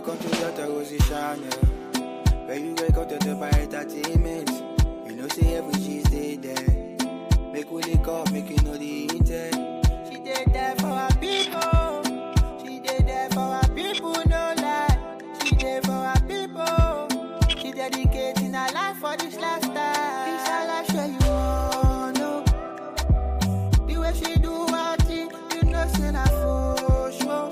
Welcome to Dr. Rosie channel, where you wake up to the by entertainment. You know, say every Tuesday there. Make we link up, make you know the intent. She did that for our people. She did that for our people, no lie. She did for our people. She dedicating her life for this lifestyle. This her life, sure you wanna. The way she do her thing, you know, say na for sure.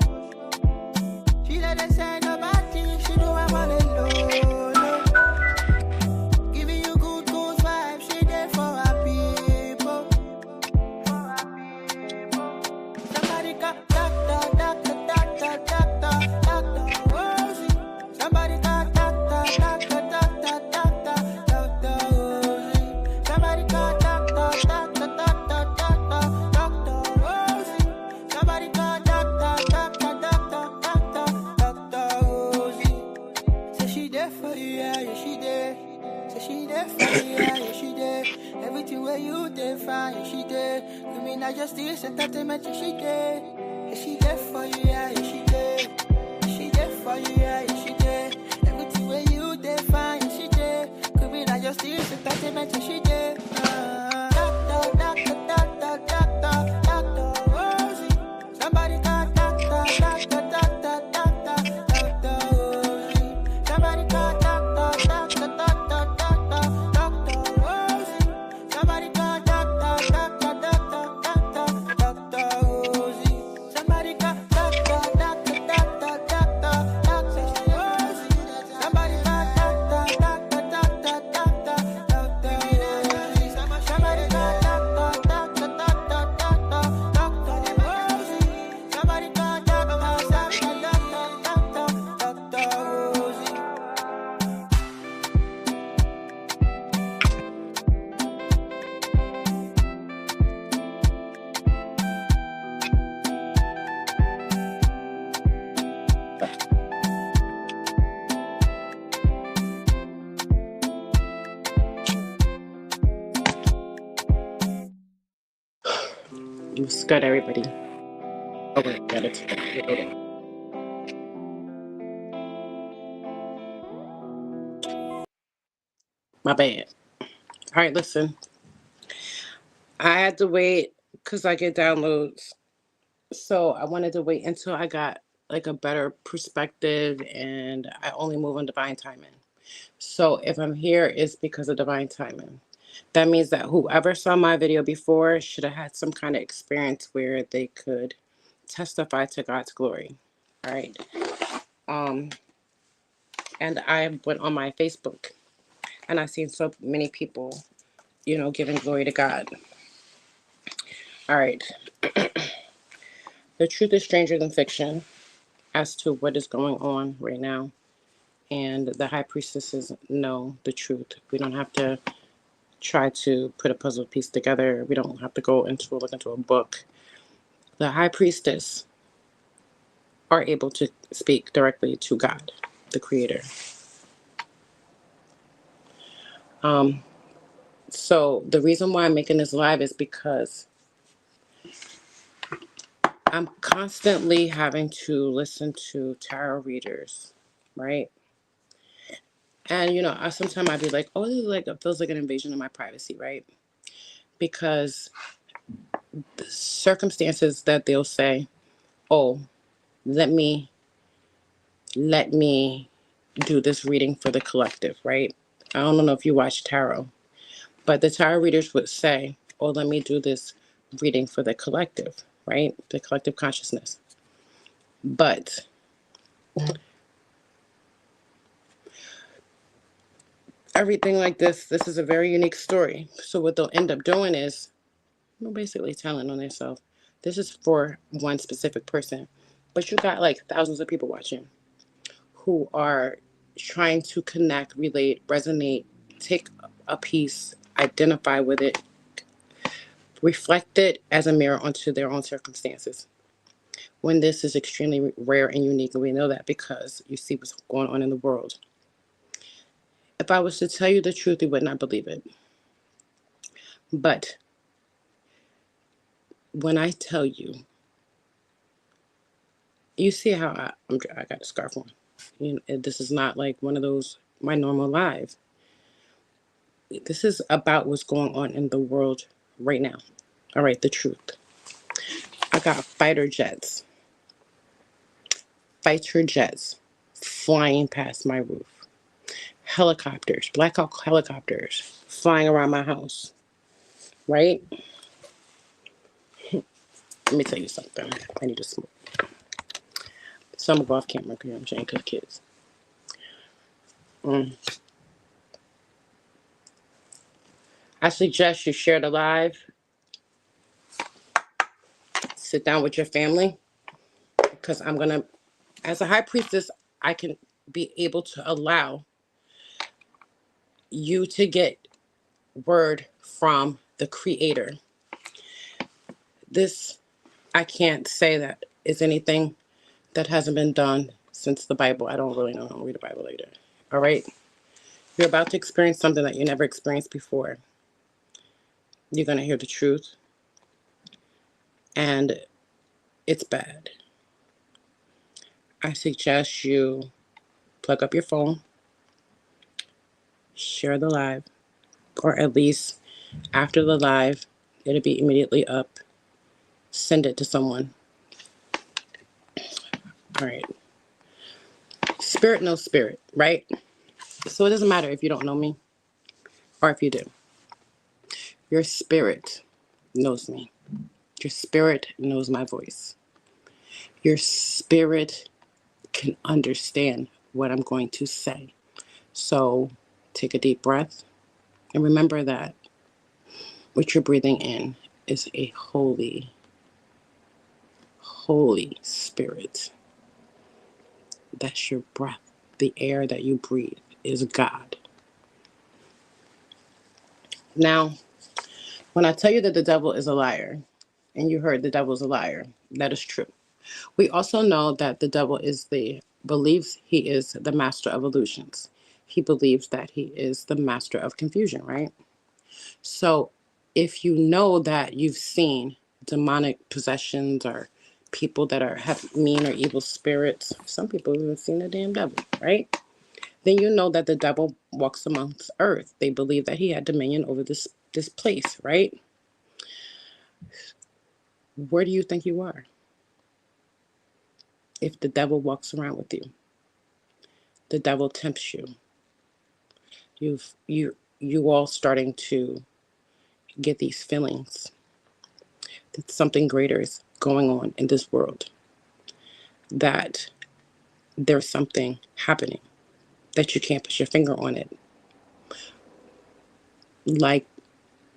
She let us say no bad thing, she do her all alone. Giving you good vibes, she there for her people. Somebody got doctor, Rosie. Somebody got doctor, Rosie. Somebody got doctor, Rosie. Somebody got doctor, Rosie. Say she there for you, yeah, she there. Say she there for you, yeah, she there. Everything where you there, fine, yeah, she there. You mean I just this entertainment, yeah, she there. Yeah, she there for you, yeah, she there. She there for you, yeah, she there. Everything where you there, fine, yeah, she there. Could be not just this entertainment, yeah, she there. Doctor, Rosie. Somebody got doctor, Rosie. Somebody got doctor, Rosie. Somebody got doctor, Rosie. Somebody got doctor, Rosie. Somebody got doctor, Rosie. Somebody got doctor, Rosie. What's good, everybody? Oh, wait, got it. My bad. All right, listen. I had to wait because I get downloads. So I wanted to wait until I got like a better perspective, and I only move on divine timing. So if I'm here, it's because of divine timing. That means that whoever saw my video before should have had some kind of experience where they could testify to God's glory. All right. And I went on my Facebook and I seen so many people, giving glory to God. All right. The truth is stranger than fiction as to what is going on right now. And the high priestesses know the truth. We don't have to try to put a puzzle piece together. We don't have to look into a book. The high priestess are able to speak directly to God, the creator. So the reason why I'm making this live is because I'm constantly having to listen to tarot readers, right? And sometimes I'd be like, oh, this is it feels like an invasion of my privacy, right? Because the circumstances that they'll say, oh, let me do this reading for the collective, right? I don't know if you watch tarot, but the tarot readers would say, oh, let me do this reading for the collective, right? The collective consciousness. But everything like this is a very unique story. So what they'll end up doing is basically telling on themselves. This is for one specific person, but you got like thousands of people watching who are trying to connect, relate, resonate, take a piece, identify with it, reflect it as a mirror onto their own circumstances. When this is extremely rare and unique, and we know that because you see what's going on in the world. If I was to tell you the truth, you would not believe it. But when I tell you, you see how I got a scarf on. This is not like one of those my normal lives. This is about what's going on in the world right now. All right, the truth. I got fighter jets flying past my roof. Helicopters, Black Hawk helicopters flying around my house. Right? Let me tell you something. I need to smoke. So I'm gonna go off camera because I'm saying to the kids. I suggest you share the live, sit down with your family, because I'm gonna, as a high priestess, I can be able to allow you to get word from the Creator. This, I can't say that is anything that hasn't been done since the Bible. I don't really know. I don't read the Bible like that. All right? You're about to experience something that you never experienced before. You're going to hear the truth, and it's bad. I suggest you plug up your phone, share the live, or at least after the live, it'll be immediately up. Send it to someone. All right. Spirit knows spirit, right? So it doesn't matter if you don't know me or if you do. Your spirit knows me. Your spirit knows my voice. Your spirit can understand what I'm going to say. So take a deep breath and remember that what you're breathing in is a holy, holy spirit. That's your breath. The air that you breathe is God. Now, when I tell you that the devil is a liar, and you heard the devil is a liar, that is true. We also know that the devil believes he is the master of illusions. He believes that he is the master of confusion, right? So if you know that you've seen demonic possessions or people that have mean or evil spirits, some people have even seen the damn devil, right? Then you know that the devil walks amongst earth. They believe that he had dominion over this place, right? Where do you think you are if the devil walks around with you? The devil tempts you. You all starting to get these feelings that something greater is going on in this world, that there's something happening, that you can't put your finger on it. Like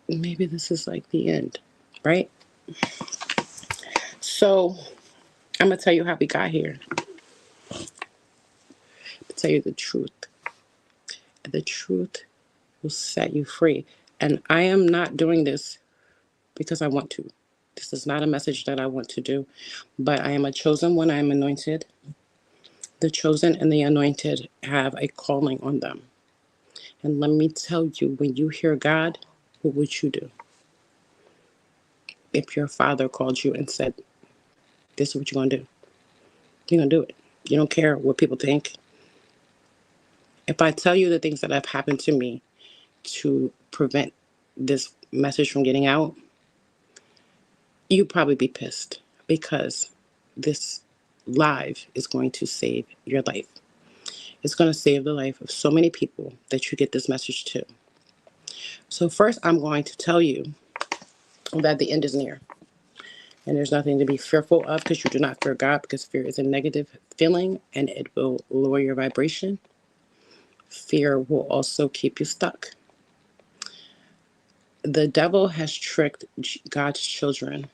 maybe this is like the end, right? So I'm gonna tell you how we got here. To tell you the truth. The truth will set you free. And I am not doing this because I want to. This is not a message that I want to do, but I am a chosen one. I am anointed. The chosen and the anointed have a calling on them. And let me tell you, when you hear God, what would you do? If your father called you and said, this is what you're going to do, you're going to do it. You don't care what people think. If I tell you the things that have happened to me to prevent this message from getting out, you'd probably be pissed, because this live is going to save your life. It's going to save the life of so many people that you get this message to. So first, I'm going to tell you that the end is near. And there's nothing to be fearful of, because you do not fear God, because fear is a negative feeling and it will lower your vibration. Fear will also keep you stuck. The devil has tricked God's children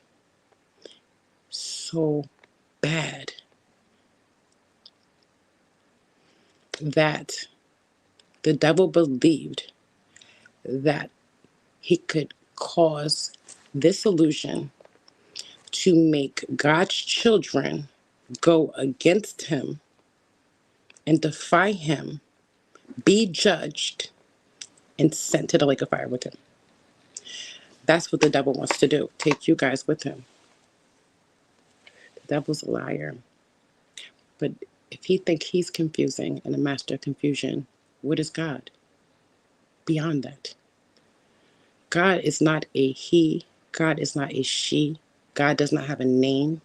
so bad that the devil believed that he could cause this illusion to make God's children go against him and defy him, be judged, and sent to the lake of fire with him. That's what the devil wants to do, take you guys with him. The devil's a liar. But If he think he's confusing and a master of confusion, what is God? Beyond that, God is not a he. God is not a she. God does not have a name.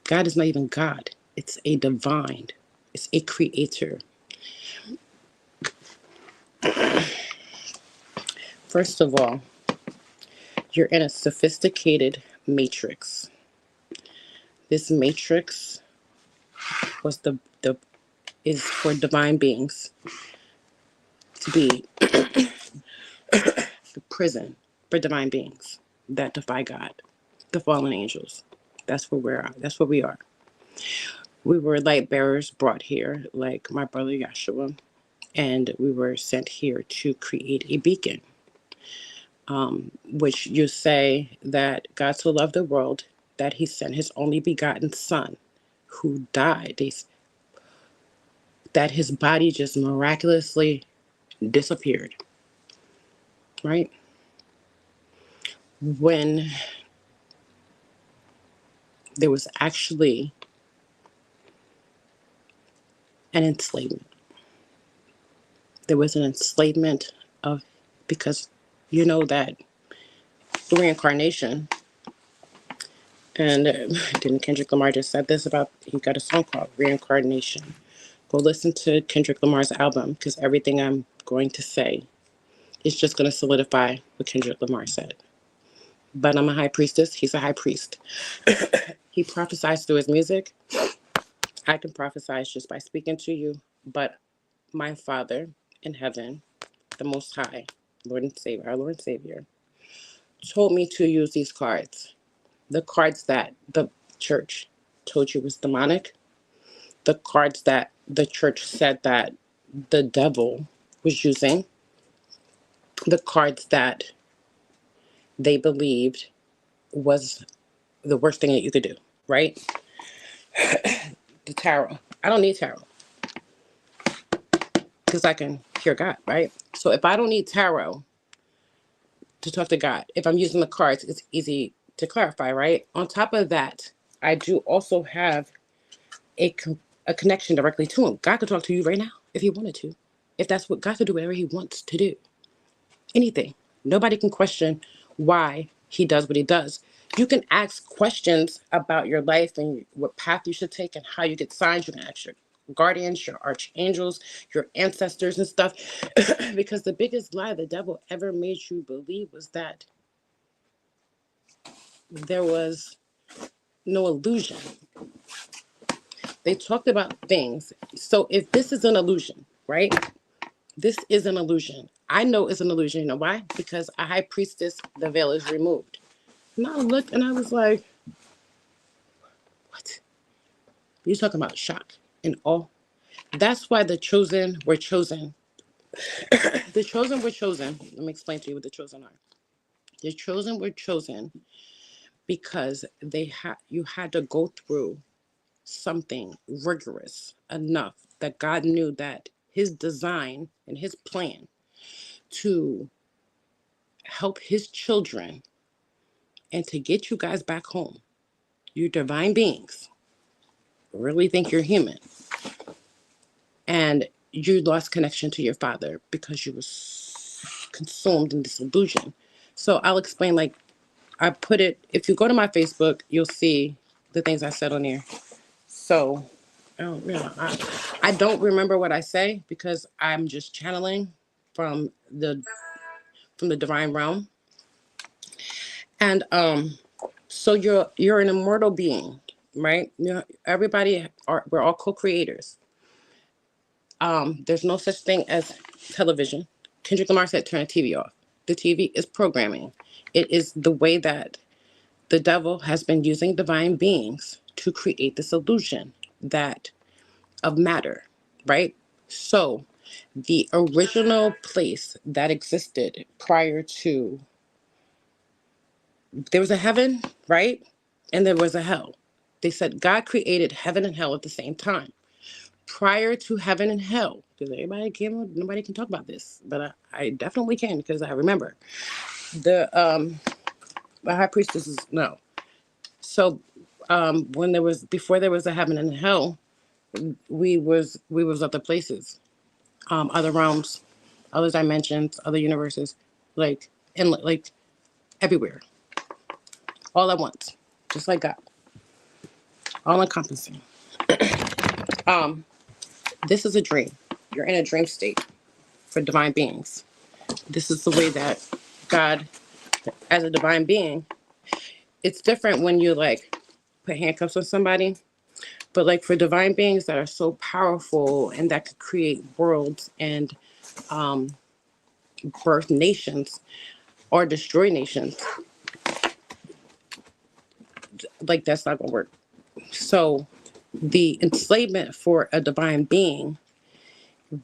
God is not even God. It's a divine. It's a creator. First of all, you're in a sophisticated matrix. This matrix was the is for divine beings to be the prison for divine beings that defy God, the fallen angels. That's where we're at. That's where we are. We were light bearers brought here, like my brother Yahshua, and we were sent here to create a beacon, which you say that God so loved the world that he sent his only begotten son who died. That his body just miraculously disappeared, right? When there was actually an enslavement. There was an enslavement of, because you know that reincarnation, and didn't Kendrick Lamar just said this about, he got a song called Reincarnation. Go listen to Kendrick Lamar's album, because everything I'm going to say is just going to solidify what Kendrick Lamar said. But I'm a high priestess. He's a high priest. He prophesies through his music. I can prophesy just by speaking to you. But my Father in heaven, the Most High, Lord and Savior, our Lord and Savior, told me to use these cards. The cards that the church told you was demonic. The cards that the church said that the devil was using. The cards that they believed was the worst thing that you could do, right? The tarot. I don't need tarot because I can hear God, right? So if I don't need tarot to talk to God, if I'm using the cards, it's easy to clarify, right? On top of that, I do also have a connection directly to him. God could talk to you right now if he wanted to. If that's what God could do, whatever he wants to do. Anything. Nobody can question why he does what he does. You can ask questions about your life and what path you should take and how you get signs. You can ask your guardians, your archangels, your ancestors and stuff. Because the biggest lie the devil ever made you believe was that there was no illusion. They talked about things. So if this is an illusion, right? This is an illusion. I know it's an illusion. You know why? Because a high priestess, the veil is removed. And I looked and I was like, what? You're talking about shock and awe. That's why the chosen were chosen. The chosen were chosen. Let me explain to you what the chosen are. The chosen were chosen because you had to go through something rigorous enough that God knew that his design and his plan to help his children and to get you guys back home. You divine beings really think you're human. And you lost connection to your father because you were consumed in this illusion. So I'll explain, like, I put it, if you go to my Facebook, you'll see the things I said on there. So, I don't remember what I say because I'm just channeling from the divine realm. And so you're an immortal being, right? We're all co-creators. There's no such thing as television. Kendrick Lamar said, turn the TV off. The TV is programming. It is the way that the devil has been using divine beings to create this illusion that of matter, right? So the original place that existed prior to, there was a heaven, right? And there was a hell. They said God created heaven and hell at the same time. Prior to heaven and hell, because nobody can talk about this, but I definitely can because I remember the high priestesses know. So before there was a heaven and hell, we was other places, other realms, other dimensions, other universes, like and like everywhere, all at once, just like God, all encompassing. This is a dream. You're in a dream state for divine beings. This is the way that God, as a divine being, it's different when you like put handcuffs on somebody, but like for divine beings that are so powerful and that could create worlds and birth nations or destroy nations, like that's not gonna work. So the enslavement for a divine being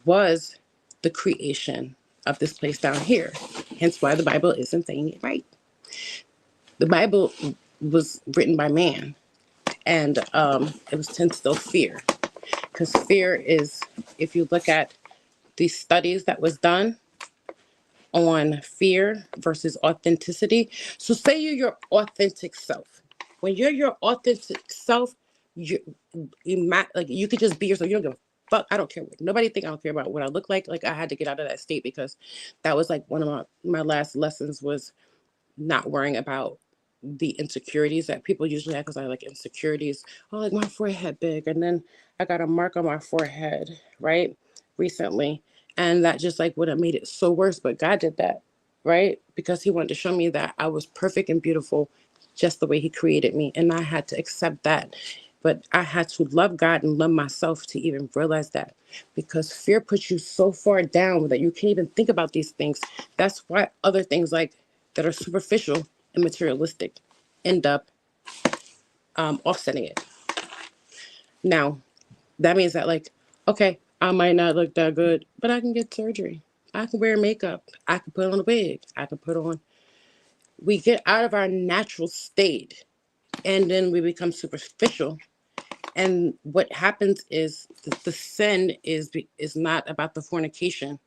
was the creation of this place down here. Hence why the Bible isn't saying it right. The Bible was written by man, and it was to instill fear. Because fear is, if you look at these studies that was done on fear versus authenticity. So say you're your authentic self. When you're your authentic self, like you could just be yourself. You don't give a fuck. I don't care what nobody think. I don't care about what I look like. Like I had to get out of that state because that was like one of my last lessons was not worrying about the insecurities that people usually have because I like insecurities. Oh, like my forehead big, and then I got a mark on my forehead, right? Recently. And that just like would have made it so worse. But God did that, right? Because He wanted to show me that I was perfect and beautiful just the way He created me. And I had to accept that. But I had to love God and love myself to even realize that. Because fear puts you so far down that you can't even think about these things. That's why other things like that are superficial and materialistic end up offsetting it. Now, that means that like, okay, I might not look that good, but I can get surgery. I can wear makeup. I can put on a wig. I can put on. We get out of our natural state and then we become superficial. And what happens is the sin is not about the fornication.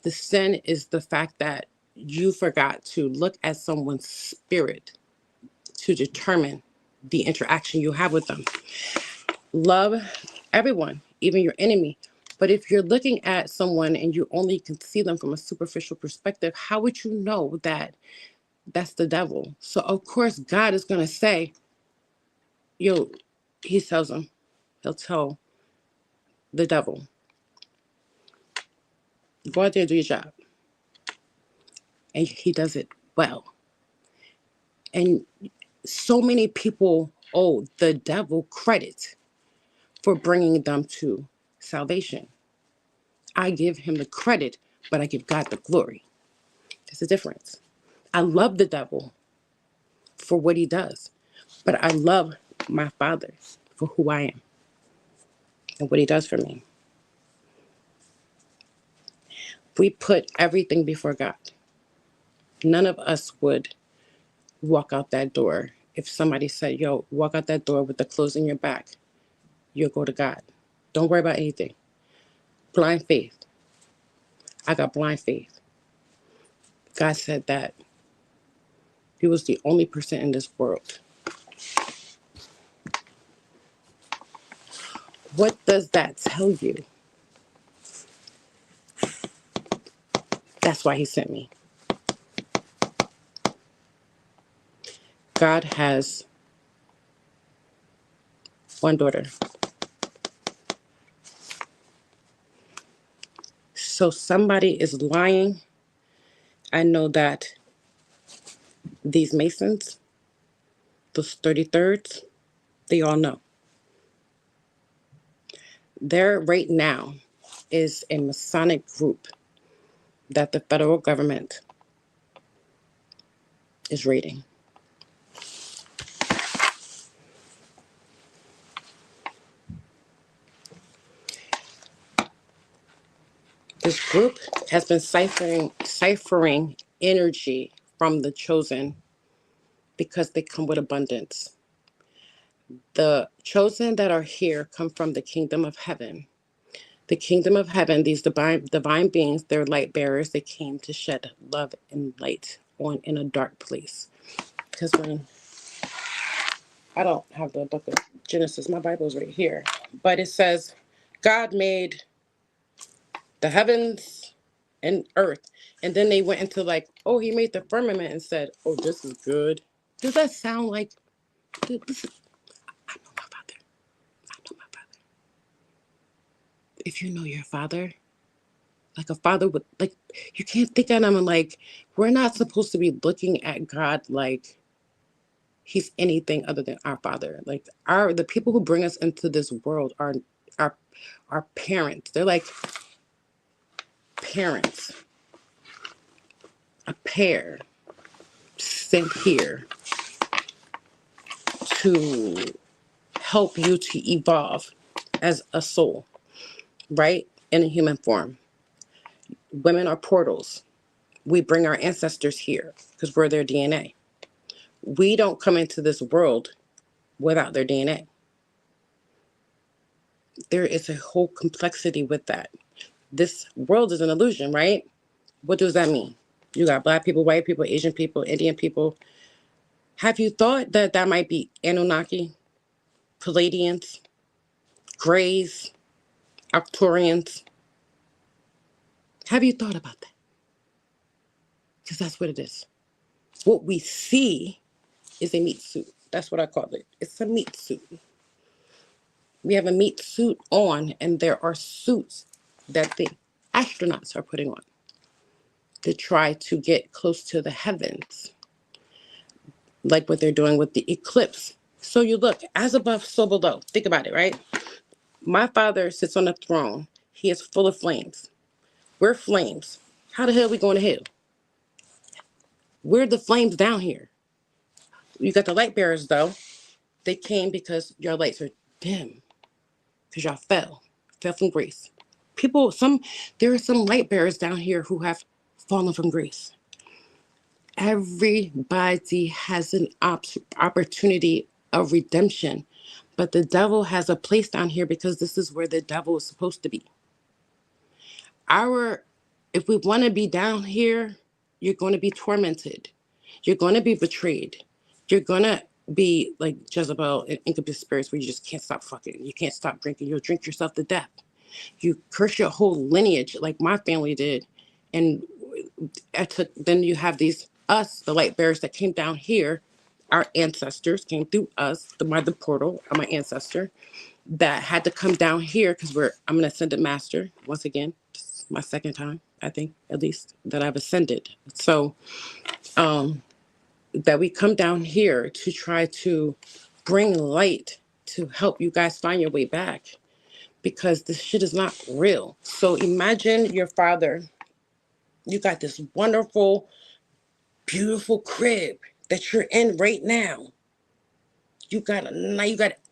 The sin is the fact that you forgot to look at someone's spirit to determine the interaction you have with them. Love everyone, even your enemy. But if you're looking at someone and you only can see them from a superficial perspective, how would you know that that's the devil? So, of course, God is going to say, yo, He tells him, He'll tell the devil, go out there and do your job. And he does it well. And so many people owe the devil credit for bringing them to salvation. I give him the credit, but I give God the glory. There's a difference. I love the devil for what he does, but I love my Father for who I am and what he does for me. We put everything before God. None of us would walk out that door. If somebody said, yo, walk out that door with the clothes in your back, you'll go to God. Don't worry about anything. Blind faith. I got blind faith. God said that He was the only person in this world. What does that tell you? That's why He sent me. God has one daughter. So somebody is lying. I know that these Masons, those 33rds, they all know. There right now is a Masonic group that the federal government is raiding. This group has been ciphering energy from the chosen because they come with abundance. The chosen that are here come from the kingdom of heaven. The kingdom of heaven, these divine beings, they're light bearers. They came to shed love and light on in a dark place. Because when I don't have the book of Genesis, my Bible's right here, but it says God made the heavens and earth. And then they went into like, oh, he made the firmament and said, oh, this is good. Does that sound like, this is, I know my father. I know my father. If you know your father, like a father would, like, you can't think of him like, we're not supposed to be looking at God like he's anything other than our father. Like the people who bring us into this world are our our parents. They're like parents, a pair sent here to help you to evolve as a soul, right? In a human form. Women are portals. We bring our ancestors here because we're their DNA. We don't come into this world without their DNA. There is a whole complexity with that. This world is an illusion, right? What does that mean? You got black people, white people, Asian people, Indian people. Have you thought that that might be Anunnaki, Palladians, Greys, Arcturians? Have you thought about that? Because that's what it is. What we see is a meat suit. That's what I call it. It's a meat suit. We have a meat suit on, and there are suits that the astronauts are putting on to try to get close to the heavens, like what they're doing with the eclipse. So you look, as above, so below. Think about it, right? My father sits on a throne. He is full of flames. We're flames. How the hell are we going to hell? We're the flames down here. You got the light bearers, though. They came because your lights are dim, because y'all fell from grace. There are some light bearers down here who have fallen from grace. Everybody has an opportunity of redemption, but the devil has a place down here because this is where the devil is supposed to be. If we want to be down here, you're going to be tormented. You're going to be betrayed. You're going to be like Jezebel and incubus spirits where you just can't stop fucking. You can't stop drinking. You'll drink yourself to death. You curse your whole lineage like my family did. And then you have the light bearers that came down here. Our ancestors came through us, the portal, my ancestor, that had to come down here because I'm an ascended master once again. My second time, I think, at least, that I've ascended. So that we come down here to try to bring light to help you guys find your way back because this shit is not real. So imagine your father, you got this wonderful, beautiful crib that you're in right now. You got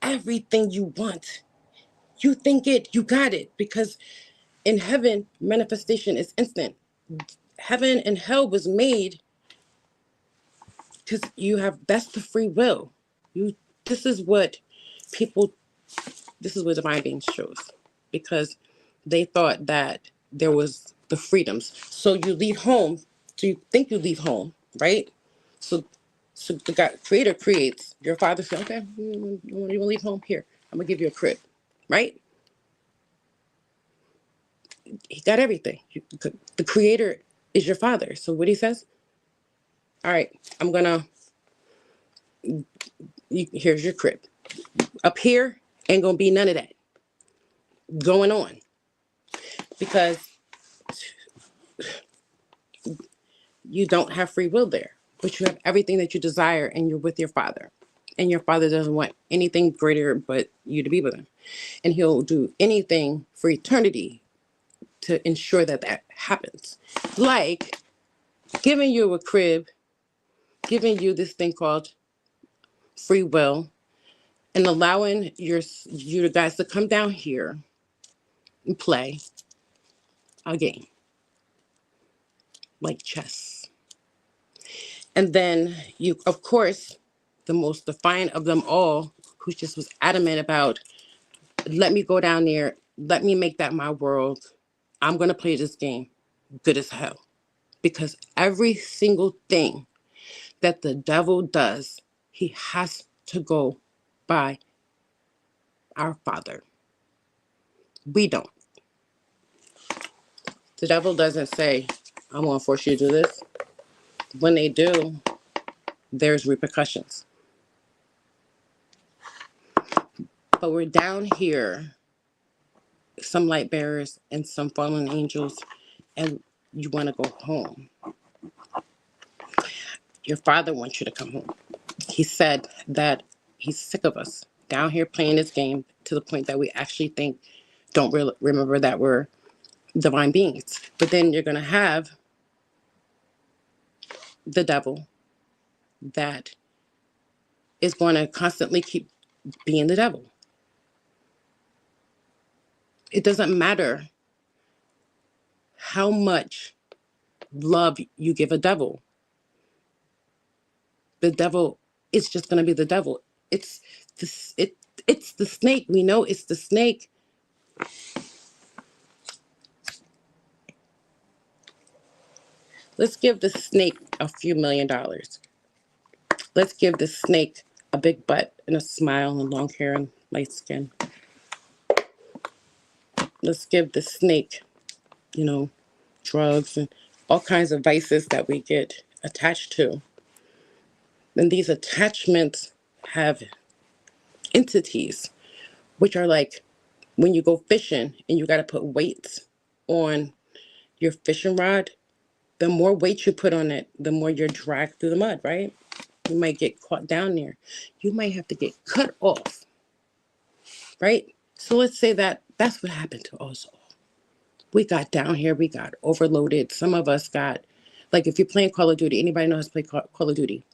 everything you want. You think you got it because in heaven, manifestation is instant. Heaven and hell was made because that's the free will. You this is what people this is what divine beings chose because they thought that there was the freedoms. So you leave home, so you think you leave home, right? So the God creator creates, your father said, okay, you want to leave home? Here, I'm gonna give you a crib, right? He got everything. The creator is your father. So what he says, all right, here's your crib. Up here ain't gonna be none of that going on because you don't have free will there, but you have everything that you desire and you're with your father. And your father doesn't want anything greater but you to be with him. And he'll do anything for eternity to ensure that that happens. Like giving you a crib, giving you this thing called free will, and allowing you guys to come down here and play a game like chess. And then you, of course, the most defiant of them all, who just was adamant about, let me go down there, let me make that my world. I'm going to play this game good as hell. Because every single thing that the devil does, he has to go by our Father. We don't. The devil doesn't say, I'm going to force you to do this. When they do, there's repercussions. But we're down here, some light bearers and some fallen angels, and you want to go home. Your father wants you to come home. He said that he's sick of us down here playing this game to the point that we actually don't really remember that we're divine beings. But then you're going to have the devil that is going to constantly keep being the devil. It doesn't matter how much love you give a devil. The devil is just going to be the devil. It's this. It's the snake. We know it's the snake. Let's give the snake a few $1,000,000. Let's give the snake a big butt and a smile and long hair and light skin. Let's give the snake, drugs and all kinds of vices that we get attached to. And these attachments have entities, which are like when you go fishing and you got to put weights on your fishing rod. The more weight you put on it, the more you're dragged through the mud, right? You might get caught down there. You might have to get cut off, right? So let's say that's what happened to us all. We got down here, we got overloaded. Some of us got, like if you're playing Call of Duty, anybody knows how to play Call of Duty?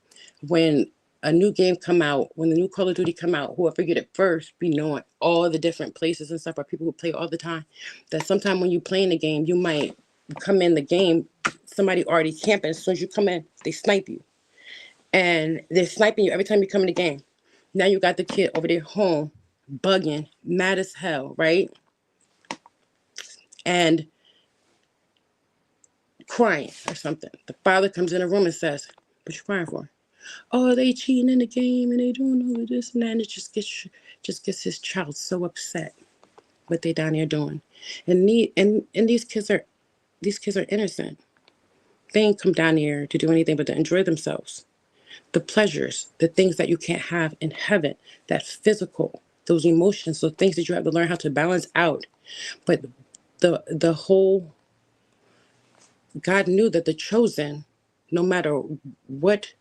When a new game come out, when the new Call of Duty come out, whoever get it first be knowing all the different places and stuff, or people who play all the time, that sometime when you play in the game, you might come in the game, somebody already camping. As soon as you come in, they snipe you. And they're sniping you every time you come in the game. Now you got the kid over there home, bugging, mad as hell, right? And crying or something. The father comes in the room and says, what you crying for? Oh, they cheating in the game and they doing all of this and that. And it just gets his child so upset what they down there doing. And these kids are innocent. They ain't come down here to do anything but to enjoy themselves. The pleasures, the things that you can't have in heaven, that physical, those emotions, those things that you have to learn how to balance out. But the whole, God knew that the chosen, no matter what,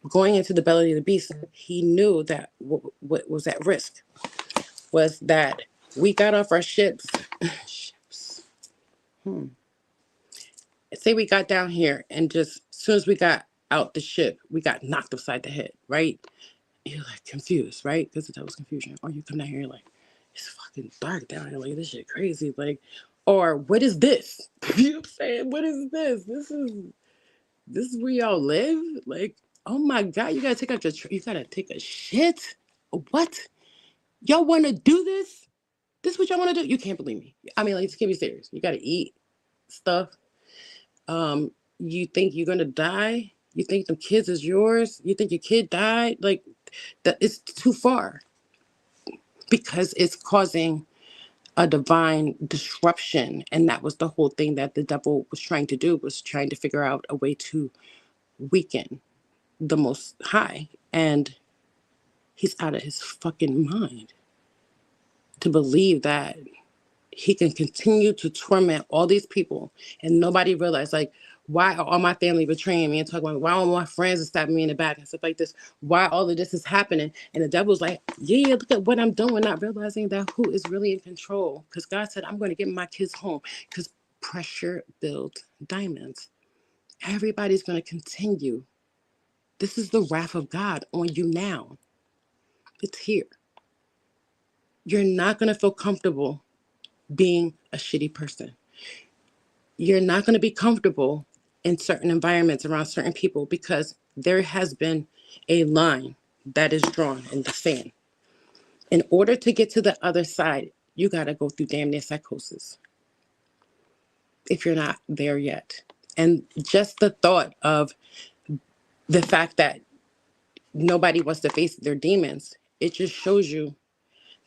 going into the belly of the beast, he knew that what was at risk was that we got off our ships. Say we got down here and just as soon as we got out the ship, we got knocked upside the head, right? You're like confused, right? Because that was confusion. Or you come down here and like, it's fucking dark down here. Like, this shit crazy. Like, or what is this? You know what I'm saying? What is this? This is where y'all live? Like, oh my God, you gotta take out you gotta take a shit? What? Y'all wanna do this? This is what y'all wanna do? You can't believe me. I mean, like, this can't be serious. You gotta eat stuff. You think you're gonna die? You think the kids is yours? You think your kid died? Like, that it's too far because it's causing a divine disruption. And that was the whole thing that the devil was trying to do, was trying to figure out a way to weaken the Most High. And he's out of his fucking mind to believe that he can continue to torment all these people and nobody realized, like, why are all my family betraying me and talking about why all my friends are stabbing me in the back and stuff like this? Why all of this is happening? And the devil's like, yeah, look at what I'm doing, not realizing that who is really in control. Because God said, I'm going to get my kids home because pressure builds diamonds. Everybody's going to continue. This is the wrath of God on you now. It's here. You're not going to feel comfortable being a shitty person. You're not going to be comfortable in certain environments around certain people because there has been a line that is drawn in the sand. In order to get to the other side, you got to go through damn near psychosis if you're not there yet. And just the thought of the fact that nobody wants to face their demons, it just shows you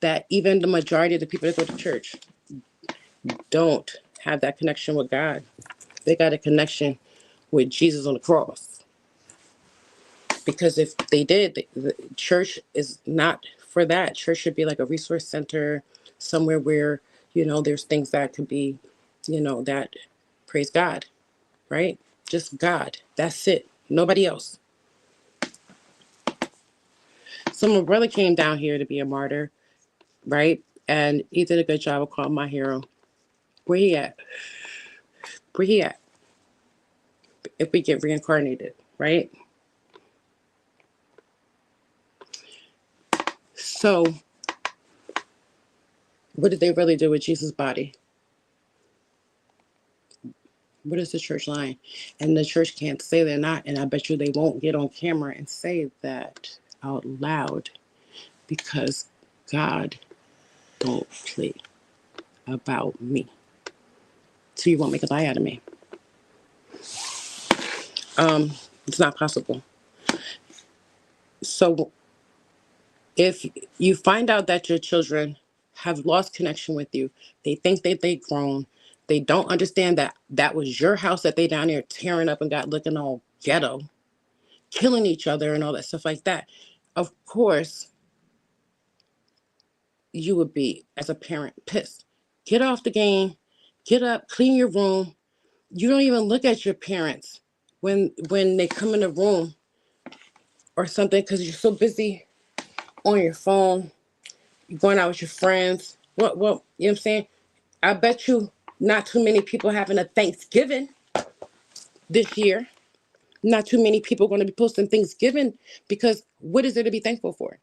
that even the majority of the people that go to church don't have that connection with God. They got a connection with Jesus on the cross. Because if they did, the church is not for that. Church should be like a resource center, somewhere where, there's things that could be, that praise God, right? Just God. That's it. Nobody else. So my brother came down here to be a martyr, right? And he did a good job of calling my hero. Where he at? Where he at? If we get reincarnated, right? So what did they really do with Jesus' body? What is the church lying? And the church can't say they're not. And I bet you they won't get on camera and say that out loud, because God don't play about me. So you won't make a lie out of me. It's not possible. So if you find out that your children have lost connection with you, they think that they've grown, they don't understand that that was your house that they down there tearing up and got looking all ghetto, killing each other and all that stuff like that. Of course, you would be, as a parent, pissed. Get off the game, get up, clean your room. You don't even look at your parents when they come in the room or something, because you're so busy on your phone, you're going out with your friends. What, you know what I'm saying? I bet you not too many people having a Thanksgiving this year. Not too many people going to be posting Thanksgiving, because what is there to be thankful for?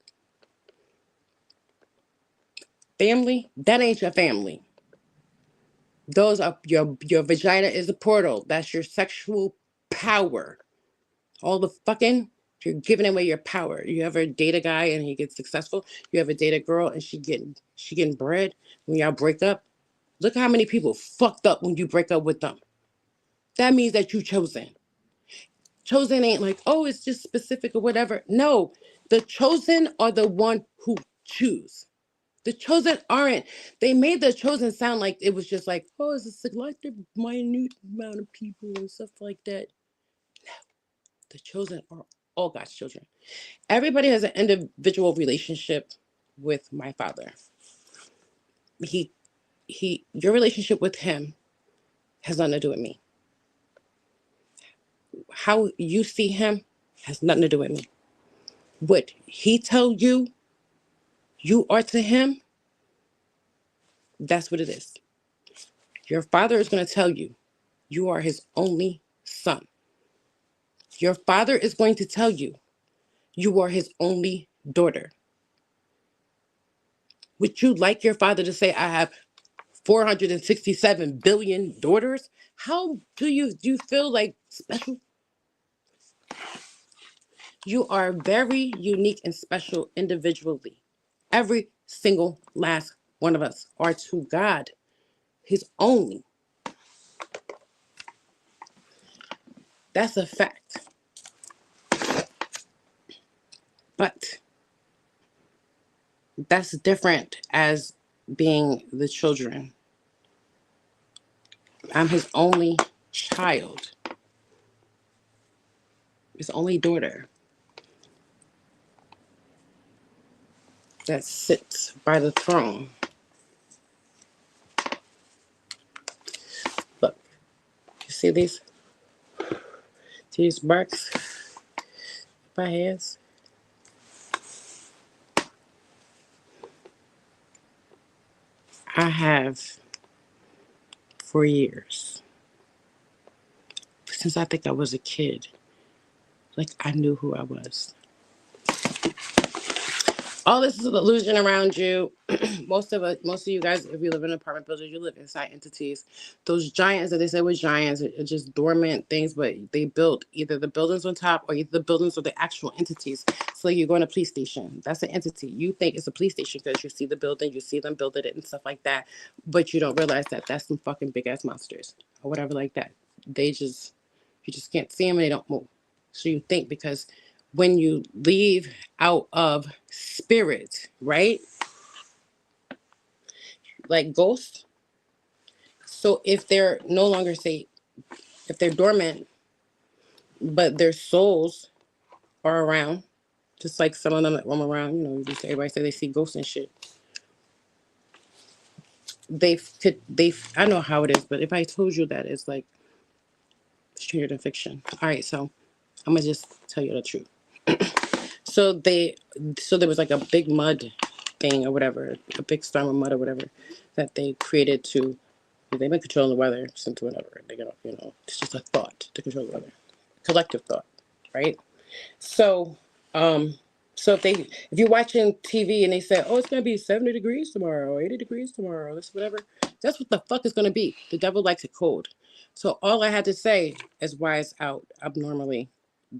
Family? That ain't your family. Those are your vagina is a portal. That's your sexual power. All the fucking, you're giving away your power. You ever date a guy and he gets successful? You ever date a girl and she getting bread? When y'all break up, look how many people fucked up when you break up with them. That means that you chosen. Chosen ain't like, oh, it's just specific or whatever. No, the chosen are the one who choose. The chosen aren't. They made the chosen sound like it was just like, oh, it's a selective, minute amount of people and stuff like that. No, the chosen are all God's children. Everybody has an individual relationship with my father. Your relationship with him has nothing to do with me. How you see him has nothing to do with me. What he told you, you are to him, that's what it is. Your father is going to tell you, you are his only son. Your father is going to tell you, you are his only daughter. Would you like your father to say, I have 467 billion daughters? How do you feel like special? You are very unique and special individually. Every single last one of us are to God, his only. That's a fact. But that's different as being the children. I'm his only child, his only daughter that sits by the throne. Look, you see these marks by hands? I have for years, since I think I was a kid, like I knew who I was. All this is an illusion around you. Most of you guys, if you live in apartment buildings, you live inside entities. Those giants that they say were giants are just dormant things, but they built either the buildings on top or either the buildings or the actual entities. So you're going to a police station. That's an entity. You think it's a police station because you see the building, you see them building it and stuff like that. But you don't realize that that's some fucking big ass monsters or whatever like that. You just can't see them and they don't move. So you think because when you leave out of spirit, right? like ghosts. So if they're no longer say if they're dormant, but their souls are around, just like some of them that roam around, just everybody say they see ghosts and shit. I know how it is, but if I told you that it's like stranger than fiction. All right, so I'm gonna just tell you the truth. So there was like a big mud thing or whatever, a big storm of mud or whatever that they created to. They've been controlling the weather since whenever. They got, it's just a thought to control the weather, collective thought, right? So, so if you're watching TV and they say, oh, it's gonna be 70 degrees tomorrow, 80 degrees tomorrow, this whatever, that's what the fuck is gonna be. The devil likes it cold. So all I had to say is why it's out abnormally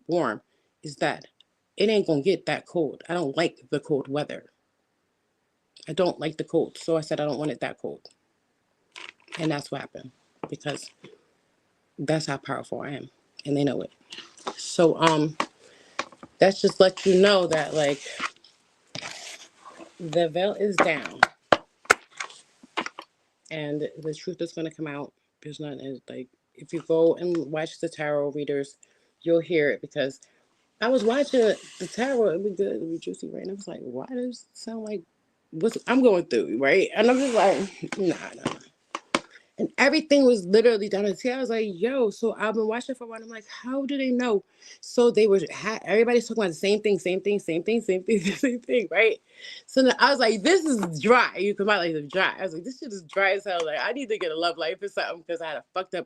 warm is that it ain't gonna get that cold. I don't like the cold weather. I don't like the cold. So I said I don't want it that cold. And that's what happened. Because that's how powerful I am. And they know it. So that's just let you know that like the veil is down and the truth is gonna come out. There's not like if you go and watch the tarot readers, you'll hear it because I was watching the tarot, it'd be good, it'd be juicy, right? And I was like, why does it sound like what I'm going through, right? And I'm just like, nah. And everything was literally down to T. I was like, yo, so I've been watching for a while. I'm like, how do they know? So they were, everybody's talking about the same thing, same thing, right? So then I was like, this is dry. You come out like it's dry. I was like, this shit is dry as hell. Like, I need to get a love life or something because I had a fucked up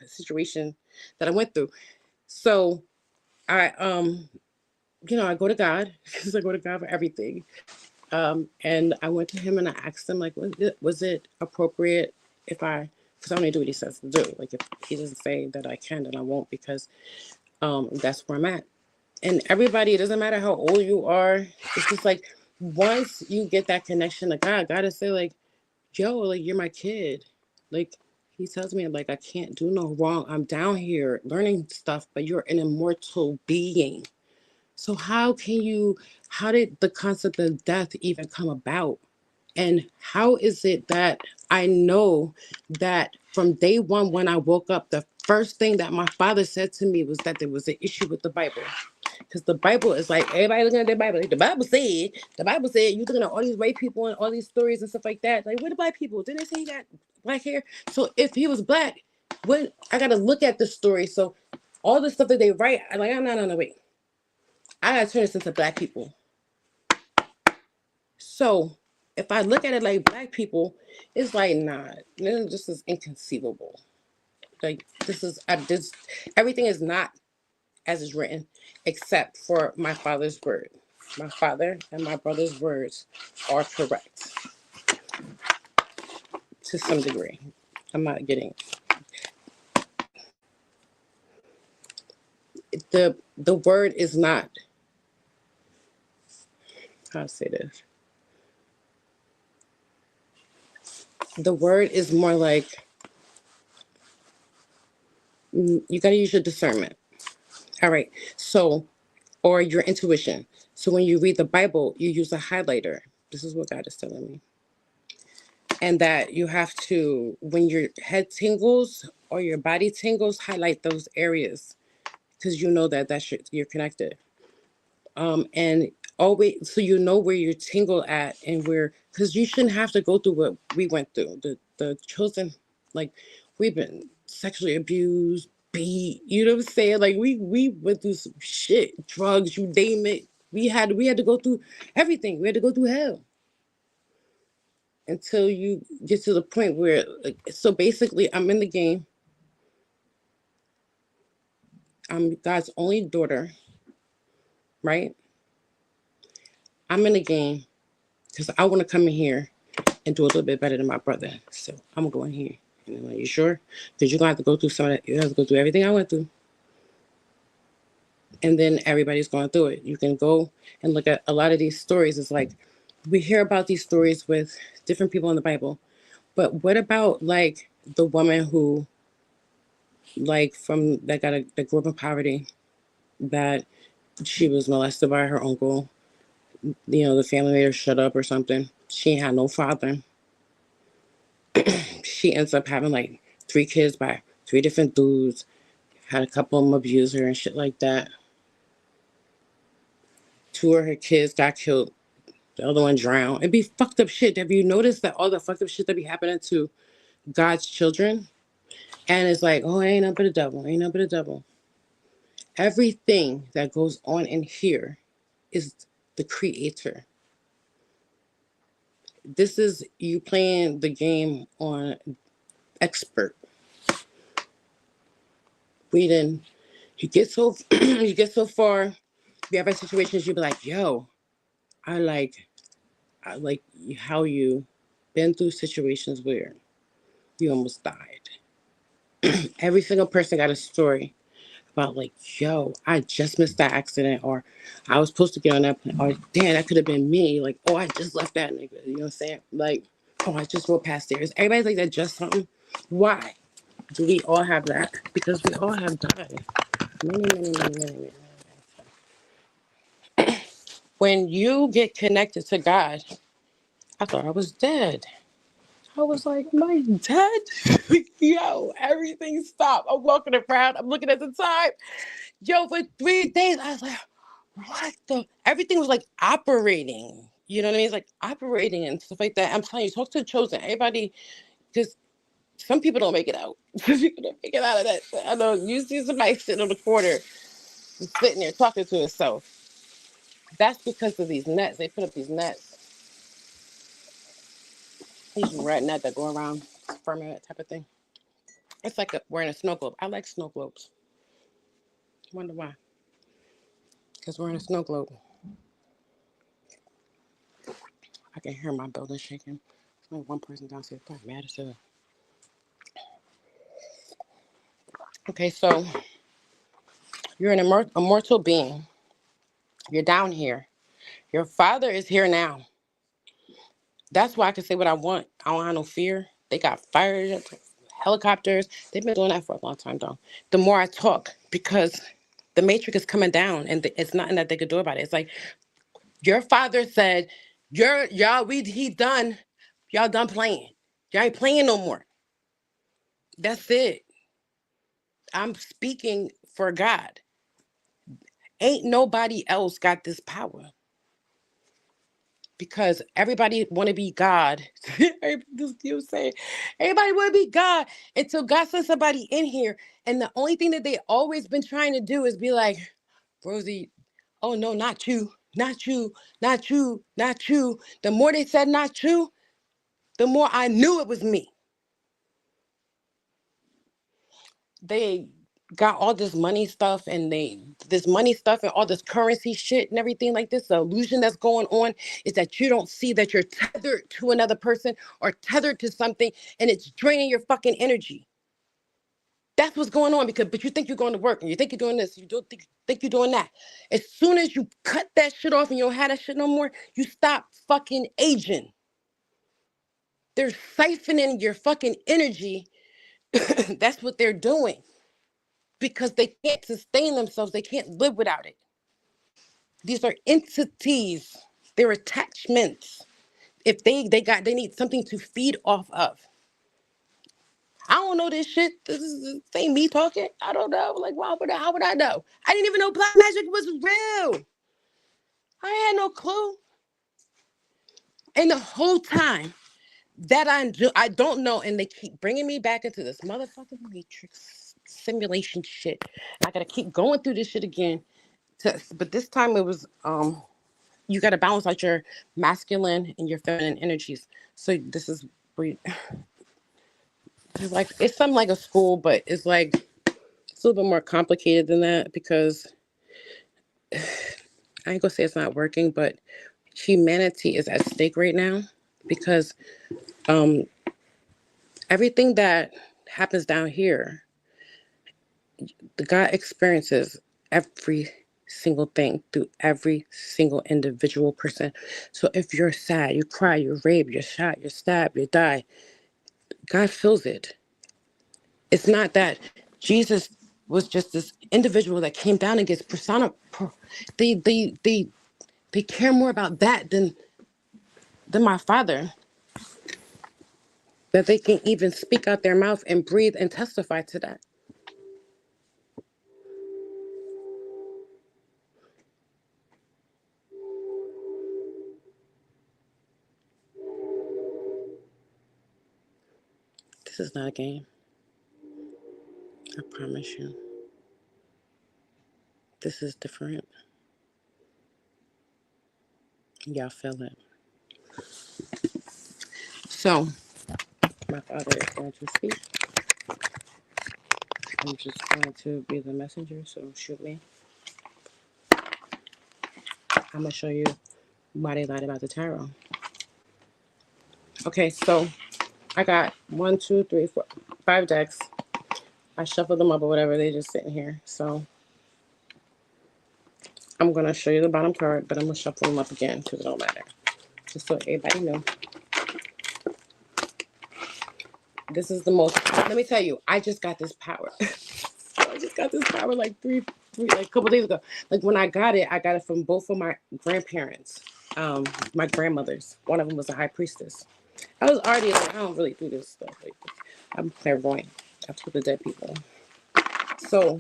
situation that I went through. So I, I go to God because I go to God for everything. And I went to him and I asked him, like, was it appropriate if because I only do what he says to do. Like, if he doesn't say that I can, then I won't because that's where I'm at. And everybody, it doesn't matter how old you are. It's just like, once you get that connection to God, God is say, like, yo, like, you're my kid. Like, he tells me, like, I can't do no wrong. I'm down here learning stuff, but you're an immortal being. So how did the concept of death even come about? And how is it that I know that from day one when I woke up, the first thing that my father said to me was that there was an issue with the Bible? Because the Bible is like, everybody looking at their Bible. Like, the Bible said, you looking at all these white people and all these stories and stuff like that. Like, where the black people? Didn't they say he got black hair? So if he was black, when I got to look at the story. So all the stuff that they write, I'm like, no, wait. I gotta turn this into black people. So if I look at it like black people, it's like, nah, this is inconceivable. Like this everything is not as is written, except for my father's word. My father and my brother's words are correct to some degree. I'm not getting the word is not, how to say this. The word is more like you got to use your discernment. All right. So, or your intuition. So when you read the Bible, you use a highlighter. This is what God is telling me. And that you have to, when your head tingles or your body tingles, highlight those areas because you know you're connected. And always, so you know where you're tingle at and because you shouldn't have to go through what we went through. The children, like, we've been sexually abused, beat, you know what I'm saying? Like, we went through some shit, drugs, you name it. We had to go through everything. We had to go through hell until you get to the point where, like, so basically, I'm in the game. I'm God's only daughter, right? I'm in the game because I want to come in here and do a little bit better than my brother. So I'm gonna go in here. And I'm like, you sure? Because you're gonna have to go through some of that. You have to go through everything I went through. And then everybody's going through it. You can go and look at a lot of these stories. It's like we hear about these stories with different people in the Bible. But what about like the woman who like that grew up in poverty, that she was molested by her uncle, the family made her shut up or something. She ain't had no father. she ends up having like 3 kids by 3 different dudes. Had a couple of them abuse her and shit like that. 2 of her kids got killed. The other one drowned. It'd be fucked up shit. Have you noticed that all the fucked up shit that be happening to God's children? And it's like, oh, ain't nothing but a devil. Ain't nothing but a devil. Everything that goes on in here is the creator. This is you playing the game on expert. We didn't. You get so you get so far. You have situations. You be like, yo, I like how you been through situations where you almost died. Every single person got a story about like, yo, I just missed that accident, or I was supposed to get on that plane, or damn, that could have been me. Like, oh, I just left that nigga. You know what I'm saying? Like, oh, I just rode past stairs. Everybody's like that. Just something. Why do we all have that? Because we all have died. Many, many, many, many, many. When you get connected to God, I thought I was dead. I was like, am I dead? Yo, everything stopped. I'm walking around. I'm looking at the time. Yo, for 3 days, I was like, what the? Everything was like operating. You know what I mean? It's like operating and stuff like that. I'm telling you, talk to the chosen. Everybody, because some people don't make it out. Some people don't make it out of that. I know you see somebody sitting on the corner, sitting there talking to himself. That's because of these nets. They put up these nets. These red net that go around, firmament type of thing. It's like wearing a snow globe. I like snow globes. Wonder why? Because we're in a snow globe. I can hear my building shaking. There's only one person downstairs. Probably mad as hell. Okay, so you're an immortal being. You're down here. Your father is here now. That's why I can say what I want. I don't have no fear. They got fire helicopters. They've been doing that for a long time, though. The more I talk, because the matrix is coming down, and it's nothing that they could do about it. It's like your father said, he done. Y'all done playing. Y'all ain't playing no more. That's it. I'm speaking for God. Ain't nobody else got this power. Because everybody want to be God. You say, everybody want to be God until God sends somebody in here. And the only thing that they always been trying to do is be like, Rosie, oh no, not you, not you, not you, not you. The more they said not you, the more I knew it was me. They got all this money stuff and this money stuff and all this currency shit and everything like this. The illusion that's going on is that you don't see that you're tethered to another person or tethered to something, and it's draining your fucking energy. That's what's going on, but you think you're going to work and you think you're doing this, you don't think you're doing that. As soon as you cut that shit off and you don't have that shit no more, you stop fucking aging. They're siphoning your fucking energy. That's what they're doing. Because they can't sustain themselves. They can't live without it. These are entities. They're attachments. If they need something to feed off of. I don't know this shit. This ain't me talking. I don't know. Like, how would I know? I didn't even know black magic was real. I had no clue. And the whole time that I don't know, and they keep bringing me back into this motherfucking matrix simulation shit. I gotta keep going through this shit again. But this time it was you got to balance out your masculine and your feminine energies. So this is where it's like it's something like a school, but it's like it's a little bit more complicated than that because I ain't gonna say it's not working, but humanity is at stake right now because um everything that happens down here, the God experiences every single thing through every single individual person. So if you're sad, you cry, you're raped, you're shot, you're stabbed, you die, God feels it. It's not that Jesus was just this individual that came down and gets persona. They care more about that than my father. that they can even speak out their mouth and breathe and testify to that. This is not a game. I promise you. This is different. Y'all feel it. So, my father is going to speak. I'm just going to be the messenger, so shoot me. I'm going to show you why they lied about the tarot. Okay, so I got 1, 2, 3, 4, 5 decks. I shuffled them up or whatever. They just sitting here. So I'm going to show you the bottom card, but I'm going to shuffle them up again because it don't matter. Just so everybody know. This is the most, let me tell you, I just got this power. I just got this power like a couple days ago. Like when I got it from both of my grandparents, my grandmothers. One of them was a high priestess. I was already like, I don't really do this stuff. Like, I'm clairvoyant. I talk to dead people. So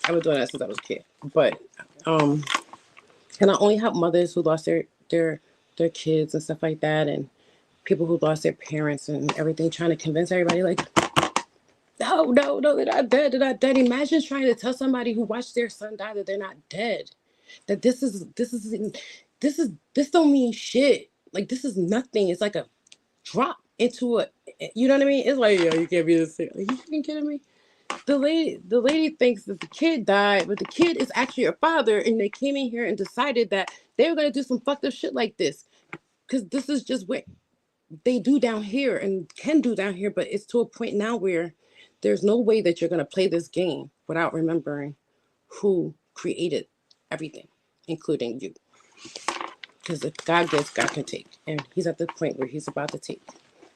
I've been doing that since I was a kid. But and I only help mothers who lost their kids and stuff like that, and people who lost their parents and everything, trying to convince everybody like, no, they're not dead. They're not dead. Imagine trying to tell somebody who watched their son die that they're not dead. That this don't mean shit. Like this is nothing. It's like a drop into a, you know what I mean? It's like, yo, you can't be this sick. Like, you fucking kidding me? The lady thinks that the kid died, but the kid is actually her father, and they came in here and decided that they were gonna do some fucked up shit like this. Cause this is just what they do down here and can do down here, but it's to a point now where there's no way that you're going to play this game without remembering who created everything, including you. Because if God gives, God can take. And he's at the point where he's about to take.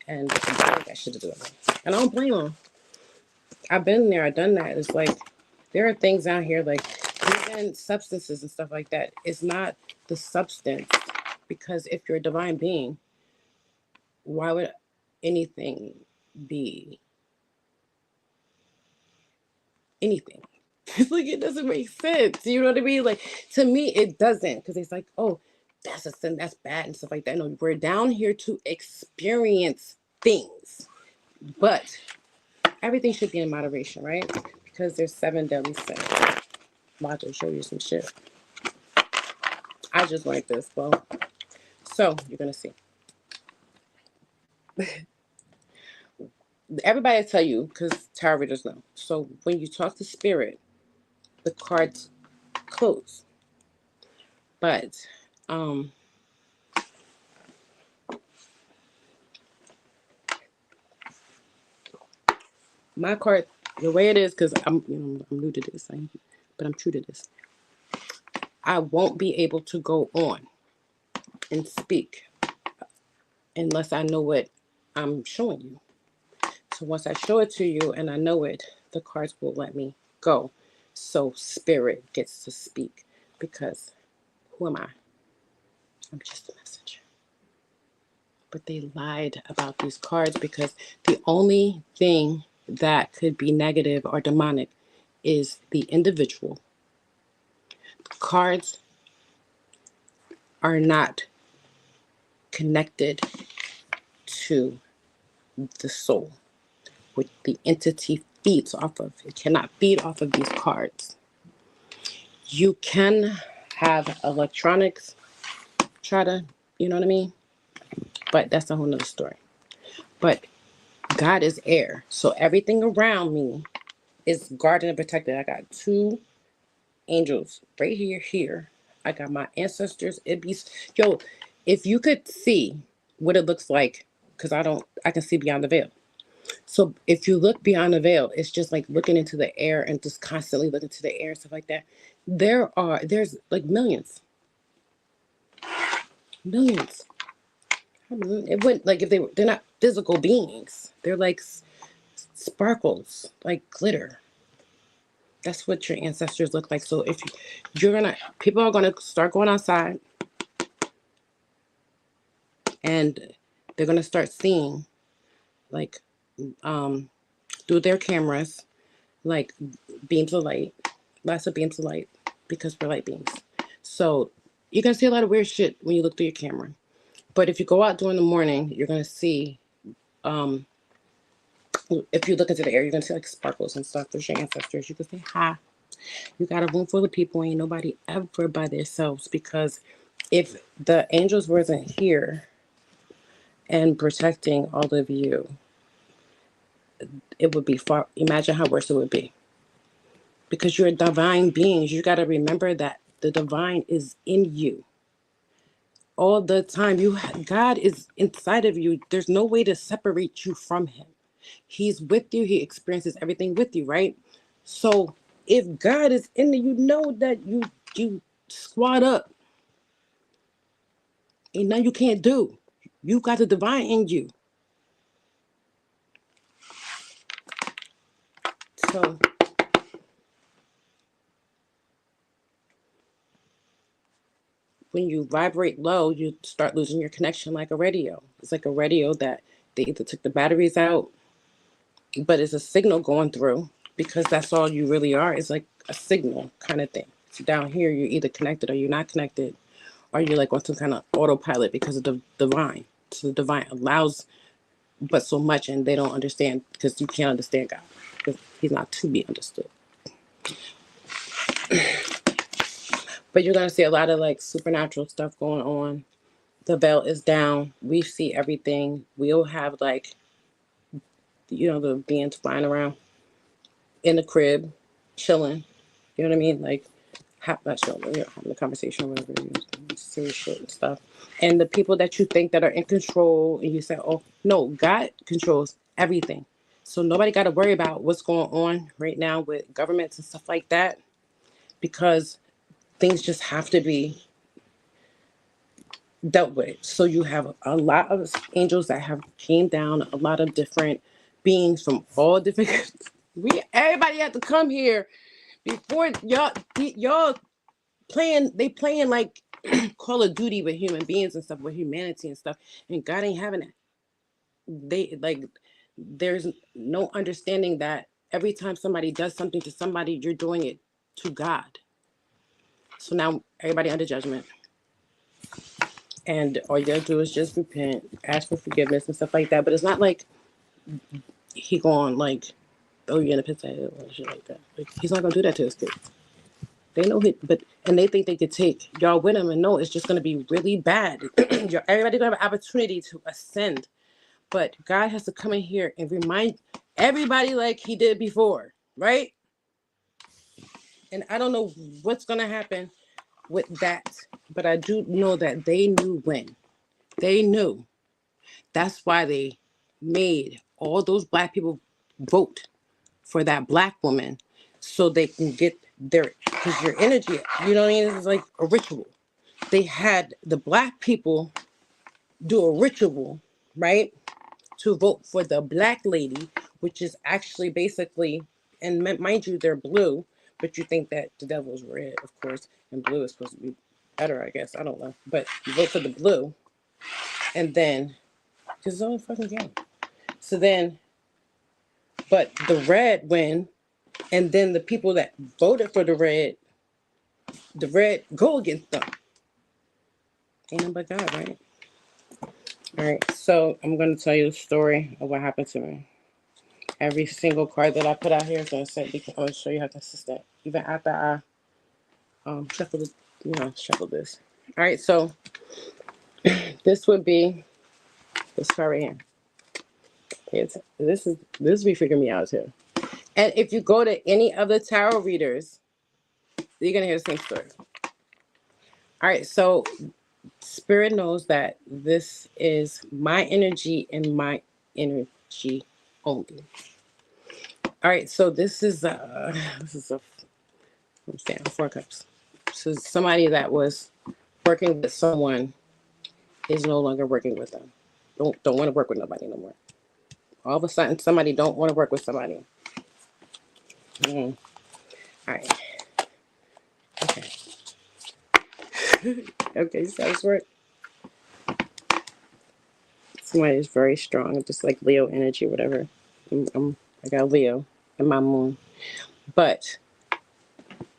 And I got shit to do with it. And I don't blame him. I've been there, I've done that. It's like, there are things out here, like even substances and stuff like that. It's not the substance. Because if you're a divine being, why would anything be anything? Like, it doesn't make sense. You know what I mean? Like, to me, it doesn't. Because it's like, oh, that's a sin, that's bad and stuff like that. No, we're down here to experience things. But everything should be in moderation, right? Because there's 7 deadly sins. I'm about to show you some shit. I just like this. Well, so you're going to see. Everybody tell you, because tarot readers know. So when you talk to spirit, the cards close. But my card, the way it is, because I'm new to this, but I'm true to this. I won't be able to go on and speak unless I know what I'm showing you. So once I show it to you and I know it, the cards will let me go. So spirit gets to speak, because who am I? I'm just a messenger. But they lied about these cards because the only thing that could be negative or demonic is the individual. Cards are not connected to the soul, which the entity feeds off of. It cannot feed off of these cards. You can have electronics try to, you know what I mean? But that's a whole nother story. But God is air. So everything around me is guarded and protected. I got 2 angels right here. I got my ancestors. Yo, if you could see what it looks like, because I can see beyond the veil. So if you look beyond the veil, it's just like looking into the air and just constantly looking to the air and stuff like that. There's like millions. It wouldn't, like, if they're not physical beings. They're like sparkles, like glitter. That's what your ancestors look like. So if people are gonna start going outside and they're gonna start seeing like through their cameras, like beams of light, lots of beams of light, because we're light beings. So you're gonna see a lot of weird shit when you look through your camera. But if you go out during the morning, you're gonna see. If you look into the air, you're gonna see like sparkles and stuff. There's your ancestors. You can say hi. You got a room full of people. Ain't nobody ever by themselves, because if the angels wasn't here and protecting all of you, it would be far. Imagine how worse it would be. Because you're divine beings. You got to remember that the divine is in you all the time. God is inside of you. There's no way to separate you from him. He's with you. He experiences everything with you, right? So if God is in you, you know that you squat up. Ain't nothing you can't do. You got the divine in you. So when you vibrate low, you start losing your connection like a radio. It's like a radio that they either took the batteries out, but it's a signal going through, because that's all you really are. It's like a signal kind of thing. So down here, you're either connected or you're not connected, or you're like on some kind of autopilot because of the divine. So the divine allows but so much, and they don't understand because you can't understand God, because he's not to be understood. But you're going to see a lot of like supernatural stuff going on. The veil is down. We see everything. We'll have like, the beings flying around in the crib, chilling. You know what I mean? Like, not chilling, having a conversation, whatever it is, serious shit and stuff. And the people that you think that are in control, and you say, oh, no, God controls everything. So nobody got to worry about what's going on right now with governments and stuff like that, because things just have to be dealt with. So you have a lot of angels that have came down, a lot of different beings from all different. Everybody had to come here before y'all playing like Call of Duty with human beings and stuff, with humanity and stuff, and God ain't having it. They like there's no understanding that every time somebody does something to somebody, you're doing it to God. So now everybody under judgment. And all you gotta do is just repent, ask for forgiveness and stuff like that. But it's not like he going like, oh, you're in a pit or shit like that. Like, he's not gonna do that to his kids. They know it, and they think they could take y'all with them, and no, it's just gonna be really bad. Everybody gonna have an opportunity to ascend, but God has to come in here and remind everybody like he did before, right? And I don't know what's gonna happen with that, but I do know that they knew when. They knew. That's why they made all those black people vote for that black woman, so they can get because your energy, you know what I mean? It's like a ritual. They had the black people do a ritual, right? To vote for the black lady, which is actually basically, and mind you, they're blue, but you think that the devil's red, of course, and blue is supposed to be better, I guess. I don't know. But you vote for the blue, and then, because it's all a fucking game. So then, but the red win, and then the people that voted for the red go against them. Ain't nothing but God, right? All right, so I'm going to tell you the story of what happened to me. Every single card that I put out here is going to say, I'm going to show you how consistent. Even after I shuffle this. All right, so this would be this card right here. This be freaking me out too. And if you go to any of the tarot readers, you're going to hear the same story. All right, so Spirit knows that this is my energy and my energy only. All right, so this is a I'm saying 4 cups. So somebody that was working with someone is no longer working with them. Don't want to work with nobody no more. All of a sudden, somebody don't want to work with somebody. All right. Okay. Okay, so that's work. Somebody is very strong, just like Leo energy, whatever. I got Leo in my moon. But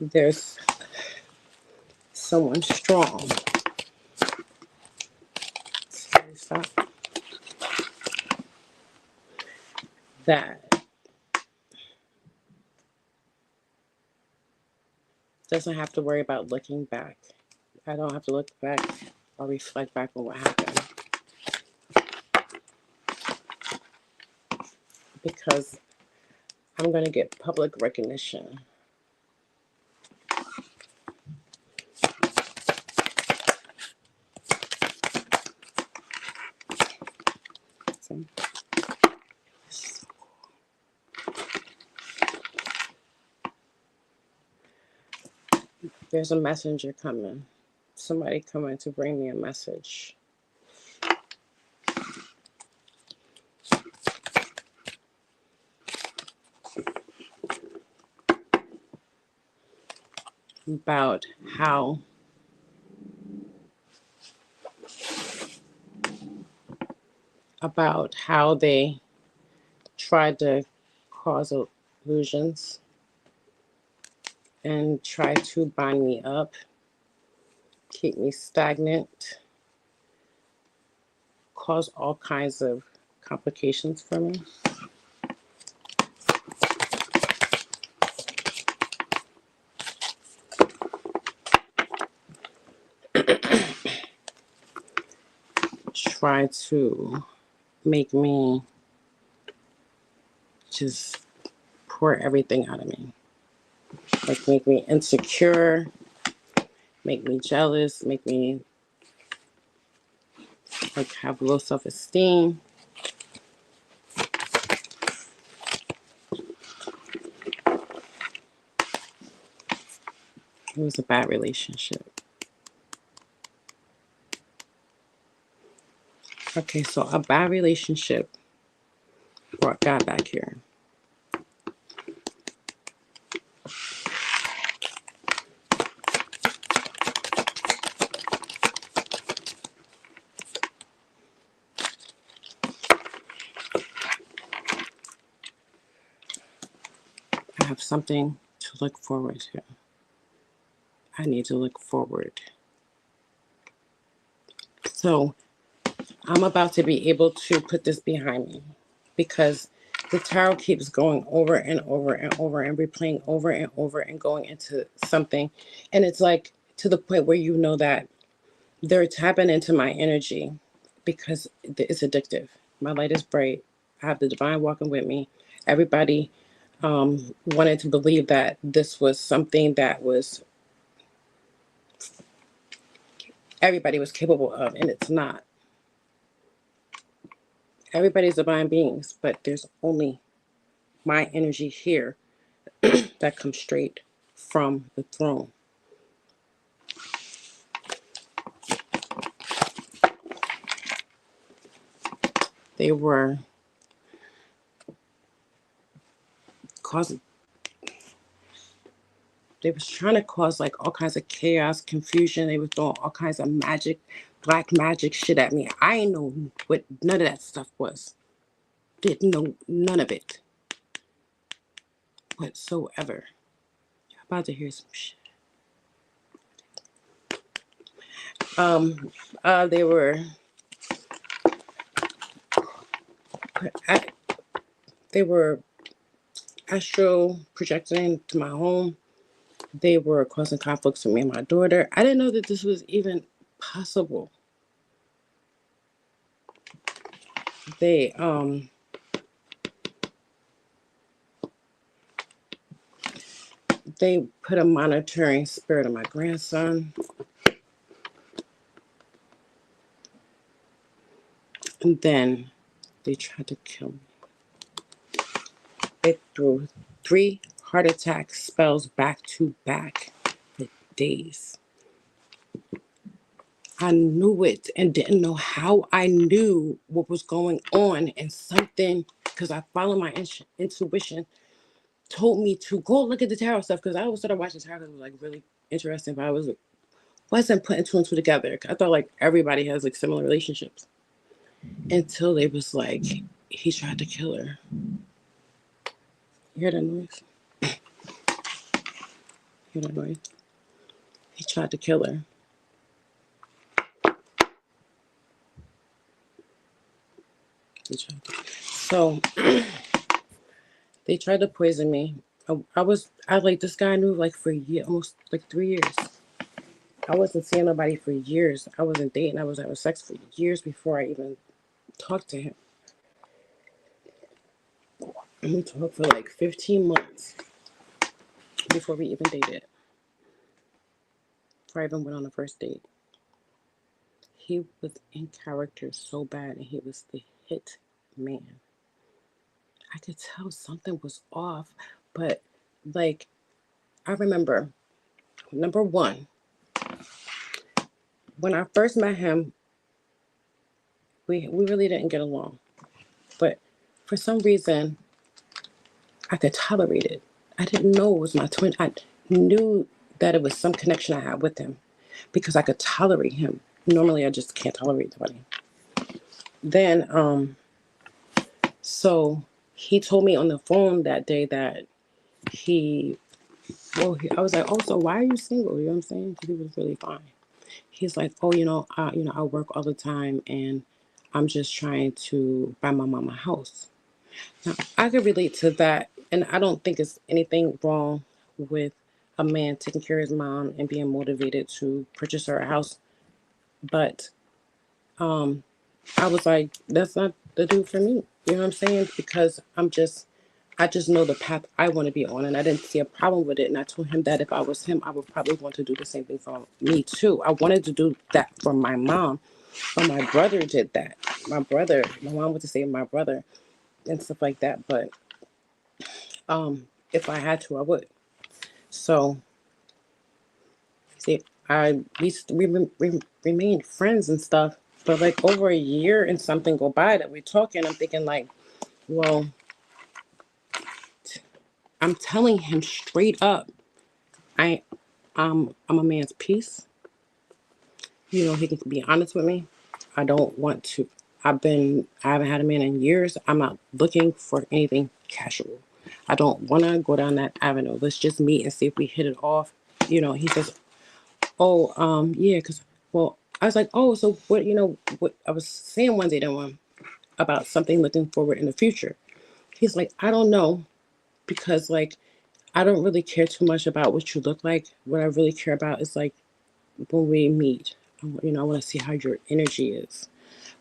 there's someone strong. Stop. That doesn't have to worry about looking back. I don't have to look back or reflect back on what happened. Because I'm going to get public recognition. So, there's a messenger coming. Somebody coming to bring me a message. About how they tried to cause illusions and try to bind me up, keep me stagnant, cause all kinds of complications for me. Try to make me just pour everything out of me. Like make me insecure, make me jealous, make me like have low self-esteem. It was a bad relationship. Okay, so a bad relationship brought God back here. I have something to look forward to. I need to look forward. So I'm about to be able to put this behind me because the tarot keeps going over and over and over and replaying over and over and going into something. And it's like to the point where you know that they're tapping into my energy because it's addictive. My light is bright. I have the divine walking with me. Everybody wanted to believe that this was something that was everybody was capable of, and it's not. Everybody's divine beings, but there's only my energy here that comes straight from the throne. They were causing, they was trying to cause like all kinds of chaos, confusion. They were throwing all kinds of magic, black magic shit at me. I ain't know what none of that stuff was. Didn't know none of it whatsoever. You're about to hear some shit. They were they were astral projecting to my home. They were causing conflicts with me and my daughter. I didn't know that this was even possible. They put a monitoring spirit on my grandson. And then they tried to kill me. They threw 3 heart attack spells back to back for days. I knew it and didn't know how I knew what was going on. And something, because I follow my intuition, told me to go look at the tarot stuff. Because I always started watching tarot because it was like really interesting. But I wasn't putting 2 and 2 together. I thought like everybody has like similar relationships. until they was like, he tried to kill her. You hear that noise? Hear that noise? He tried to kill her. So they tried to poison me. I like this guy I knew like for a year, almost like 3 years. I wasn't seeing nobody for years. I wasn't dating. I was having sex for years before I even talked to him. And we talked for like 15 months before we even dated. Before I even went on the first date. He was in character so bad, and he was the hit man. I could tell something was off, but like I remember, number one, when I first met him, we really didn't get along. But for some reason, I could tolerate it. I didn't know it was my twin. I knew that it was some connection I had with him because I could tolerate him. Normally, I just can't tolerate somebody. Then, so he told me on the phone that day that he, I was like, oh, so why are you single? You know what I'm saying? Because he was really fine. He's like, oh, I work all the time and I'm just trying to buy my mom a house. Now, I could relate to that, and I don't think it's anything wrong with a man taking care of his mom and being motivated to purchase her a house. But I was like, that's not the dude for me. You know what I'm saying? Because I just know the path I want to be on, and I didn't see a problem with it. And I told him that if I was him, I would probably want to do the same thing for me too. I wanted to do that for my mom, but my brother did that. My mom went to save my brother and stuff like that. But if I had to, I would. So, see, we remained friends and stuff. But like over a year and something go by that we're talking, I'm thinking like, well, I'm telling him straight up, I I'm a man's piece. He can be honest with me. I don't want to. I haven't had a man in years. I'm not looking for anything casual. I don't want to go down that avenue. Let's just meet and see if we hit it off. He says, oh, yeah, because, well, I was like, oh, so what I was saying one day to him about something looking forward in the future. He's like, I don't know, because like, I don't really care too much about what you look like. What I really care about is like when we meet, I want to see how your energy is.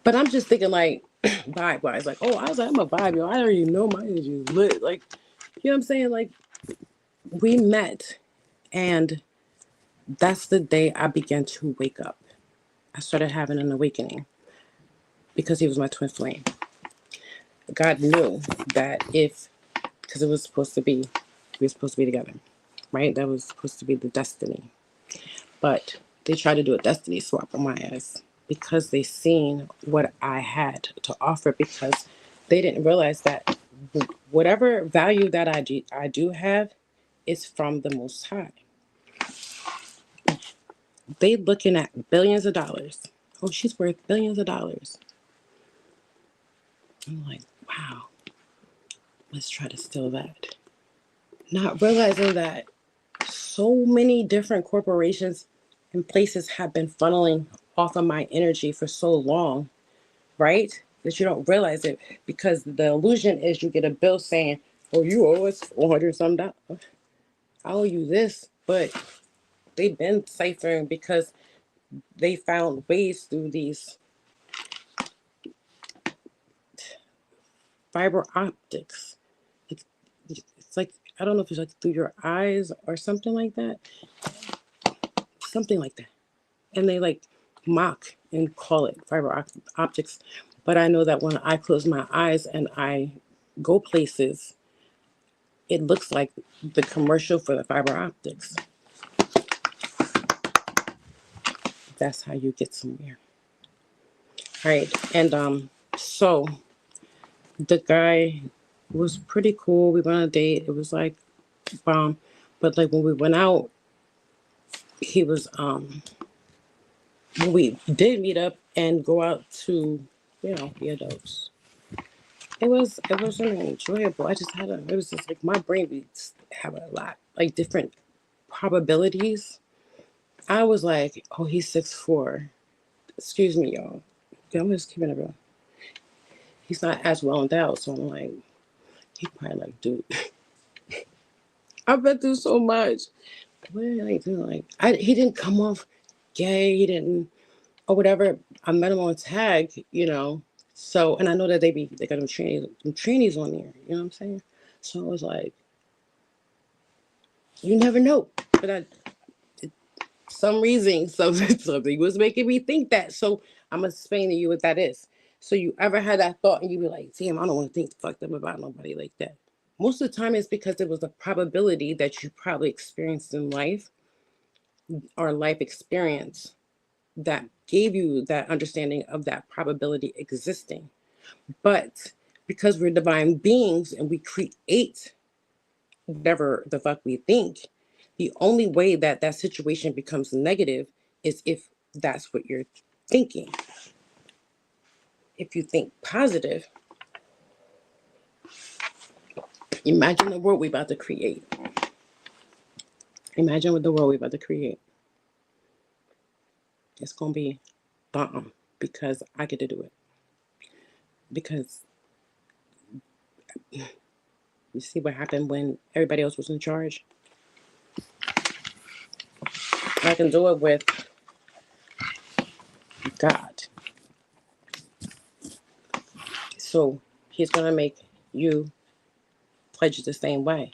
But I'm just thinking like vibe wise, like, oh, I was like, I'm a vibe, yo. I already know my energy is lit. Like, you know what I'm saying? Like, we met, and that's the day I began to wake up. I started having an awakening because he was my twin flame. God knew that because it was supposed to be, we were supposed to be together, right? That was supposed to be the destiny. But they tried to do a destiny swap on my ass because they seen what I had to offer, because they didn't realize that whatever value that I do have is from the Most High. They looking at billions of dollars. Oh, she's worth billions of dollars. I'm like, wow, let's try to steal that. Not realizing that so many different corporations and places have been funneling off of my energy for so long, right? That you don't realize it, because the illusion is you get a bill saying, oh, you owe us 400 some dollars. I owe you this, but they've been ciphering because they found ways through these fiber optics. It's, it's like, I don't know if it's like through your eyes or something like that. Something like that. And they like mock and call it fiber optics. But I know that when I close my eyes and I go places, it looks like the commercial for the fiber optics. That's how you get somewhere. All right. And so the guy was pretty cool. We went on a date. It was like but like when we went out, he was when we did meet up and go out to the adults. It wasn't enjoyable. I just it was just like my brain beats have a lot, like different probabilities. I was like, oh, he's 6'4". Excuse me, y'all. Yeah, I'm just keeping it real. He's not as well endowed, so I'm like, he probably like, dude, I've been through so much. What did I do? Like, he didn't come off gay. He didn't, or whatever. I met him on tag. So, and I know that they got them trainees on there. You know what I'm saying? So I was like, you never know. But some reason, something was making me think that. So I'm gonna explain to you what that is. So you ever had that thought and you be like, damn, I don't want to think fucked up about nobody like that. Most of the time it's because it was a probability that you probably experienced in life or life experience that gave you that understanding of that probability existing. But because we're divine beings and we create whatever the fuck we think, the only way that that situation becomes negative is if that's what you're thinking. If you think positive, imagine the world we're about to create. Imagine what the world we're about to create. It's going to be bomb because I get to do it. Because you see what happened when everybody else was in charge? I can do it with God. So he's going to make you pledge the same way.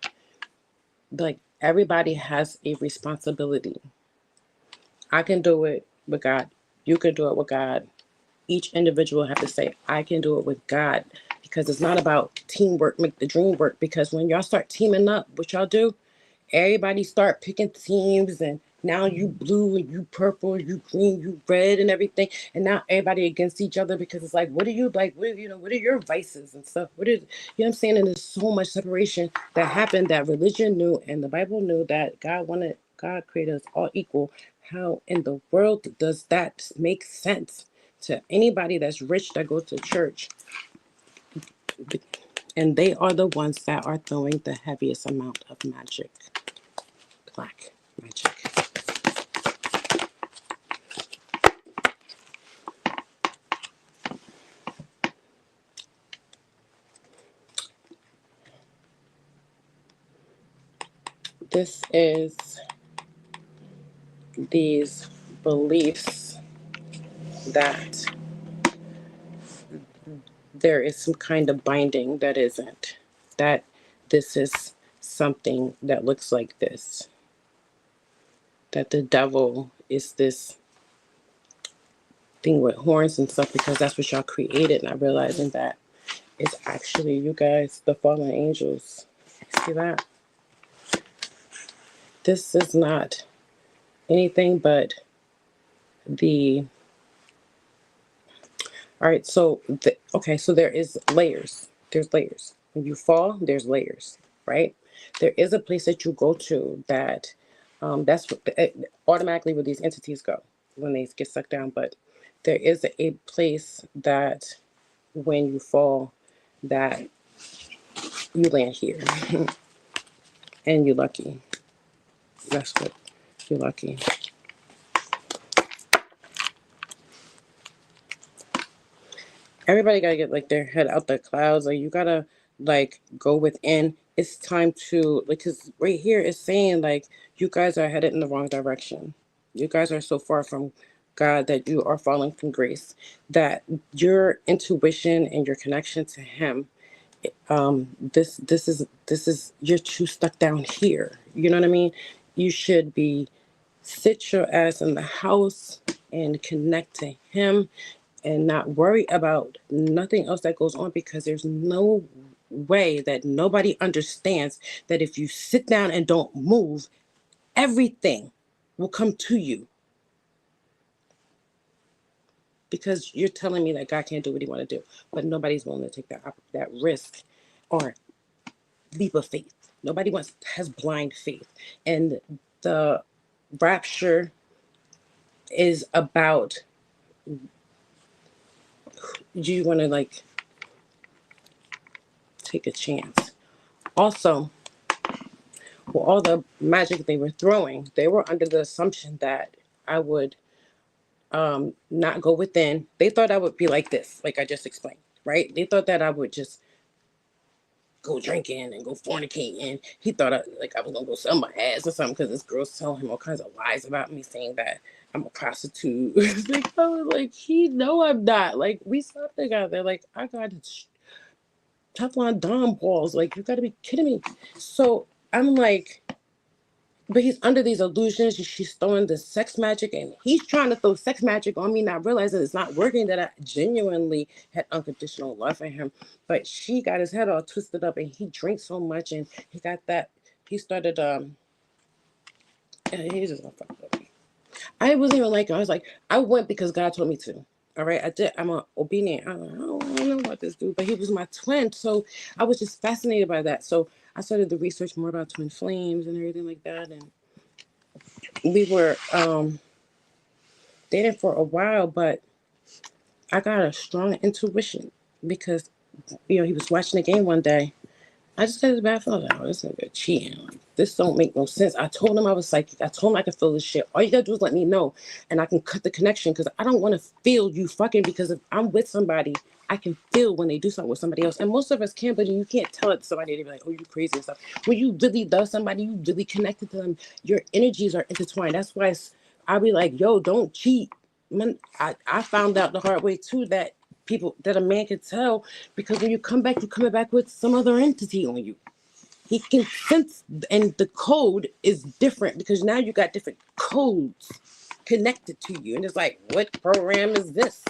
Like everybody has a responsibility. I can do it with God. You can do it with God. Each individual have to say, I can do it with God. Because it's not about teamwork, make the dream work. Because when y'all start teaming up, what y'all do, everybody start picking teams, and now you blue and you purple, you green, you red, and everything, and now everybody against each other because it's like, what are you like? What are your vices and stuff? What I'm saying? And there's so much separation that happened that religion knew and the Bible knew that God created us all equal. How in the world does that make sense to anybody that's rich that goes to church? And they are the ones that are throwing the heaviest amount of magic. Black magic. This is these beliefs that there is some kind of binding that isn't. That this is something that looks like this. That the devil is this thing with horns and stuff because that's what y'all created. Not realizing that it's actually you guys, the fallen angels. See that? This is not anything but the all right, so so there is layers. There's layers. When you fall, there's layers, right? There is a place that you go to that that's what automatically where these entities go when they get sucked down. But there is a place that when you fall, that you land here, and you're lucky. That's what you're lucky. Everybody gotta get like their head out the clouds. Like you gotta like go within. It's time to like, cause right here it's saying like you guys are headed in the wrong direction. You guys are so far from God that you are falling from grace. That your intuition and your connection to Him, this is you're too stuck down here. You know what I mean? You should be sit your ass in the house and connect to Him and not worry about nothing else that goes on because there's no way that nobody understands that if you sit down and don't move, everything will come to you because you're telling me that God can't do what He want to do, but nobody's willing to take that risk or leap of faith. Nobody has blind faith, and the rapture is about do you want to like take a chance? Also, with all the magic they were throwing, they were under the assumption that I would not go within. They thought I would be like this, like I just explained, right? They thought that I would just go drinking and go fornicating. He thought I was gonna go sell my ass or something because this girl's telling him all kinds of lies about me, saying that I'm a prostitute. Like I was like, he know I'm not. Like we slept together. Like I got Teflon Don balls. Like you got to be kidding me. So I'm like, but he's under these illusions. She's throwing the sex magic, and he's trying to throw sex magic on me, not realizing it's not working. That I genuinely had unconditional love for him, but she got his head all twisted up, and he drinks so much, and he got that. He started and he's just gonna fuck up. I wasn't even like, I was like, I went because God told me to. All right, I did. I'm a obedient. I don't know about this dude, but he was my twin, so I was just fascinated by that. So I started to research more about twin flames and everything like that, and we were dating for a while, but I got a strong intuition because he was watching the game one day. I just got his bad feeling. Like, oh, this nigga cheating. Like, this don't make no sense. I told him I was psychic. I told him I could feel this shit. All you gotta do is let me know, and I can cut the connection because I don't want to feel you fucking. Because if I'm with somebody, I can feel when they do something with somebody else, and most of us can, but you can't tell it to somebody. They be like, "Oh, you crazy" and stuff. When you really love somebody, you really connected to them. Your energies are intertwined. That's why I be like, "Yo, don't cheat." I found out the hard way too that a man can tell because when you come back, you're coming back with some other entity on you. He can sense, and the code is different because now you got different codes connected to you, and it's like, what program is this?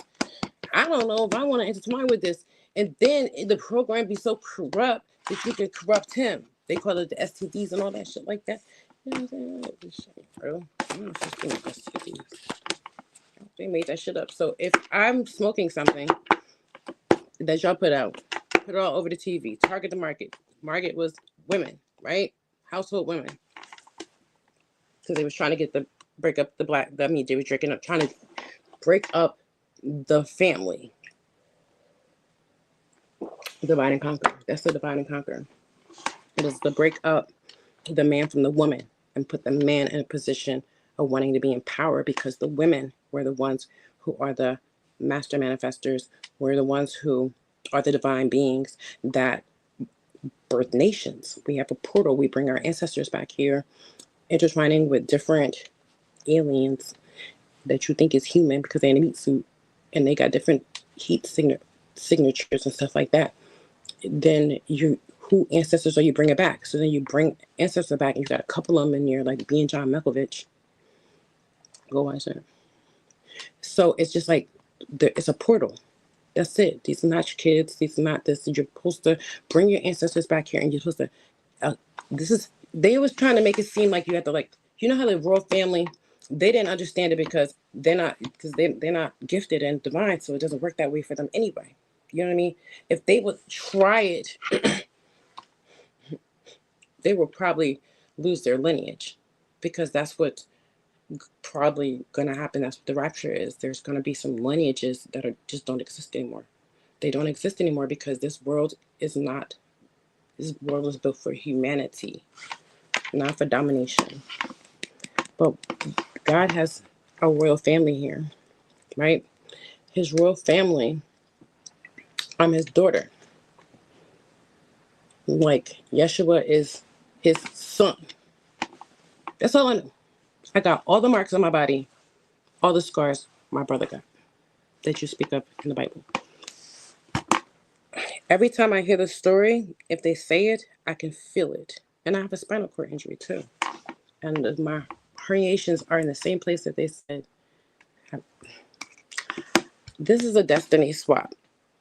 I don't know if I want to intertwine with this, and then the program be so corrupt that you can corrupt him. They call it the STDs and all that shit like that. You know what I'm saying? This shit, bro. I'm not just doing STDs. They made that shit up. So if I'm smoking something that y'all put it all over the TV, target the market. Market was women, right? Household women. Because they was trying to break up the black, I mean, they were trying to break up the family. Divide and conquer. That's the divide and conquer. It is to break up the man from the woman and put the man in a position of wanting to be in power because the women were the ones who are the master manifestors, we're the ones who are the divine beings that birth nations. We have a portal. We bring our ancestors back here, intertwining with different aliens that you think is human because they're in a meat suit and they got different signatures and stuff like that. Then who ancestors are you bringing back? So then you bring ancestors back and you got a couple of them in there, like being John Malkovich. Go watch it. So it's just like it's a portal. That's it. These are not your kids. These are not this. You're supposed to bring your ancestors back here, and you're supposed to. This is. They was trying to make it seem like you have to like. You know how the royal family, they didn't understand it because they're not gifted and divine, so it doesn't work that way for them anyway. You know what I mean? If they would try it, they would probably lose their lineage, because that's what probably going to happen. That's what the rapture is. There's going to be some lineages that just don't exist anymore. They don't exist anymore because this world is not. This world was built for humanity, not for domination. But God has a royal family here, right? His royal family. I'm his daughter. Like Yeshua is his son. That's all I know. I got all the marks on my body, all the scars my brother got that you speak of in the Bible. Every time I hear the story, if they say it, I can feel it. And I have a spinal cord injury too. And my herniations are in the same place that they said. This is a destiny swap.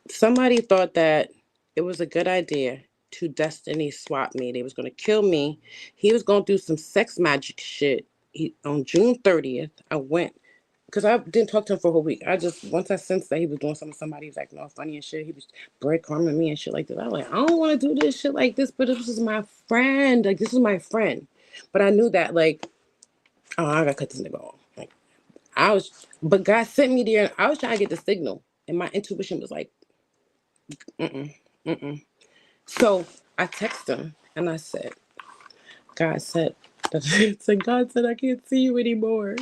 Somebody thought that it was a good idea to destiny swap me. They was going to kill me. He was going to do some sex magic shit. On June 30th, I went, because I didn't talk to him for a whole week. Once I sensed that he was doing something with somebody, he was acting all funny and shit. He was breadcrumbing me and shit like that. I was like, I don't want to do this shit like this, but this is my friend. Like, this is my friend. But I knew that, like, oh, I got to cut this nigga off. Like, but God sent me there, and I was trying to get the signal. And my intuition was like, mm-mm, mm-mm. So I texted him and I said, God said, God said, I can't see you anymore.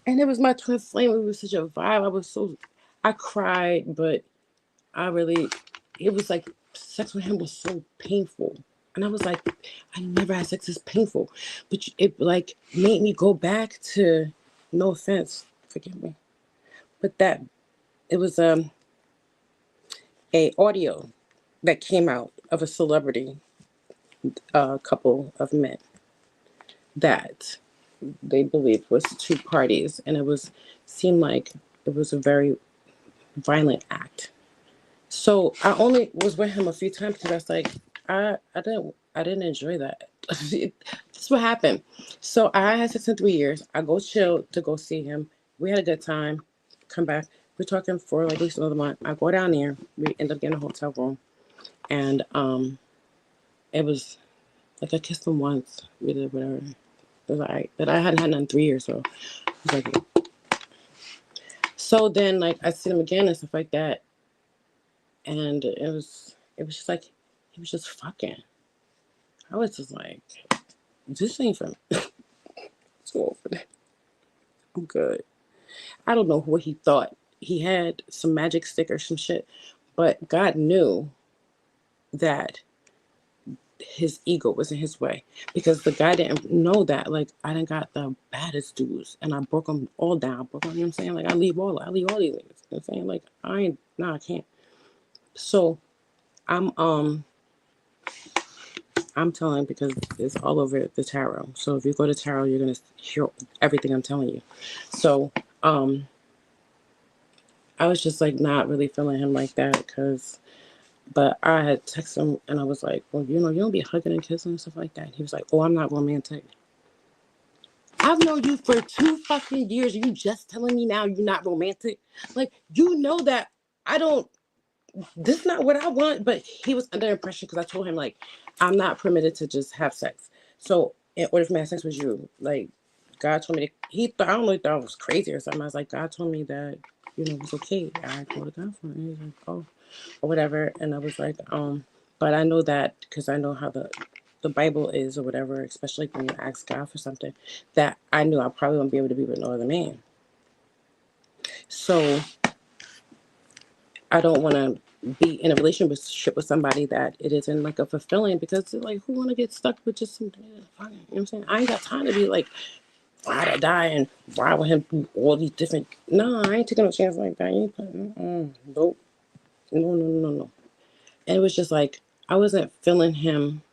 And it was my twin flame. It was such a vibe. I cried, but I really, it was like, sex with him was so painful. And I was like, I never had sex this painful. But it like made me go back to, no offense, forgive me, but that, it was a audio that came out of a celebrity, couple of men that they believed was two parties. And seemed like it was a very violent act. So I only was with him a few times because I was like, I didn't enjoy that. This is what happened. So I had sex in 3 years. I go chill to go see him. We had a good time. Come back. We're talking for like at least another month. I go down there. We end up getting a hotel room, and it was like I kissed him once. We did whatever. It was alright. But I hadn't had none in 3 years, so it was like. So then, like I see him again and stuff like that, and it was just like he was just fucking. I was just like, this ain't for me. It's all for that. I'm good. I don't know what he thought. He had some magic stick or some shit, but God knew that his ego was in his way because the guy didn't know that. Like, I done got the baddest dudes and I broke them all down. You know what I'm saying? Like, I leave all these niggas. You know what I'm saying? Like, I can't. So I'm telling because it's all over the tarot. So if you go to tarot, you're gonna hear everything I'm telling you. So I was just like not really feeling him like that but I had texted him and I was like, well, you don't be hugging and kissing and stuff like that. He was like, oh, I'm not romantic. I've known you for 2 fucking years. You just telling me now you're not romantic? Like, you know that I don't. This is not what I want. But he was under impression because I told him like, I'm not permitted to just have sex. So in order for me to have sex with you, like, God told me I don't know, he thought I was crazy or something. I was like, God told me that it was okay. I told God for it. And he was like, oh, or whatever. And I was like, but I know that because I know how the Bible is or whatever, especially when you ask God for something, that I knew I probably wouldn't be able to be with no other man. So I don't want to be in a relationship with somebody that it isn't like a fulfilling because like who want to get stuck with just some, you know what I'm saying? I ain't got time to be like ride or die and ride with him through all these different. No, I ain't taking no chance like that. Nope. No. And it was just like I wasn't feeling him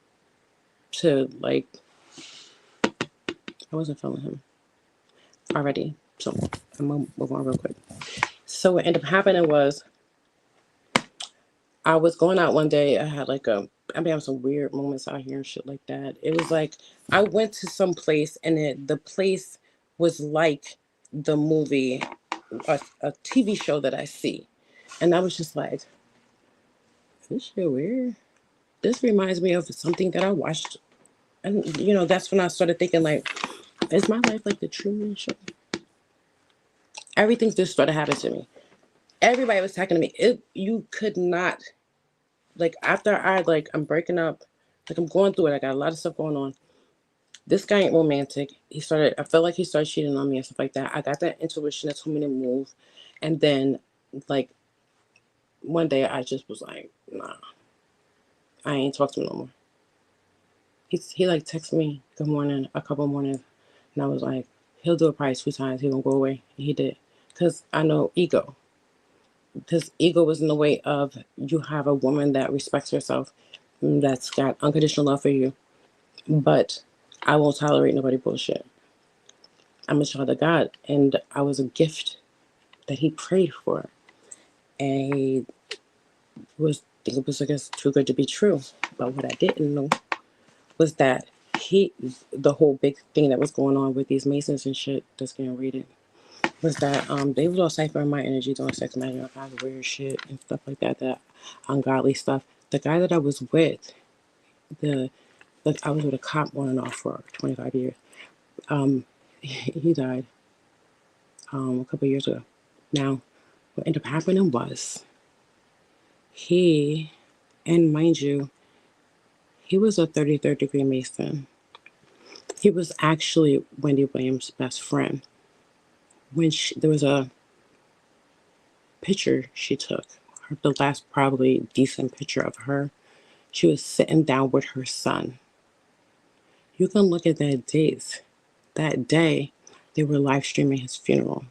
to like. I wasn't feeling him already. So I'm gonna move on real quick. So what ended up happening was I was going out one day. I had like I've been having some weird moments out here and shit like that. It was like I went to some place and the place was like the movie, a TV show that I see. And I was just like, this shit weird. This reminds me of something that I watched. And, that's when I started thinking, like, is my life like the Truman Show? Everything just started happening to me. Everybody was talking to me. You could not, like, after I'm breaking up, like, I'm going through it. I got a lot of stuff going on. This guy ain't romantic. I felt like he started cheating on me and stuff like that. I got that intuition that told me to move. And then, like, one day I just was like, nah, I ain't talk to him no more. He like texted me good morning a couple mornings, and I was like, he'll do it probably 2 times. He gonna go away. And he did, cause I know ego. His ego was in the way of you have a woman that respects herself, that's got unconditional love for you, but I won't tolerate nobody bullshit. I'm a child of God, and I was a gift that He prayed for, and he think it was I guess too good to be true. But what I didn't know was that the whole big thing that was going on with these Masons and shit that's getting raided was that they was all ciphering my energy, doing sex magic, all kinds of weird shit and stuff like that, that ungodly stuff. The guy that I was with, I was with a cop on and off for 25 years. He died a couple of years ago. Now, What ended up happening was he, and mind you, he was a 33rd degree Mason. He was actually Wendy Williams' best friend. There was a picture she took, the last probably decent picture of her, she was sitting down with her son. You can look at that date. That day, they were live streaming his funeral.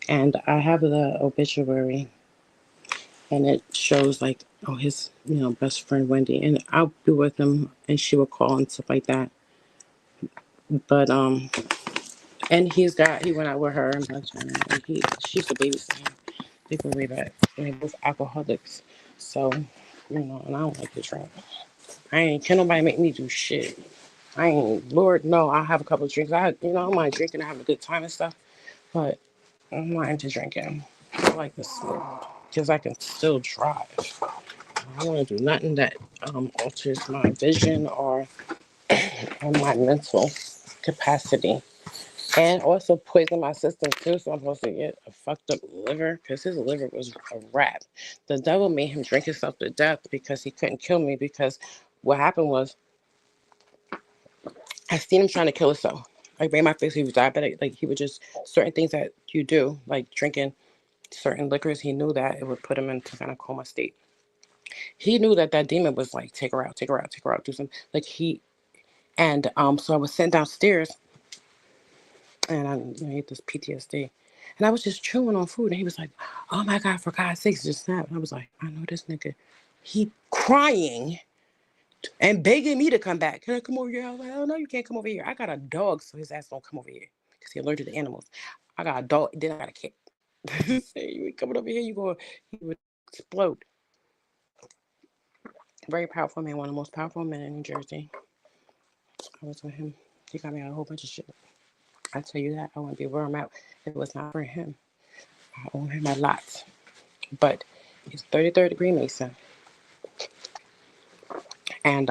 And I have the obituary, and it shows like, oh, his, best friend Wendy. And I'll be with him, and she will call and stuff like that. But, and he went out with her and she used to babysit him. They go way back. And they're both alcoholics. So, and I don't like to drink. Can't nobody make me do shit. Lord, no, I have a couple of drinks. I don't mind drinking and having a good time and stuff, but I'm not into drinking. I like to smoke because I can still drive. I don't want to do nothing that alters my vision or my mental capacity. And also poison my system too, so I'm supposed to get a fucked up liver because his liver was a rat. The devil made him drink himself to death because he couldn't kill me. Because what happened was, I seen him trying to kill himself. Like, right in my face, he was diabetic. Like, he would just, certain things that you do, like drinking certain liquors, he knew that it would put him into kind of coma state. He knew that that demon was like, take her out, take her out, take her out, do something. Like, so I was sitting downstairs, and I had this PTSD. And I was just chewing on food, and he was like, oh my God, for God's sakes, just snap. And I was like, I know this nigga. He crying and begging me to come back. Can I come over here? I was like, oh no, you can't come over here. I got a dog, so his ass don't come over here because he's allergic to animals. I got a dog, then I got a cat. Say, you ain't coming over here, he would explode. Very powerful man, one of the most powerful men in New Jersey. I was with him. He got me out a whole bunch of shit. I tell you that, I wouldn't be where I'm at if it was not for him. I owe him a lot. But he's 33rd degree Mason. And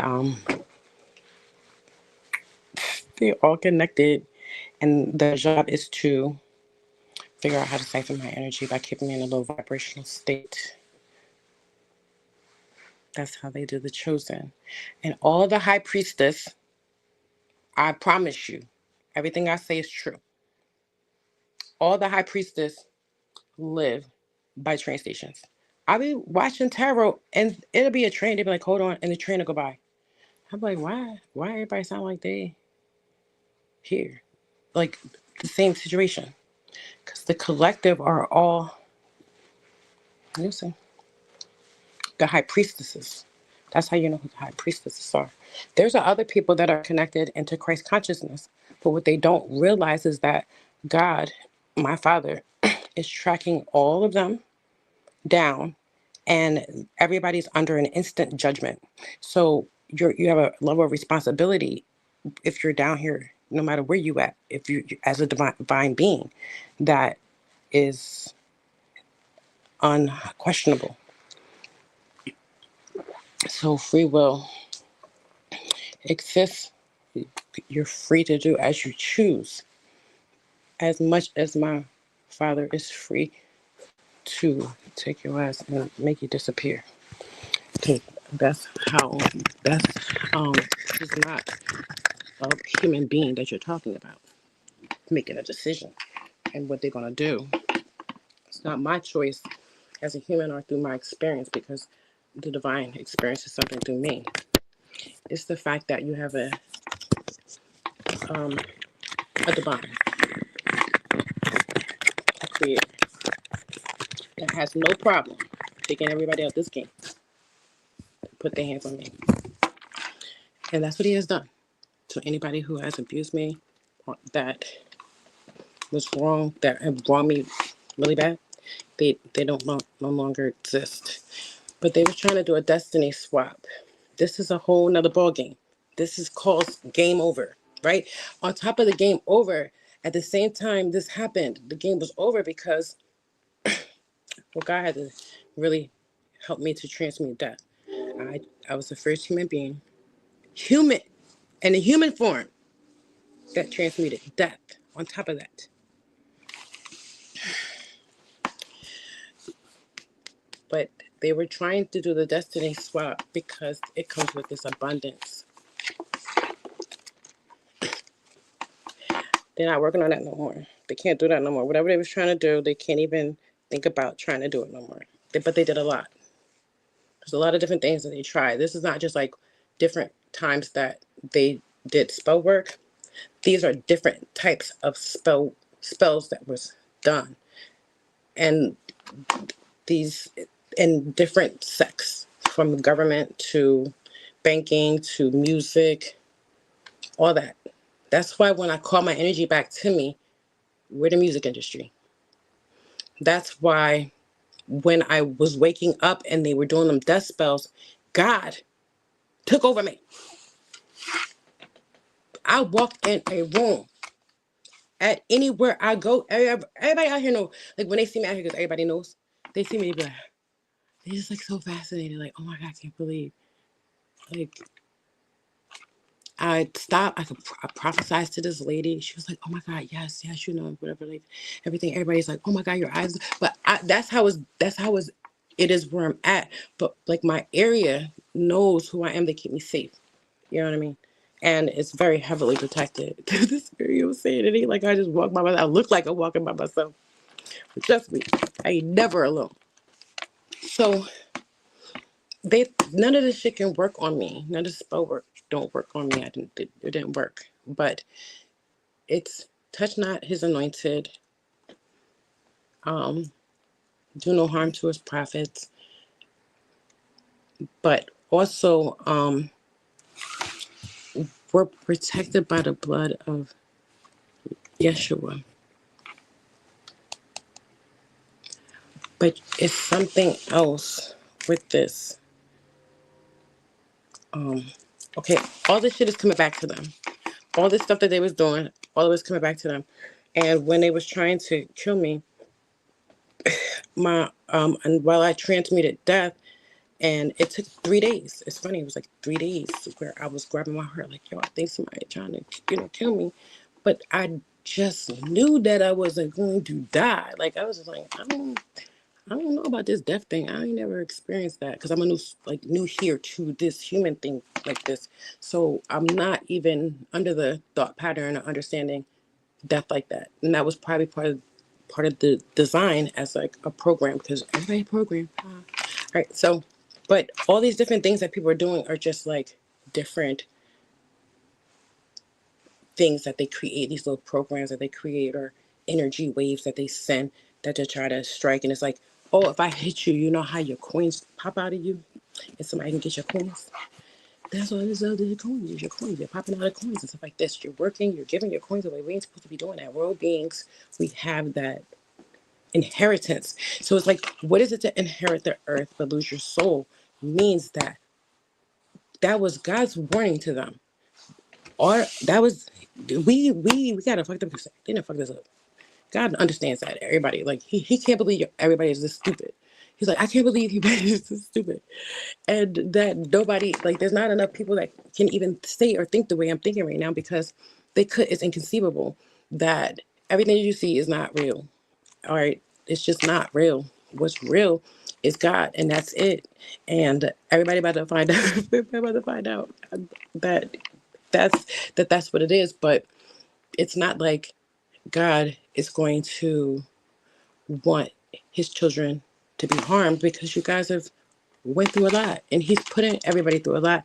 they're all connected. And the job is to figure out how to siphon my energy by keeping me in a low vibrational state. That's how they do the chosen. And all the high priestess, I promise you, everything I say is true. All the high priestess live by train stations. I'll be watching tarot and it'll be a train. They'll be like, hold on, and the train will go by. I'm like, why? Why everybody sound like they here? Like the same situation. Because the collective are all, listen, the high priestesses. That's how you know who the high priestesses are. There's other people that are connected into Christ consciousness, but what they don't realize is that God, my Father, is tracking all of them down, and everybody's under an instant judgment. So you have a level of responsibility if you're down here, no matter where you at, if you as a divine being, that is unquestionable. So free will exists. You're free to do as you choose, as much as my Father is free to take your ass and make you disappear. Okay, that's how. That's it's not a human being that you're talking about making a decision and what they're gonna do. It's not my choice as a human or through my experience, because the divine experiences something through me. It's the fact that you have a divine, a creator that has no problem taking everybody out this game, put their hands on me. And that's what he has done. So anybody who has abused me, or that was wrong, that have wronged me really bad, they don't no longer exist. But they were trying to do a destiny swap. This is a whole nother ball game. This is called game over, right? On top of the game over, at the same time this happened, the game was over because, well, God had to really help me to transmute death. I was the first human being, human, in a human form, that transmuted death. On top of that, but they were trying to do the destiny swap because it comes with this abundance. They're not working on that no more. They can't do that no more. Whatever they was trying to do, they can't even think about trying to do it no more. But they did a lot. There's a lot of different things that they tried. This is not just like different times that they did spell work. These are different types of spells that was done, and these in different sects, from government to banking to music, all that. That's why when I call my energy back to me, we're the music industry. That's why when I was waking up and they were doing them death spells, God took over me. I walk in a room at anywhere I go. Everybody out here know, like when they see me out here, because everybody knows, they see me, they be like, they're just like so fascinated, like, oh my God, I can't believe. Like, I stopped, I prophesied to this lady. She was like, oh my God, yes, yes, you know, whatever, like everything. Everybody's like, oh my God, your eyes. But it is where I'm at. But like my area knows who I am. They keep me safe. You know what I mean? And it's very heavily protected. This area was saying it ain't like I just walk by myself. I look like I'm walking by myself. But trust me, I ain't never alone. So none of this shit can work on me. None of the spell work don't work on me. It didn't work. But it's touch not his anointed, do no harm to his prophets, but also we're protected by the blood of Yeshua. But it's something else with this. Okay, all this shit is coming back to them. All this stuff that they was doing, all of it was coming back to them. And when they was trying to kill me, and while I transmuted death, and it took 3 days. It's funny, it was like 3 days where I was grabbing my heart, like, yo, I think somebody trying to, kill me. But I just knew that I wasn't going to die. Like, I was just like, I don't know about this death thing. I ain't never experienced that because I'm new here to this human thing like this. So I'm not even under the thought pattern or understanding death like that. And that was probably part of the design as like a program, because everybody program. Right. So, but all these different things that people are doing are just like different things that they create, these little programs that they create, or energy waves that they send that they try to strike. And it's like, oh, if I hit you, you know how your coins pop out of you and somebody can get your coins? That's all this other coins is, your coins. You're popping out of coins and stuff like this. You're working, you're giving your coins away. We ain't supposed to be doing that. World beings, we have that inheritance. So it's like, what is it to inherit the earth but lose your soul? Means that was God's warning to them. Or that was we gotta fuck them. They didn't fuck this up. God understands that everybody, like, he can't believe everybody is this stupid. He's like, I can't believe everybody is this stupid, and that nobody, like, there's not enough people that can even say or think the way I'm thinking right now, because it's inconceivable that everything you see is not real. All right, it's just not real. What's real is God, and that's it. And everybody about to find out. Everybody about to find out that that's what it is. But it's not like God is going to want his children to be harmed, because you guys have went through a lot, and he's putting everybody through a lot,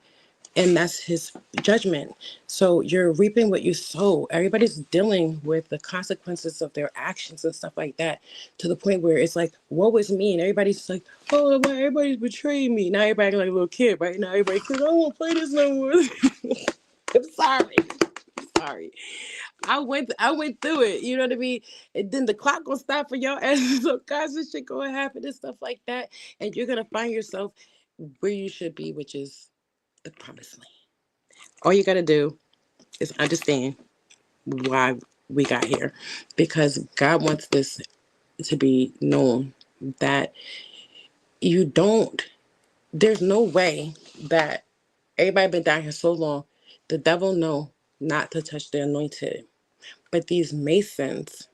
and that's his judgment. So you're reaping what you sow. Everybody's dealing with the consequences of their actions and stuff like that, to the point where it's like, woe is me, and everybody's just like, oh, why everybody's betraying me. Now everybody like a little kid right now. Everybody, I don't want to play this no more. I'm sorry. Sorry. I went through it, you know what I mean? And then the clock gonna stop for your ass. So constant shit gonna happen and stuff like that. And you're gonna find yourself where you should be, which is the promised land. All you gotta do is understand why we got here. Because God wants this to be known, that you don't, there's no way that everybody been down here so long, the devil know not to touch the anointed. But these Masons,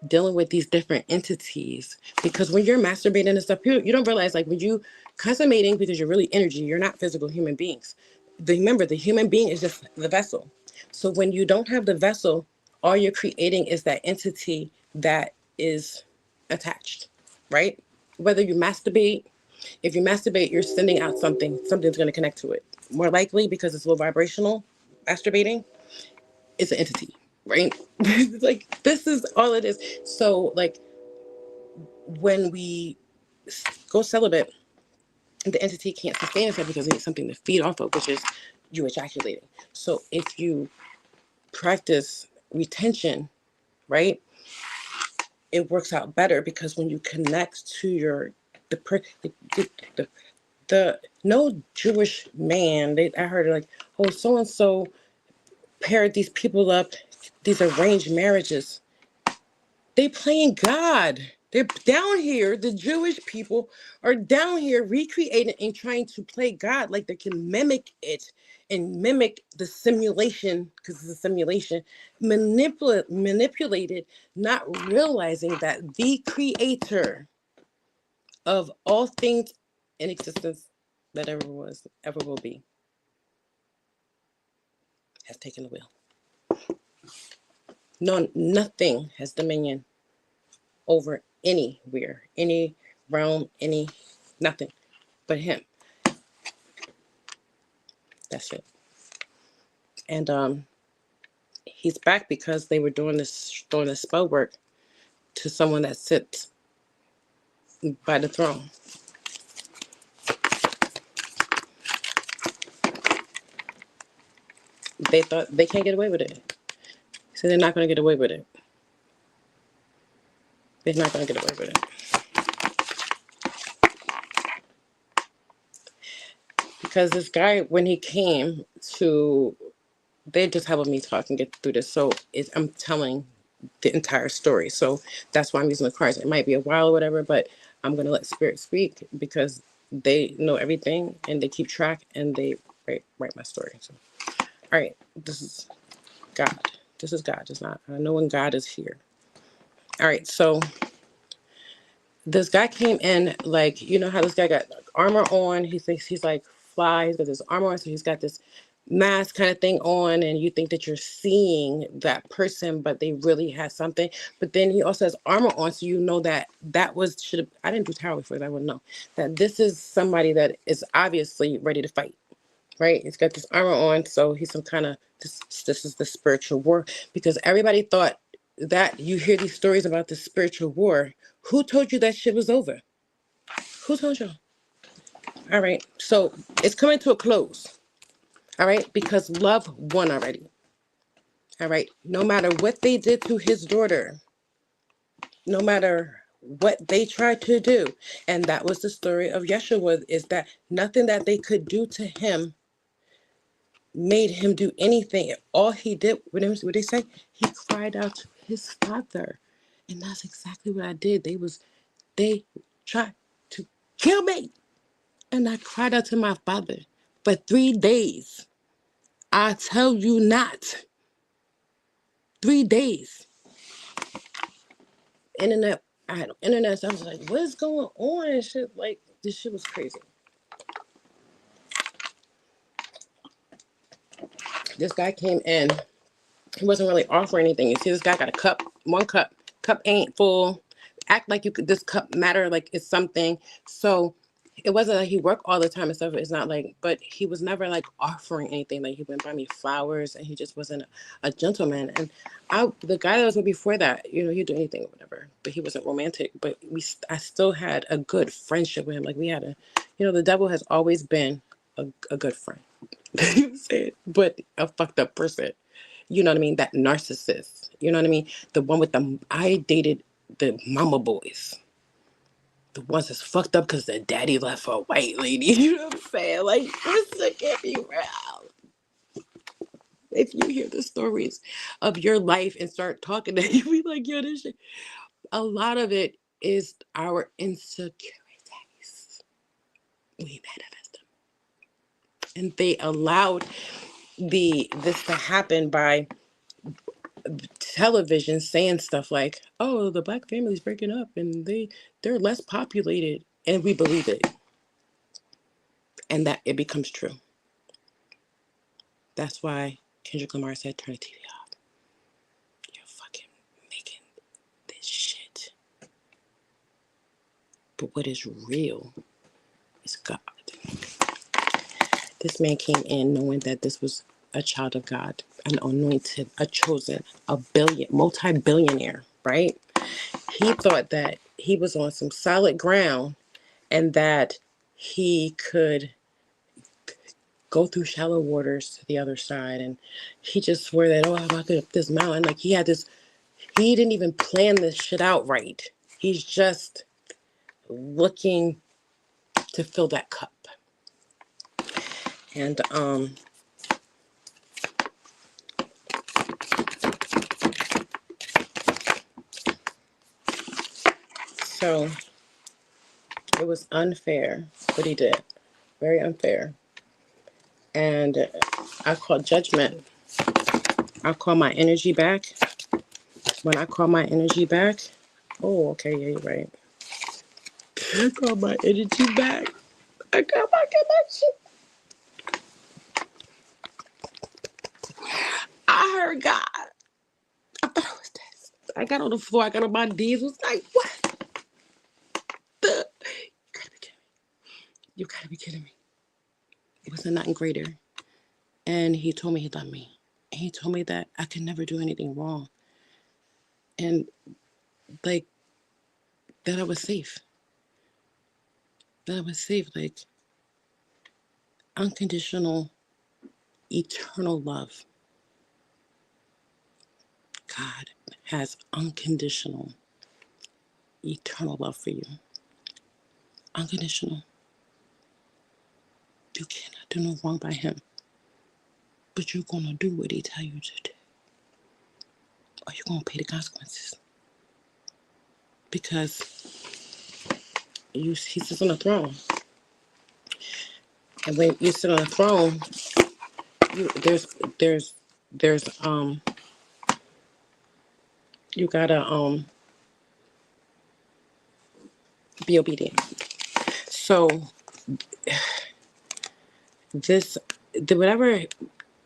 dealing with these different entities. Because when you're masturbating and stuff, you don't realize, like, when you consummating, because you're really energy, you're not physical human beings. Remember, the human being is just the vessel. So when you don't have the vessel, all you're creating is that entity that is attached, right? Whether you masturbate, if you masturbate, you're sending out something, something's going to connect to it. More likely, because it's low vibrational, masturbating, it's an entity, right? Like, this is all it is. So, like, when we go celibate, the entity can't sustain itself because it needs something to feed off of, which is you ejaculating. So if you practice retention, right, it works out better, because when you connect to your the, the no Jewish man, I heard, like, oh, so and so paired these people up, these arranged marriages. They playing God. They're down here. The Jewish people are down here recreating and trying to play God, like they can mimic it and mimic the simulation, because it's a simulation, manipulated, not realizing that the creator of all things in existence that ever was, ever will be, has taken the wheel. No, nothing has dominion over anywhere, any realm, any nothing but him. That's it. And he's back because they were doing this spell work to someone that sits by the throne. They thought they can't get away with it. So they're not going to get away with it. They're not going to get away with it. Because this guy, when he came to, they just having me talk and get through this. So I'm telling the entire story. So that's why I'm using the cards. It might be a while or whatever, but I'm going to let spirit speak, because they know everything and they keep track and they write my story. So, all right, this is God. This is God. It's not, I know when God is here. All right, so this guy came in, like, you know how this guy got armor on. He thinks he's like fly. He's got this armor on, so he's got this mask kind of thing on, and you think that you're seeing that person, but they really had something. But then he also has armor on, so you know that should have. I didn't do tarot before, I wouldn't know that this is somebody that is obviously ready to fight. Right? He's got this armor on, so he's some kind of this is the spiritual war, because everybody thought that you hear these stories about the spiritual war. Who told you that shit was over? Who told you? All right, so it's coming to a close. All right, because love won already. All right, no matter what they did to his daughter, no matter what they tried to do, and that was the story of Yeshua, is that nothing that they could do to him made him do anything. All he did, what they say, he cried out to his father. And that's exactly what I did. They tried to kill me. And I cried out to my father for 3 days. I tell you not. 3 days. Internet, I had internet, so I was like, what is going on? And shit, like, this shit was crazy. This guy came in. He wasn't really offering anything. You see, this guy got a cup, 1 cup. Cup ain't full. Act like you could. This cup matter like it's something. So it wasn't like he worked all the time and stuff. It's not like, but he was never like offering anything. Like, he wouldn't buy me flowers, and he just wasn't a gentleman. And the guy that was with before that, you know, he'd do anything or whatever, but he wasn't romantic. But I still had a good friendship with him. Like, we had the devil has always been a good friend. You know what I'm saying? But a fucked up person. You know what I mean? That narcissist. You know what I mean? The one with I dated the mama boys. The ones that's fucked up because their daddy left for a white lady. You know what I'm saying? Like, listen, can't be real. If you hear the stories of your life and start talking to you, be like, yo, this shit. A lot of it is our insecurities. We manifest them. And they allowed this to happen by television saying stuff like, "Oh, the black family's breaking up and they're less populated," and we believe it, and that it becomes true. That's why Kendrick Lamar said, "Turn the TV off. You're fucking making this shit." But what is real is God. This man came in knowing that this was a child of God, an anointed, a chosen, a multi-billionaire, right? He thought that he was on some solid ground and that he could go through shallow waters to the other side. And he just swore that, oh, I'm about to go up this mountain. Like he didn't even plan this shit out right. He's just looking to fill that cup. And so it was unfair what he did. Very unfair. And I call judgment. I call my energy back. When I call my energy back, oh, okay, yeah, you're right. I call my energy back. I got my connection. I heard God. I thought it was this. I got on the floor. I got on my knees. Was like, what? You gotta be kidding me. You gotta be kidding me. It was a nothing greater. And he told me he loved me. And he told me that I could never do anything wrong. And like that I was safe. That I was safe. Like unconditional, eternal love. God has unconditional, eternal love for you. Unconditional. You cannot do no wrong by him. But you're going to do what he tell you to do. Or you're going to pay the consequences. Because he sits on a throne. And when you sit on a throne, there's you gotta be obedient. So whatever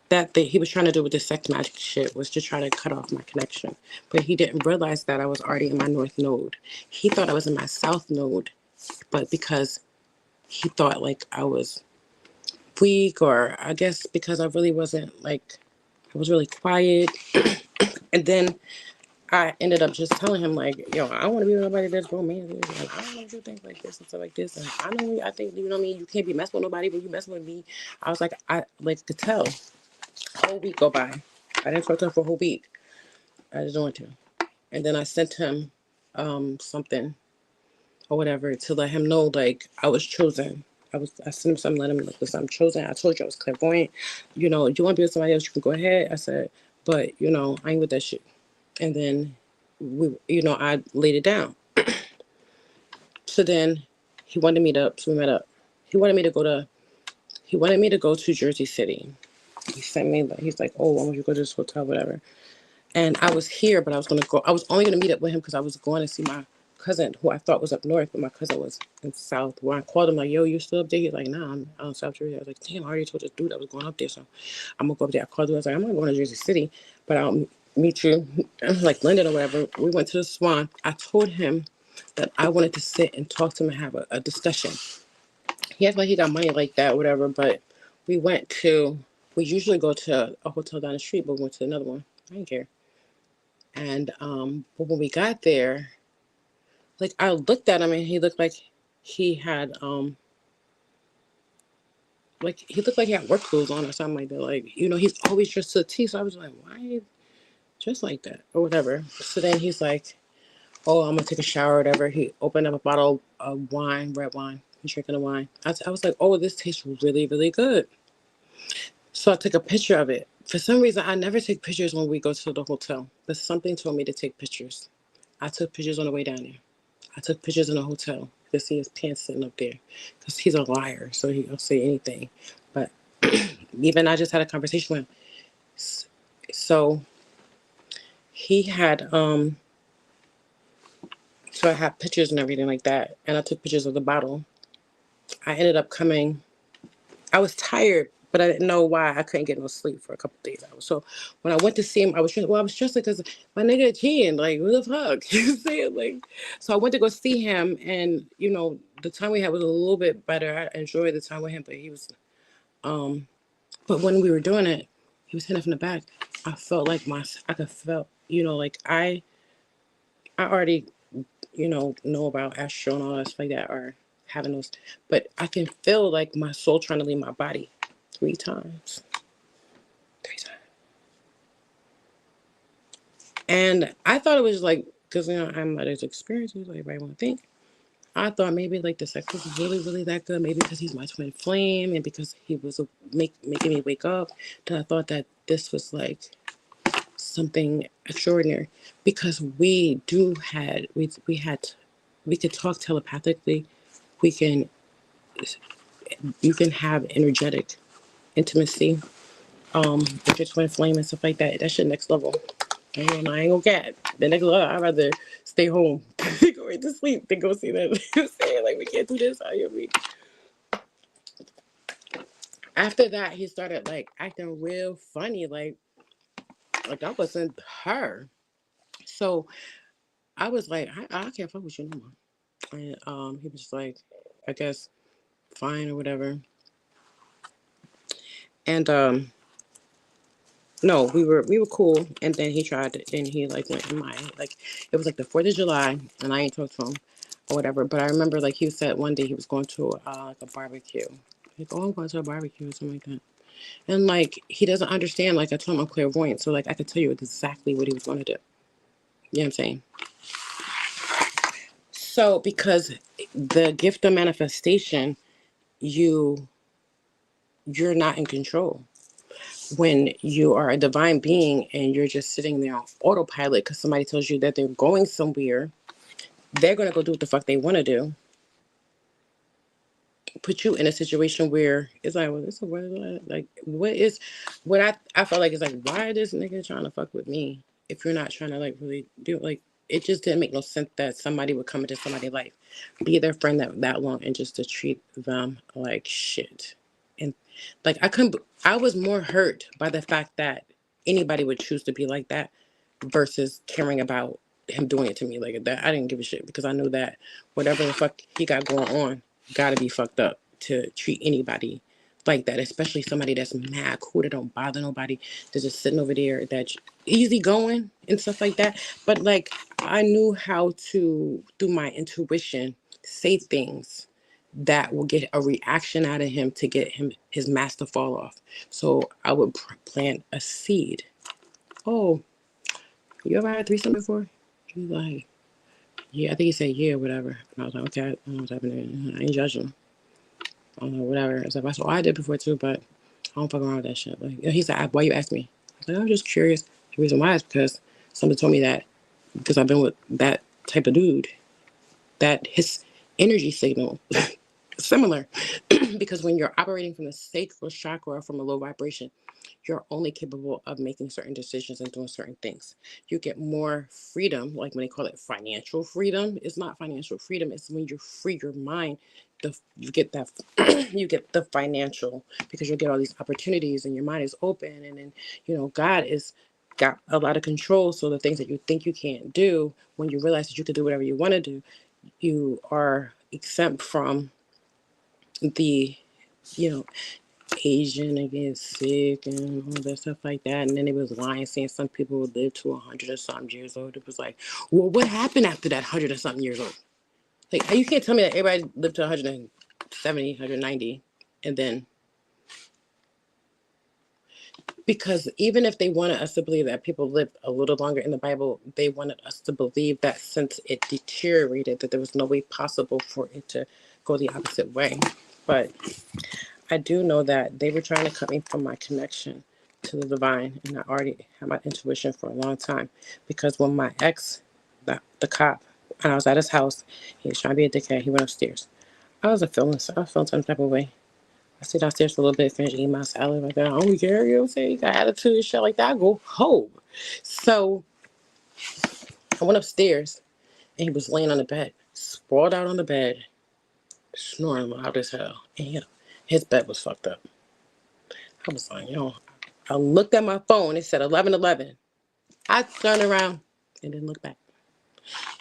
that he was trying to do with this sex magic shit was to try to cut off my connection. But he didn't realize that I was already in my north node. He thought I was in my south node, but because he thought like I was weak, or I guess because I really wasn't like, I was really quiet. And then I ended up just telling him like, yo, I don't want to be with nobody that's romantic. And I don't know what you think like this and stuff like this. And I think, you know what I mean? You can't be messing with nobody when you messing with me. I was like, I like could tell. A whole week go by. I didn't talk to him for a whole week. I just wanted to. And then I sent him something or whatever to let him know like I was chosen. I sent him something, let him know, listen, I'm chosen. I told you I was clairvoyant. You know, do you want to be with somebody else? You can go ahead. I said, but you know, I ain't with that shit. And then I laid it down. So then so we met up. He wanted me to go to Jersey City. He's like, oh, why don't you go to this hotel, whatever. And I was here, but I was only going to meet up with him because I was going to see my cousin, who I thought was up north, but my cousin was in south. When I called him, like, yo, you still up there? He's like, nah, I'm out in South Jersey. I was like, damn, I already told this dude I was going up there, so I'm going to go up there. I called him. I was like, I'm not going to Jersey City, but I'll meet you in like London or whatever. We went to the Swan. I told him that I wanted to sit and talk to him and have a discussion. He acted like he got money like that, whatever, but we usually go to a hotel down the street, but we went to another one. I didn't care. And but when we got there, like I looked at him and he looked like he had he looked like he had work clothes on or something like that. Like, he's always dressed to the T. So I was like, why are you dressed like that? Or whatever. So then he's like, oh, I'm gonna take a shower or whatever. He opened up a bottle of wine, red wine. He's drinking the wine. I was like, oh, this tastes really, really good. So I took a picture of it. For some reason, I never take pictures when we go to the hotel, but something told me to take pictures. I took pictures on the way down there. I took pictures in the hotel to see his pants sitting up there because he's a liar, so he'll say anything. But even I just had a conversation with him. So he had so I had pictures and everything like that, and I took pictures of the bottle. I ended up coming. I was tired, but I didn't know why I couldn't get no sleep for a couple of days. So when I went to see him, I was stressed because my nigga cheating. Like, what the fuck? You see it? Like, so I went to go see him, and the time we had was a little bit better. I enjoyed the time with him, but he was, but when we were doing it, he was hitting from the back. I felt like I could felt, like I already, know about astral and all that stuff like that, or having those, but I can feel like my soul trying to leave my body 3 times. 3 times. And I thought it was like, because I'm at his experiences, like everybody want to think. I thought maybe like the sex was really, really that good. Maybe because he's my twin flame and because he was making me wake up. That I thought that this was like something extraordinary because we could talk telepathically. We can You can have energetic intimacy with your twin flame and stuff like that. That shit next level. I ain't gonna get the next level. I'd rather stay home, go right to sleep, than go see that. You know saying, like, we can't do this out here. After that, he started like acting real funny, like I wasn't her. So I was like, I can't fuck with you no more. And he was just like, I guess fine or whatever. And no, we were cool. And then he tried to, and he like went in my like it was like the 4th of July, and I ain't talked to him or whatever. But I remember like he said one day he was going to like a barbecue. Like, oh, I'm going to a barbecue or something like that. And like he doesn't understand. Like I told him I'm clairvoyant, so like I could tell you exactly what he was going to do. You know what I'm saying? So because the gift of manifestation, you you're not in control when you are a divine being and you're just sitting there on autopilot because somebody tells you that they're going somewhere. They're going to go do what the fuck they want to do. Put you in a situation where it's like, well, this is what I felt like it's like, why this nigga trying to fuck with me if you're not trying to like really do like it just didn't make no sense that somebody would come into somebody's life, be their friend that long, and just to treat them like shit. And like I was more hurt by the fact that anybody would choose to be like that versus caring about him doing it to me like that. I didn't give a shit because I knew that whatever the fuck he got going on, gotta be fucked up to treat anybody like that, especially somebody that's mad cool, that don't bother nobody, that's just sitting over there, that's easy going and stuff like that. But like I knew how to, through my intuition, say things that will get a reaction out of him to get him his mask to fall off. So I would plant a seed. Oh, you ever had a threesome before? He was like, yeah, I think he said yeah, whatever. And I was like, okay, I don't know what's happening. I ain't judging. I don't know, whatever. I was like, that's what I did before too, but I don't fuck around with that shit. Like, he said, why you ask me? I was like, I'm just curious. The reason why is because somebody told me that because I've been with that type of dude, that his energy signal similar. Because when you're operating from the sacral chakra or from a low vibration, you're only capable of making certain decisions and doing certain things. You get more freedom, like when they call it financial freedom. It's not financial freedom. It's when you free your mind. You get that you get the financial because you'll get all these opportunities and your mind is open, and then God is got a lot of control. So the things that you think you can't do, when you realize that you can do whatever you want to do, you are exempt from the you know Asian and getting sick and all that stuff like that. And then it was lying, saying some people would live to 100 or something years old. It was like, well, what happened after that 100 or something years old? Like, you can't tell me that everybody lived to 170, 190, and then because even if they wanted us to believe that people lived a little longer in the Bible, they wanted us to believe that since it deteriorated, that there was no way possible for it to go the opposite way. But I do know that they were trying to cut me from my connection to the divine, and I already had my intuition for a long time. Because when my ex, the cop, and I was at his house, he was trying to be a dickhead. He went upstairs. I was feeling some type of way. I stayed downstairs for a little bit, finished eating my salad like that. I don't care, you know what I'm saying? He got attitude and shit like that. I go home. So I went upstairs and he was laying on the bed, sprawled out on the bed, snoring loud as hell. And his bed was fucked up. I was like, I looked at my phone. It said 11:11. I turned around and didn't look back.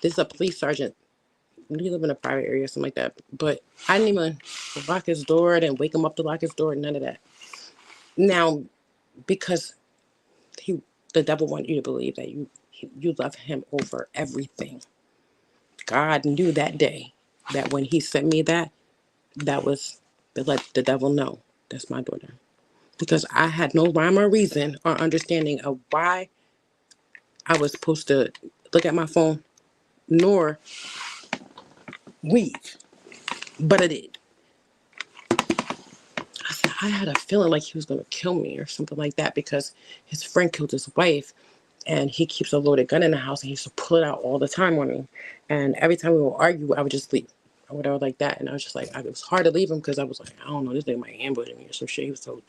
This is a police sergeant. He live in a private area or something like that. But I didn't even lock his door. I didn't wake him up to lock his door. None of that. Now, because he, the devil want you to believe that you love him over everything. God knew that day that when he sent me that was to let the devil know that's my daughter. Because I had no rhyme or reason or understanding of why I was supposed to look at my phone nor weave. But I did. I had a feeling like he was going to kill me or something like that because his friend killed his wife and he keeps a loaded gun in the house and he used to pull it out all the time on me. And every time we would argue, I would just leave or whatever like that. And I was just like, it was hard to leave him because I was like, I don't know, this nigga might ambush me or some shit. He was so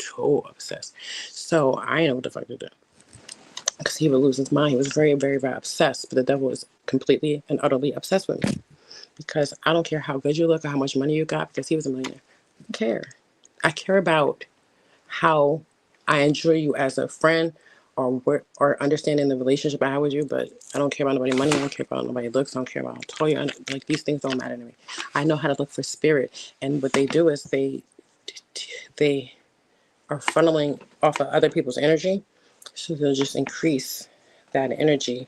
obsessed. So I didn't know what the fuck to do because he would lose his mind. He was very, very, very obsessed. But the devil was completely and utterly obsessed with me because I don't care how good you look or how much money you got because he was a millionaire. I don't care. I care about how I enjoy you as a friend or understanding the relationship I have with you, but I don't care about nobody money. I don't care about nobody looks. I don't care about how tall you are. Like these things don't matter to me. I know how to look for spirit, and what they do is they are funneling off of other people's energy, so they'll just increase that energy.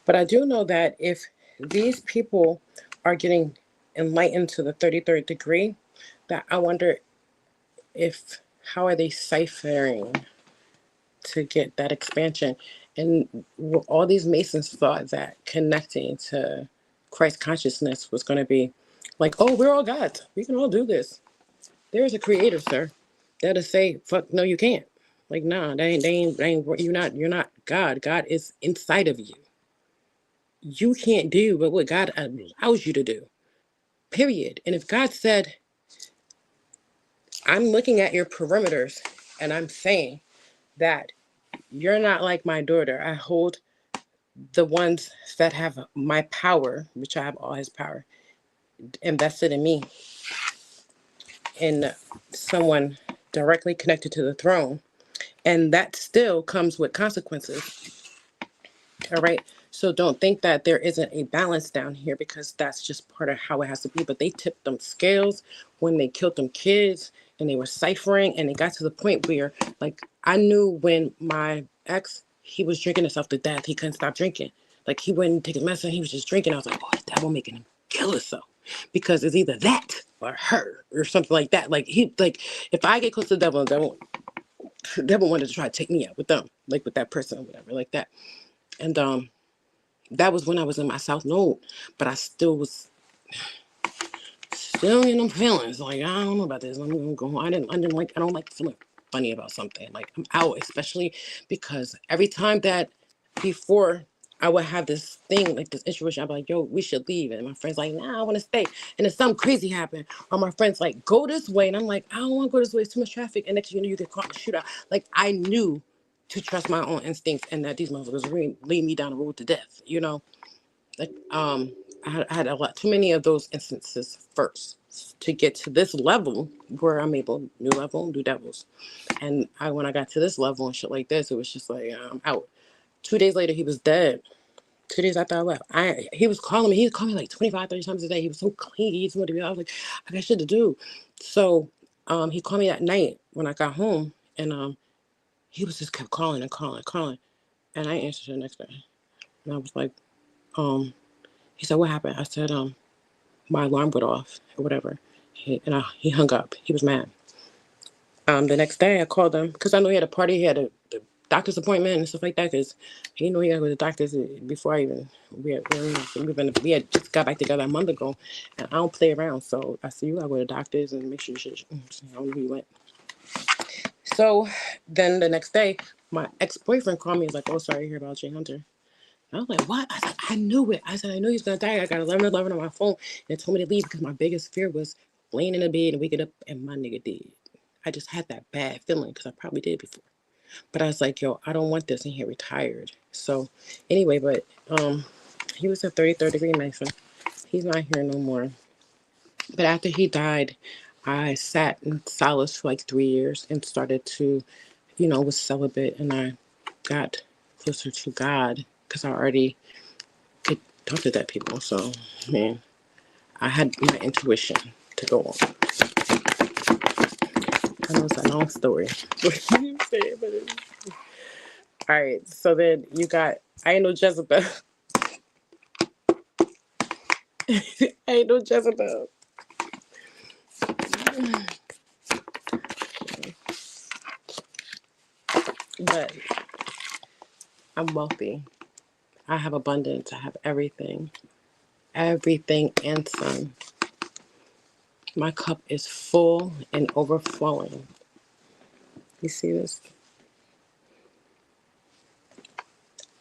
But I do know that if these people are getting enlightened to the 33rd degree, that I wonder if how are they ciphering to get that expansion? And all these Masons thought that connecting to Christ consciousness was going to be like, oh, we're all gods. We can all do this. There is a creator, sir. That'll say, fuck, no, you can't. Like, nah, you're not God. God is inside of you. You can't do but what God allows you to do. Period. And if God said, I'm looking at your perimeters and I'm saying that you're not like my daughter. I hold the ones that have my power, which I have all his power, invested in me, in someone directly connected to the throne. And that still comes with consequences. All right. So don't think that there isn't a balance down here because that's just part of how it has to be. But they tipped them scales when they killed them kids and they were ciphering and it got to the point where like I knew when my ex, he was drinking himself to death. He couldn't stop drinking. Like he wouldn't take his medicine. He was just drinking. I was like, oh, the devil making him kill himself. Because it's either that or her or something like that. Like if I get close to the devil wanted to try to take me out with them, like with that person or whatever, like that. And that was when I was in my South Node, but I still was still in them feelings. Like I don't know about this. I'm gonna go. I don't like feeling funny about something. Like I'm out, especially because every time that before I would have this thing like this intuition, I'd be like, "Yo, we should leave," and my friends like, "Nah, I want to stay." And then something crazy happened, or my friends like, "Go this way," and I'm like, "I don't want to go this way. It's too much traffic." And next thing you know, you get caught in a shootout. Like I knew to trust my own instincts and that these motherfuckers would lead me down the road to death. Like I had a lot too many of those instances first to get to this level where I'm able new devils. And when I got to this level and shit like this, it was just like I'm out. 2 days later, he was dead. 2 days after I left, he was calling me. He was calling me like 25, 30 times a day. He was so clingy. He just wanted to be. I was like, I got shit to do. So he called me that night when I got home, and he was just kept calling and calling and calling, and I answered the next day, and I was like, he said, what happened? I said, my alarm went off or whatever. He hung up. He was mad. The next day I called him because I know he had a party. He had a doctor's appointment and stuff like that because he knew he had to go to the doctor's before I even, we had just got back together a month ago and I don't play around. So I said, you gotta go to the doctor's and make sure you should, I don't know who you went. So then the next day, my ex-boyfriend called me. He's like, oh, sorry to hear about Jay Hunter. I was like, what? I said, I knew it. I said, I knew he was going to die. I got 11:11 on my phone. And it told me to leave because my biggest fear was laying in the bed and waking up and my nigga dead. I just had that bad feeling because I probably did before. But I was like, yo, I don't want this. And he retired. So anyway, but he was a 33rd degree Mason. He's not here no more. But after he died, I sat in solace for like 3 years and started to, was celibate, and I got closer to God because I already could talk to dead people. So, man, I had my intuition to go on. I know it's a long story. All right, so then you got, I ain't no Jezebel. I ain't no Jezebel. But I'm wealthy. I have abundance. I have everything. Everything and some. My cup is full and overflowing. You see this?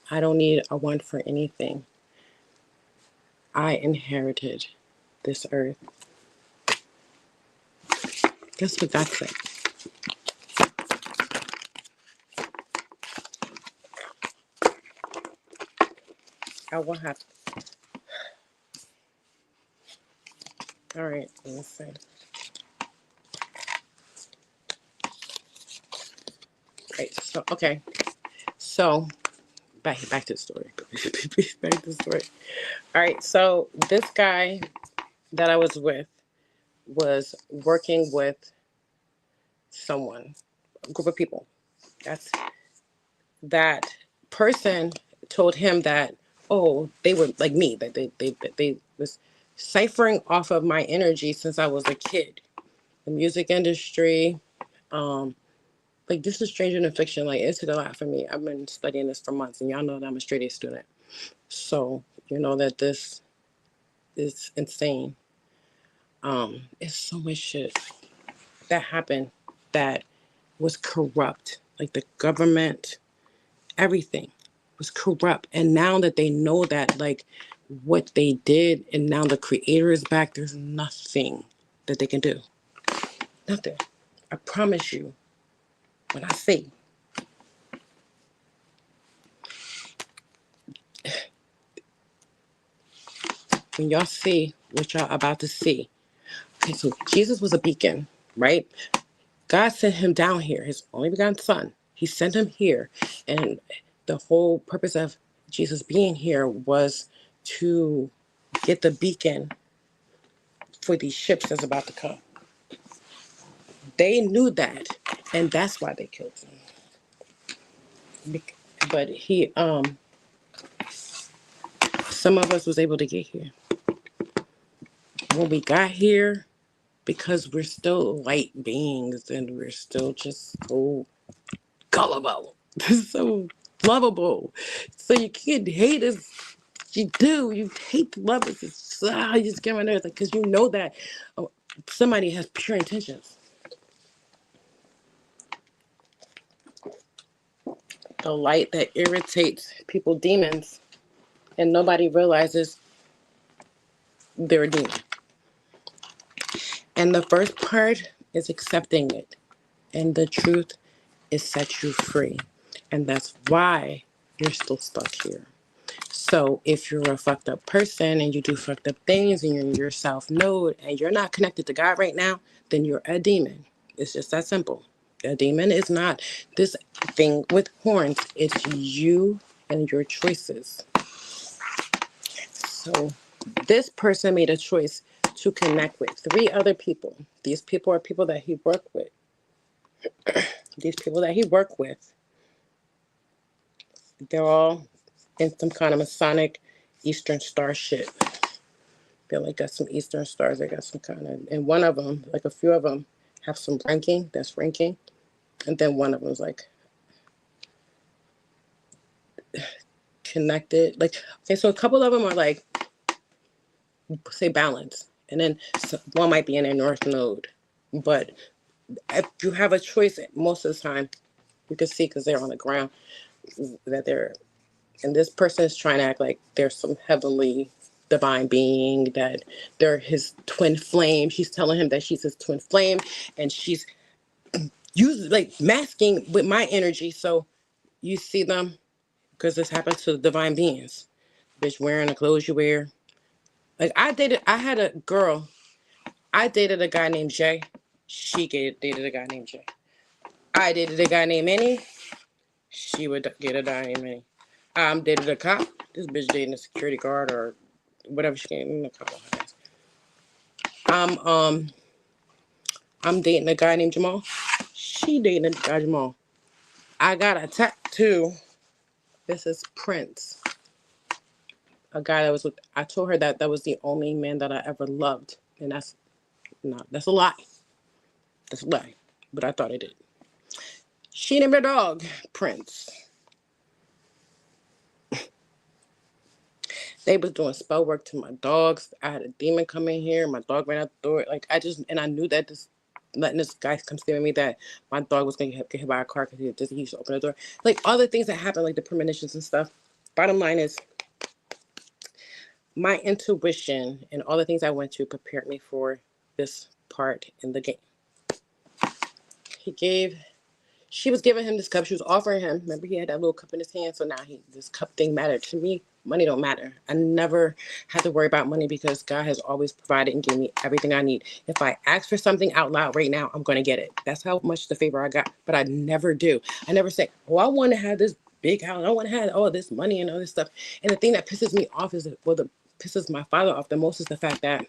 I don't need a one for anything. I inherited this earth. Guess what God said? I will have. All right, let's see. Right. So okay. So back to the story. Back to the story. All right. So this guy that I was with was working with someone, a group of people. That person told him that, oh, they were like me, that they was ciphering off of my energy since I was a kid. The music industry, like this is stranger than fiction. Like it's a lot for me. I've been studying this for months, and y'all know that I'm a straight A student. So you know that this is insane. It's so much shit that happened that was corrupt. Like the government, everything was corrupt. And now that they know that, like what they did, and now the creator is back, there's nothing that they can do. Nothing. I promise you, when I say, when y'all see what y'all about to see. Okay, so Jesus was a beacon, right? God sent him down here, his only begotten son. He sent him here. And the whole purpose of Jesus being here was to get the beacon for these ships that's about to come. They knew that, and that's why they killed him. But he, some of us was able to get here. When we got here, because we're still light beings and we're still just so gullible, so lovable. So you can't hate us. You do. You hate to love us. You just get my nerves, because you know that somebody has pure intentions. The light that irritates people, demons, and nobody realizes they're a demon. And the first part is accepting it. And the truth is set you free. And that's why you're still stuck here. So if you're a fucked up person and you do fucked up things and you're in your self node and you're not connected to God right now, then you're a demon. It's just that simple. A demon is not this thing with horns. It's you and your choices. So this person made a choice to connect with 3 other people. These people are people that he worked with. These people that he worked with, they're all in some kind of Masonic Eastern Star shit. They like got some Eastern Stars. They got some kind of, and one of them, like a few of them, have some ranking. That's ranking, and then one of them is like connected. Like okay, so a couple of them are like say balance, and then one might be in a North Node, but if you have a choice, most of the time, you can see because they're on the ground that they're, and this person is trying to act like there's some heavenly divine being, that they're his twin flame. She's telling him that she's his twin flame, and she's using like masking with my energy. So you see them because this happens to divine beings. Bitch wearing the clothes you wear. Like I had a girl. I dated a guy named Jay. She dated a guy named Jay. I dated a guy named Minnie. She would get a guy named Minnie. Dated a cop. This bitch dating a security guard or whatever she came. I'm dating a guy named Jamal. She dating a guy Jamal. I got a tattoo. This is Prince. A guy that was with. I told her that was the only man that I ever loved, and that's a lie. That's a lie. But I thought it did. She named her dog Prince. They was doing spell work to my dogs. I had a demon come in here. My dog ran out the door. Like and I knew that letting this guy come stay with me, that my dog was gonna get hit by a car because he used to open the door. Like all the things that happen, like the premonitions and stuff. Bottom line is, my intuition and all the things I went to prepared me for this part in the game. She was giving him this cup. She was offering him. Remember, he had that little cup in his hand. So now this cup thing mattered to me. Money don't matter. I never had to worry about money because God has always provided and given me everything I need. If I ask for something out loud right now, I'm going to get it. That's how much the favor I got. But I never do. I never say, oh, I want to have this big house. I want to have all this money and all this stuff. And the thing that pisses me off is, pisses my father off the most is the fact that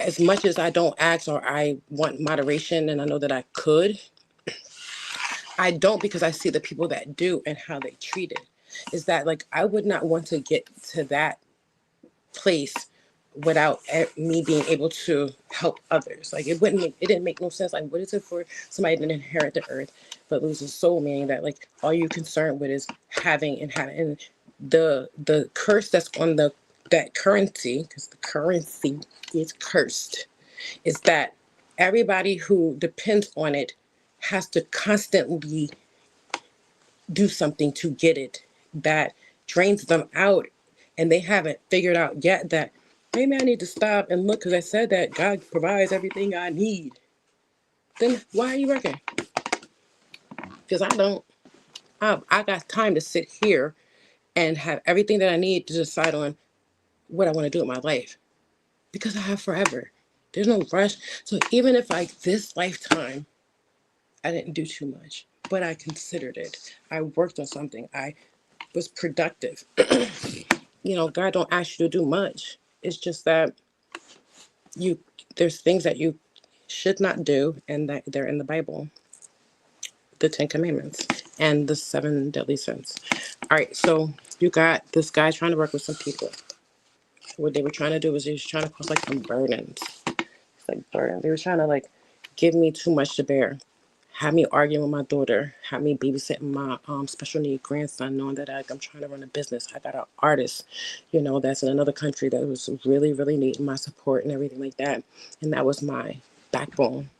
as much as I don't ask or I want moderation and I know that I could, I don't, because I see the people that do and how they treat it. Is that like I would not want to get to that place without me being able to help others. Like it didn't make no sense. Like what is it for somebody to inherit the earth but lose a soul, meaning that like all you're concerned with is having and the curse that's on that currency, because the currency is cursed, is that everybody who depends on it has to constantly do something to get it. That drains them out, and they haven't figured out yet that maybe I need to stop and look, because I said that God provides everything I need. Then why are you working? Because I don't. I got time to sit here and have everything that I need to decide on what I want to do with my life, because I have forever. There's no rush. So even if like this lifetime I didn't do too much, but I considered it. I worked on something. I was productive. God don't ask you to do much. It's just that there's things that you should not do, and that they're in the Bible. The 10 Commandments and the 7 deadly sins. All right, so you got this guy trying to work with some people. What they were trying to do was they was trying to cause like some burdens. It's like burden. They were trying to like give me too much to bear. Had me arguing with my daughter, had me babysitting my special need grandson, knowing that I'm trying to run a business. I got an artist, that's in another country that was really, really needing my support and everything like that. And that was my backbone.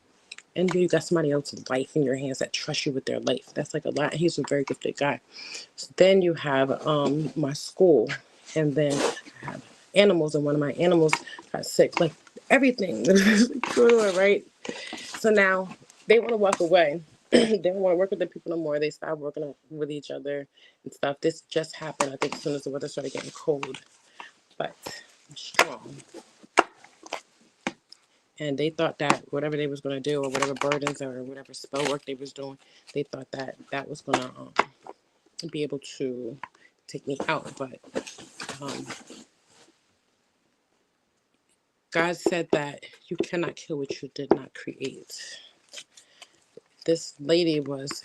And you got somebody else's life in your hands that trust you with their life. That's like a lot. And he's a very gifted guy. So then you have my school, and then I have animals, and one of my animals got sick. Like everything, right? So now they want to walk away. They don't want to work with the people no more. They stop working with each other and stuff. This just happened, I think, as soon as the weather started getting cold. But I'm strong. And they thought that whatever they was going to do, or whatever burdens or whatever spell work they was doing, they thought that was going to be able to take me out. But God said that you cannot kill what you did not create. This lady was,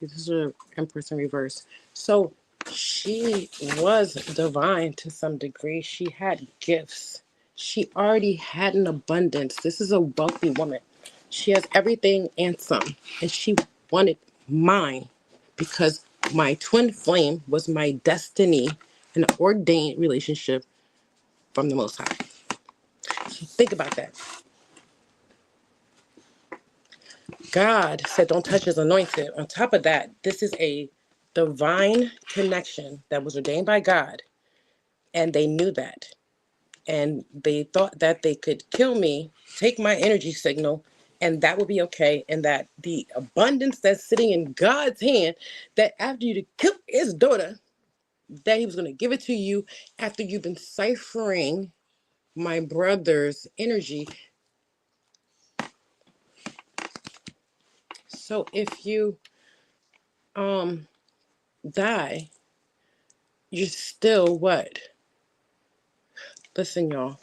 this is an Empress in reverse. So she was divine to some degree. She had gifts. She already had an abundance. This is a wealthy woman. She has everything and some. And she wanted mine because my twin flame was my destiny, an ordained relationship from the Most High. So think about that. God said, don't touch his anointed. On top of that, this is a divine connection that was ordained by God. And they knew that. And they thought that they could kill me, take my energy signal, And that will be okay. And that the abundance that's sitting in God's hand, that after you killed his daughter, that he was going to give it to you after you've been ciphering my brother's energy. So if you die, you're still what? Listen, y'all.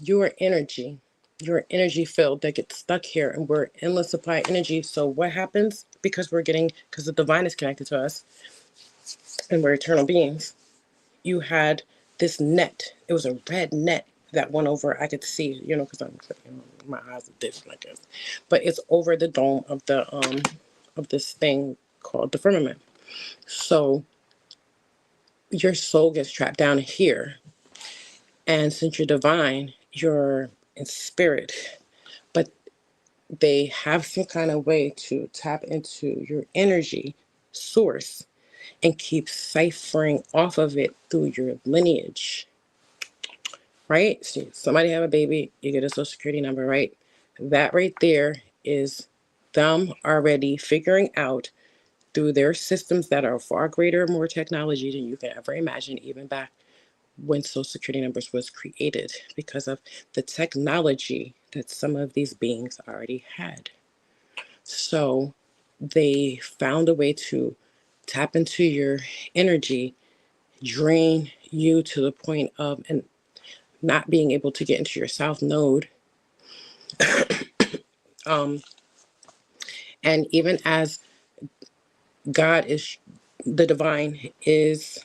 Your energy, your energy field that gets stuck here, and we're endless supply of energy. So what happens? Because the divine is connected to us, and we're eternal beings. You had this net. It was a red net that went over. I could see, because my eyes are different, I guess. But it's over the dome of this thing called the firmament. So your soul gets trapped down here, and since you're divine, you're in spirit. But they have some kind of way to tap into your energy source and keep ciphering off of it through your lineage, right? So somebody have a baby, you get a social security number, right? That right there is them already figuring out through their systems that are far greater, more technology than you can ever imagine, even back when social security numbers was created, because of the technology that some of these beings already had. So they found a way to tap into your energy, drain you to the point of and not being able to get into your south node. And even as God is, the divine is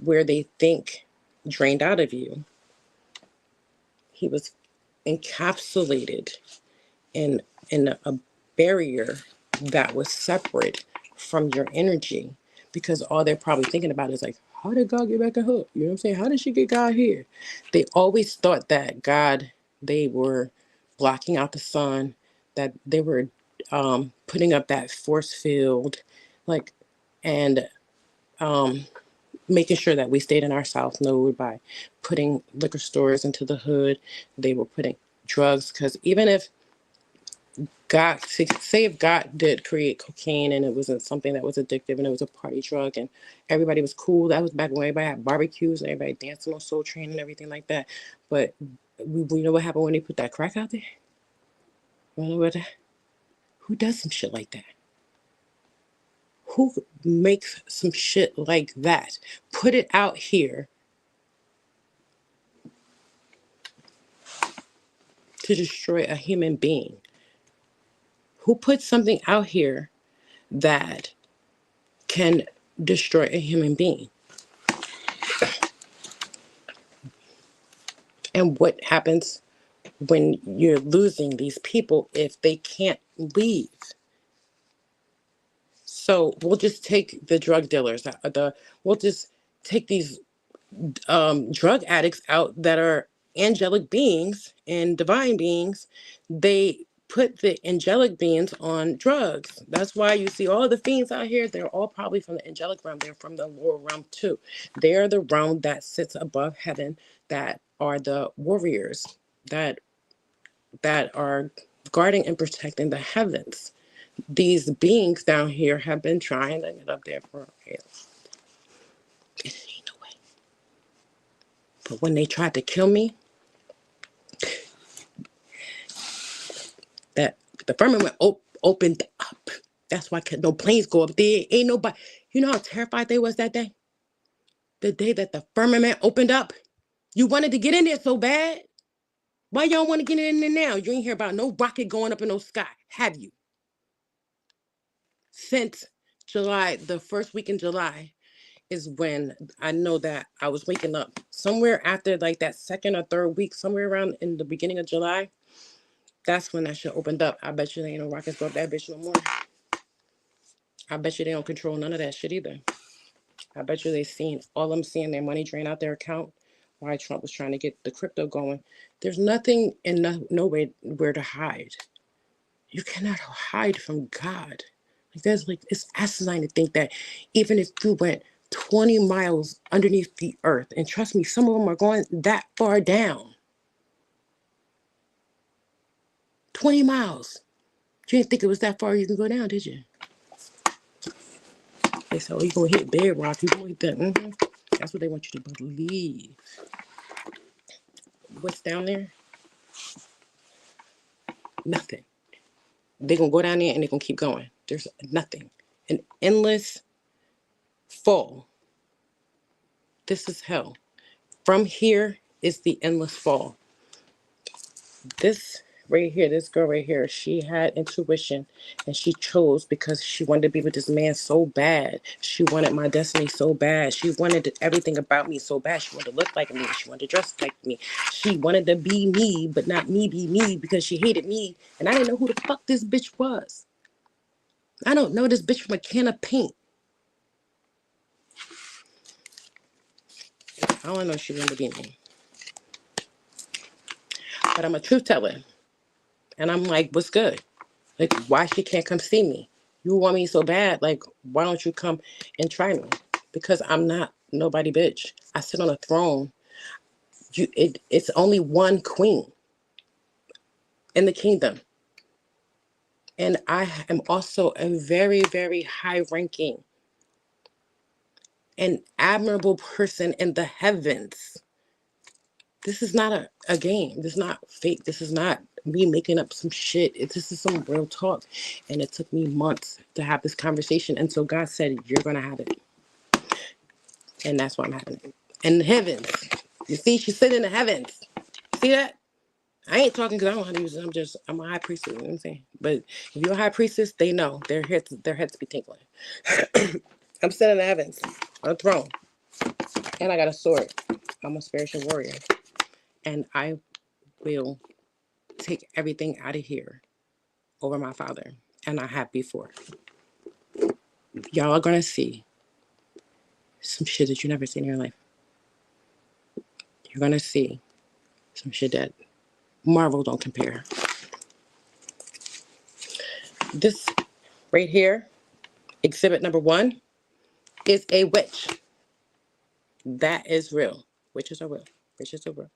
where they think drained out of you, he was encapsulated in a barrier that was separate from your energy, because all they're probably thinking about is like, how did God get back at her? You know what I'm saying? How did she get God here? They always thought that God, they were blocking out the sun, that they were putting up that force field, like, and making sure that we stayed in our south node by putting liquor stores into the hood. They were putting drugs, because even if God, say if God did create cocaine and it wasn't something that was addictive and it was a party drug and everybody was cool, that was back when everybody had barbecues and everybody dancing on Soul Train and everything like that. But we know what happened when they put that crack out there? You know what? Who does some shit like that? Who makes some shit like that? Put it out here to destroy a human being. Who puts something out here that can destroy a human being? And what happens when you're losing these people if they can't leave? So we'll just take the drug dealers, we'll just take these drug addicts out that are angelic beings and divine beings. They put the angelic beings on drugs. That's why you see all the fiends out here. They're all probably from the angelic realm. They're from the lower realm too. They're the realm that sits above heaven, that are the warriors that are guarding and protecting the heavens. These beings down here have been trying to get up there for a while. It ain't no way. But when they tried to kill me, that the firmament opened up. That's why no planes go up there. Ain't nobody. You know how terrified they was that day? The day that the firmament opened up. You wanted to get in there so bad. Why y'all want to get in there now? You ain't hear about no rocket going up in no sky, have you? Since July, the first week in July, is when I know that I was waking up somewhere after like that second or third week, somewhere around in the beginning of July. That's when that shit opened up. I bet you there ain't no rockets go up that bitch no more. I bet you they don't control none of that shit either. I bet you they seen all them seeing their money drain out their account while Trump was trying to get the crypto going. There's nothing and nowhere where to hide. You cannot hide from God. It's asinine to think that even if you went 20 miles underneath the earth, and trust me, some of them are going that far down. 20 miles. You didn't think it was that far you can go down, did you? They said, oh, you're going to hit bedrock. You're going to hit that. Mm-hmm. That's what they want you to believe. What's down there? Nothing. They're going to go down there and they're going to keep going. There's nothing. An endless fall. This is hell. From here is the endless fall. This right here, this girl right here, she had intuition and she chose because she wanted to be with this man so bad. She wanted my destiny so bad. She wanted everything about me so bad. She wanted to look like me. She wanted to dress like me. She wanted to be me, but not me be me because she hated me. And I didn't know who the fuck this bitch was. I don't know this bitch from a can of paint. I don't know she wanted to be me. But I'm a truth teller. And I'm like, what's good? Like, why she can't come see me? You want me so bad. Like, why don't you come and try me? Because I'm not nobody bitch. I sit on a throne. It's only one queen in the kingdom. And I am also a very, very high ranking and admirable person in the heavens. This is not a game. This is not fake. This is not me making up some shit. This is some real talk. And it took me months to have this conversation. And so God said, you're going to have it. And that's why I'm having it. In the heavens. You see, she's sitting in the heavens. See that? I ain't talking because I don't know how to use it. I'm a high priestess. You know what I'm saying? But if you're a high priestess, they know. Their heads be tinkling. I'm sitting in the heavens on a throne. And I got a sword. I'm a spiritual warrior. And I will take everything out of here over my father. And I have before. Y'all are going to see some shit that you never seen in your life. You're going to see some shit that Marvel don't compare. This right here, exhibit number 1, is a witch. That is real. Witches are real. Witches are real.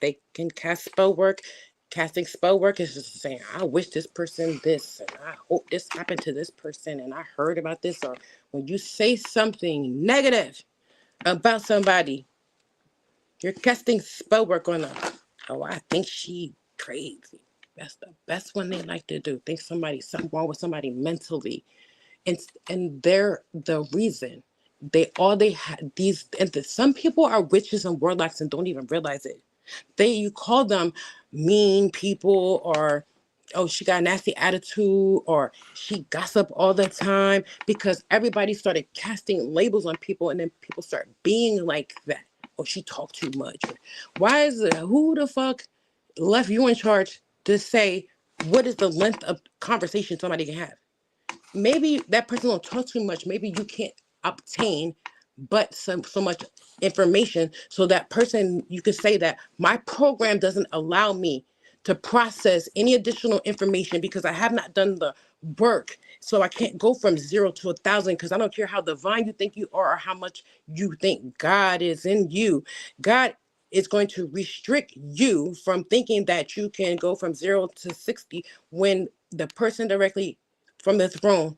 They can cast spell work. Casting spell work is just saying, I wish this person this, and I hope this happened to this person, and I heard about this. Or when you say something negative about somebody, you're casting spell work on them. Oh, I think she crazy. That's the best one they like to do. Think something wrong with somebody mentally. And they're the reason. They had these, and some people are witches and warlocks and don't even realize it. You call them mean people, or oh, she got a nasty attitude, or she gossip all the time, because everybody started casting labels on people, and then people start being like that. Or she talked too much. Why is it, who the fuck left you in charge to say what is the length of conversation somebody can have? Maybe that person don't talk too much. Maybe you can't obtain but so much information, so that person, you could say that my program doesn't allow me to process any additional information because I have not done the work. So I can't go from 0 to 1,000, because I don't care how divine you think you are or how much you think God is in you. God is going to restrict you from thinking that you can go from 0 to 60 when the person directly from the throne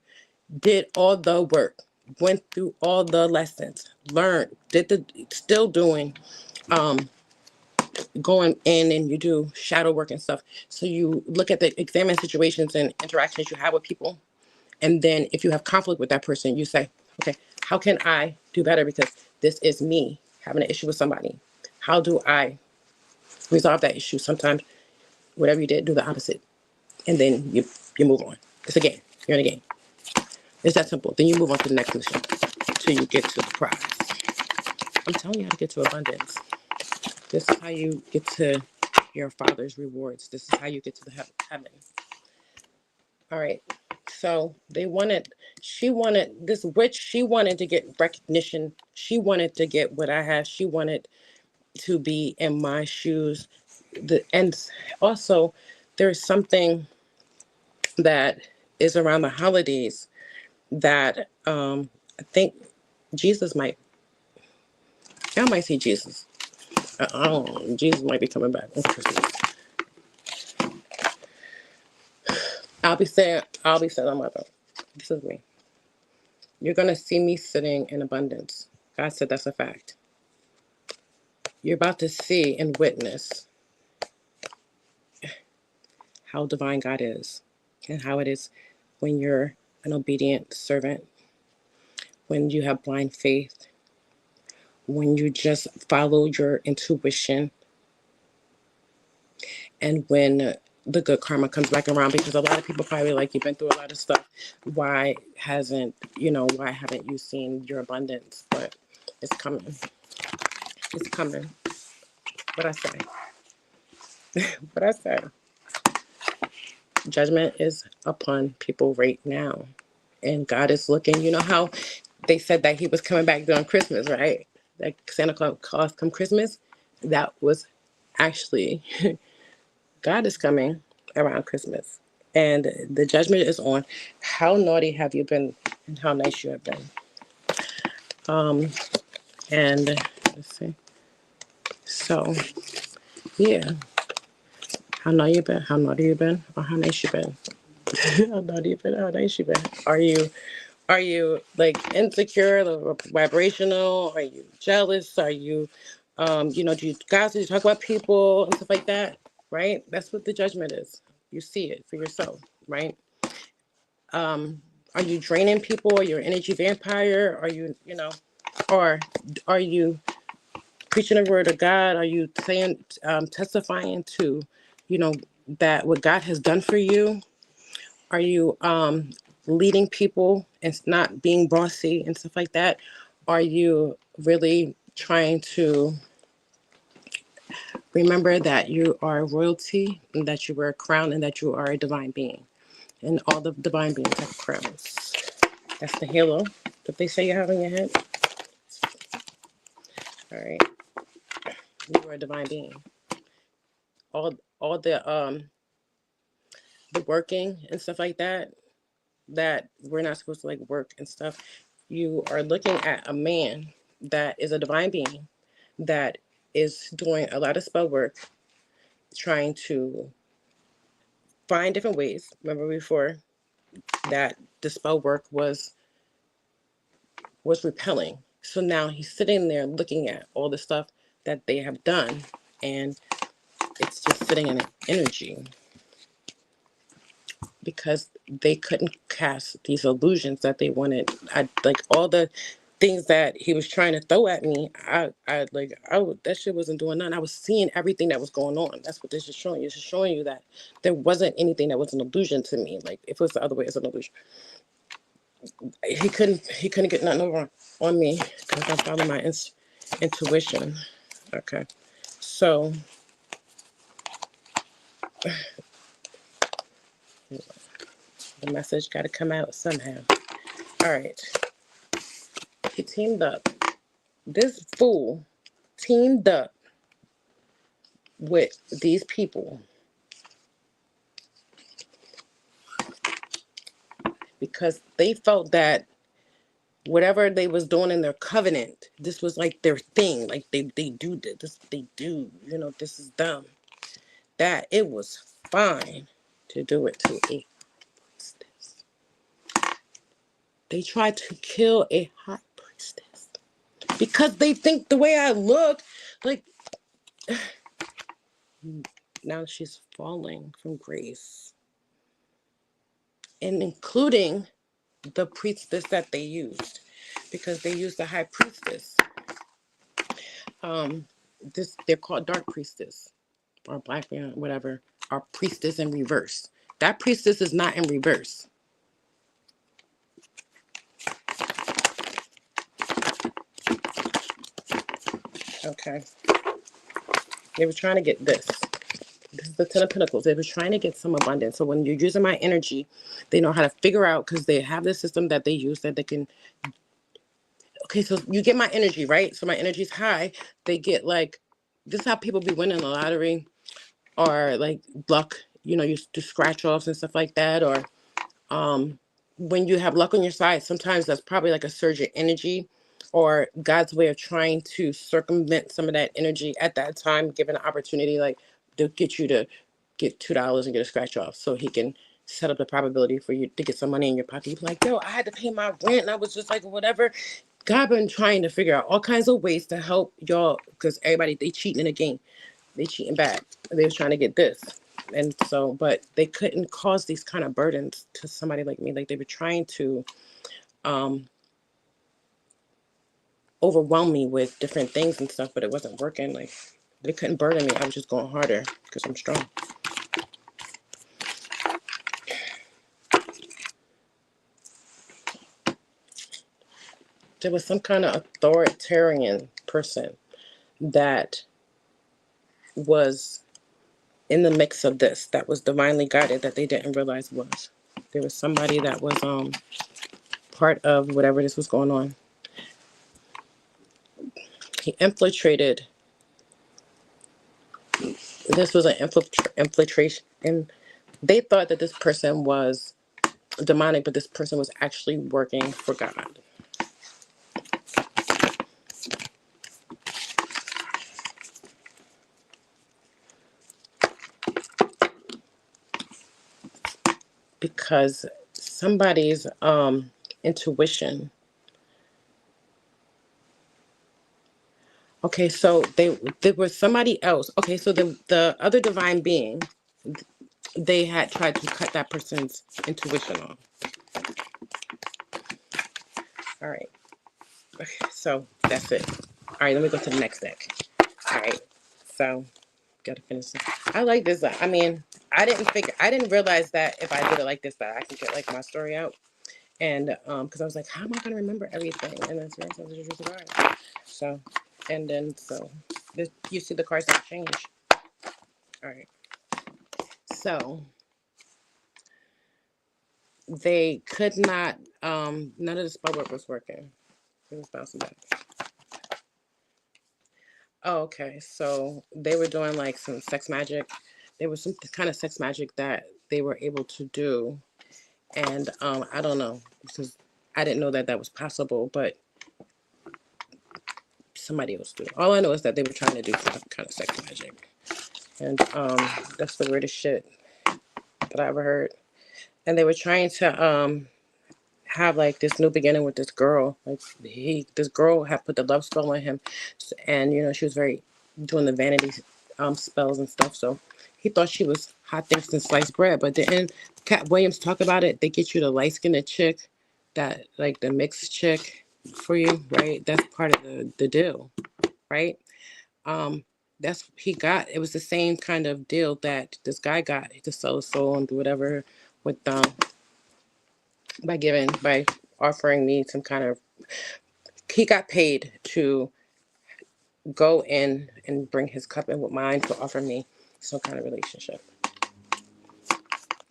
did all the work, went through all the lessons, learned, still doing, going in, and you do shadow work and stuff. So you look at the examine situations and interactions you have with people. And then if you have conflict with that person, you say, okay, how can I do better? Because this is me having an issue with somebody. How do I resolve that issue? Sometimes whatever you did, do the opposite. And then you move on. It's a game. You're in a game. It's that simple. Then you move on to the next mission till you get to the prize. I'm telling you how to get to abundance. This is how you get to your father's rewards. This is how you get to the heaven. All right. So this witch, she wanted to get recognition. She wanted to get what I have. She wanted to be in my shoes. And also, there's something that is around the holidays that I think Jesus might, I might see Jesus. I don't know. Jesus might be coming back on Christmas. I'll be saying, mother, this is me. You're gonna see me sitting in abundance. God said that's a fact. You're about to see and witness how divine God is and how it is when you're an obedient servant, when you have blind faith, when you just follow your intuition, and when the good karma comes back around. Because a lot of people probably like, you've been through a lot of stuff. Why haven't you seen your abundance? But it's coming. It's coming. What I say? What I say? Judgment is upon people right now. And God is looking. You know how they said that he was coming back during Christmas, right? Like Santa Claus come Christmas. That was actually God is coming around Christmas. And the judgment is on how naughty have you been and how nice you have been. And let's see. So yeah. How naughty you been, or how nice you been? How naughty you been, how nice you been? Are you like insecure or vibrational? Are you jealous? Are you do you guys, do you talk about people and stuff like that? Right? That's what the judgment is. You see it for yourself, right? Are you draining people? Are you an energy vampire? Are you, or are you preaching the word of God? Are you saying, testifying to, you know, that what God has done for you? Are you leading people and not being bossy and stuff like that? Are you really trying to remember that you are royalty and that you wear a crown and that you are a divine being? And all the divine beings have crowns. That's the halo that they say you have on your head. All right, you are a divine being. All the working and stuff like that, that we're not supposed to like work and stuff. You are looking at a man that is a divine being that is doing a lot of spell work, trying to find different ways. Remember before that the spell work was repelling. So now he's sitting there looking at all the stuff that they have done, and it's just sitting in energy because they couldn't cast these illusions that they wanted. I like all the things that he was trying to throw at me. That shit wasn't doing nothing. I was seeing everything that was going on. That's what this is showing you. It's just showing you that there wasn't anything that was an illusion to me. Like if it was the other way, it's an illusion. He couldn't get nothing over on me because I followed my intuition. Okay, so the message got to come out somehow. All right, he teamed up. This fool teamed up with these people because they felt that whatever they was doing in their covenant, this was like their thing. Like they do this, they do, this is them. That it was fine to do it to a priestess. They tried to kill a high priestess because they think the way I look, like now she's falling from grace, and including the priestess that they used, because they used the high priestess. They're called dark priestess or black man, whatever, or priestess in reverse. That priestess is not in reverse. Okay. They were trying to get this. This is the Ten of Pentacles. They were trying to get some abundance. So when you're using my energy, they know how to figure out, because they have this system that they use that they can. Okay, so you get my energy, right? So my energy's high. They get like, this is how people be winning the lottery, or like luck, you do scratch offs and stuff like that, or when you have luck on your side, sometimes that's probably like a surge of energy or God's way of trying to circumvent some of that energy at that time, given an opportunity, like to get you to get $2 and get a scratch off so he can set up the probability for you to get some money in your pocket. You'd be like, yo, I had to pay my rent. And I was just like, whatever. God been trying to figure out all kinds of ways to help y'all because everybody, they cheating in the game. They cheating bad. They was trying to get this. And so, but they couldn't cause these kind of burdens to somebody like me. Like they were trying to overwhelm me with different things and stuff, but it wasn't working. Like they couldn't burden me. I was just going harder because I'm strong. There was some kind of authoritarian person that was in the mix of this, that was divinely guided, that they didn't realize was. There was somebody that was part of whatever this was going on. He infiltrated. This was an infiltration. And they thought that this person was demonic, but this person was actually working for God. Because somebody's intuition. Okay, so there was somebody else. Okay, so the other divine being, they had tried to cut that person's intuition off. All right. Okay, so that's it. All right, let me go to the next deck. All right. So gotta finish this. I like this. I mean, I didn't realize that if I did it like this, that I could get like my story out. And because I was like, how am I gonna remember everything? And then so, and then so this, you see the cards that change. All right. So they could not. None of the spell work was working. It was bouncing back. Oh, okay. So they were doing like some sex magic. There was some kind of sex magic that they were able to do, and I don't know because I didn't know that that was possible, but somebody else did. All I know is that they were trying to do some kind of sex magic, and that's the weirdest shit that I ever heard. And they were trying to have like this new beginning with this girl. Like this girl had put the love spell on him, and you know she was very doing the vanity spells and stuff. So he thought she was hot things and sliced bread. But didn't Cat Williams talk about it? They get you the light skinned chick, that like the mixed chick for you, right? That's part of the deal, right? Um, that's he got. It was the same kind of deal that this guy got to sell his soul and do whatever with by offering me some kind of, he got paid to go in and bring his cup in with mine to offer me some kind of relationship.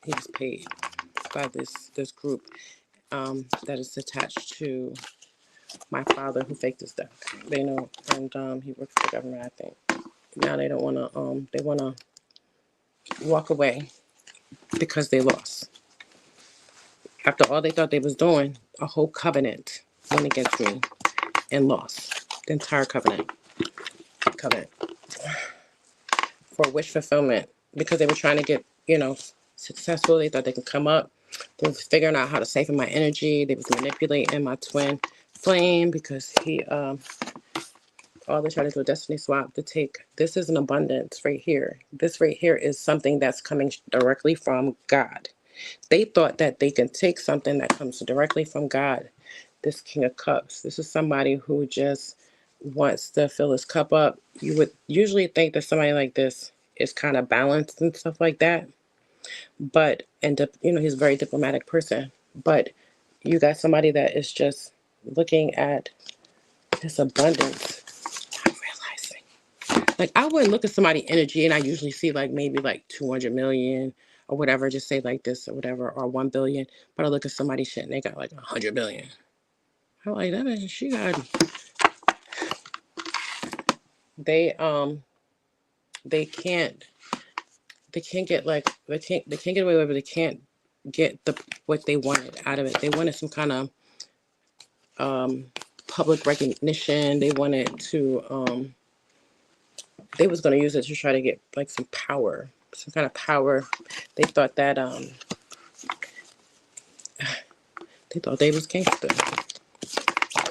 He was paid by this group that is attached to my father who faked his death. They know, and he works for the government, I think. Now they don't want to. They want to walk away because they lost. After all they thought they was doing, a whole covenant went against me and lost the entire covenant for wish fulfillment because they were trying to get, successful. They thought they could come up. They was figuring out how to siphon my energy. They was manipulating my twin flame because he all they tried to do a destiny swap to take. This is an abundance right here. This right here is something that's coming directly from God. They thought that they can take something that comes directly from God. This King of Cups. This is somebody who just wants to fill his cup up. You would usually think that somebody like this is kind of balanced and stuff like that. But, he's a very diplomatic person. But you got somebody that is just looking at this abundance. I'm realizing. Like, I wouldn't look at somebody's energy and I usually see like maybe like 200 million or whatever, just say like this or whatever, or 1 billion. But I look at somebody's shit and they got like 100 billion. I'm like, that man, she got, they can't get like, they can't get away with it, but they can't get what they wanted out of it. They wanted some kind of public recognition. They wanted to they was going to use it to try to get like some power, some kind of power. They thought that They thought they was gangster.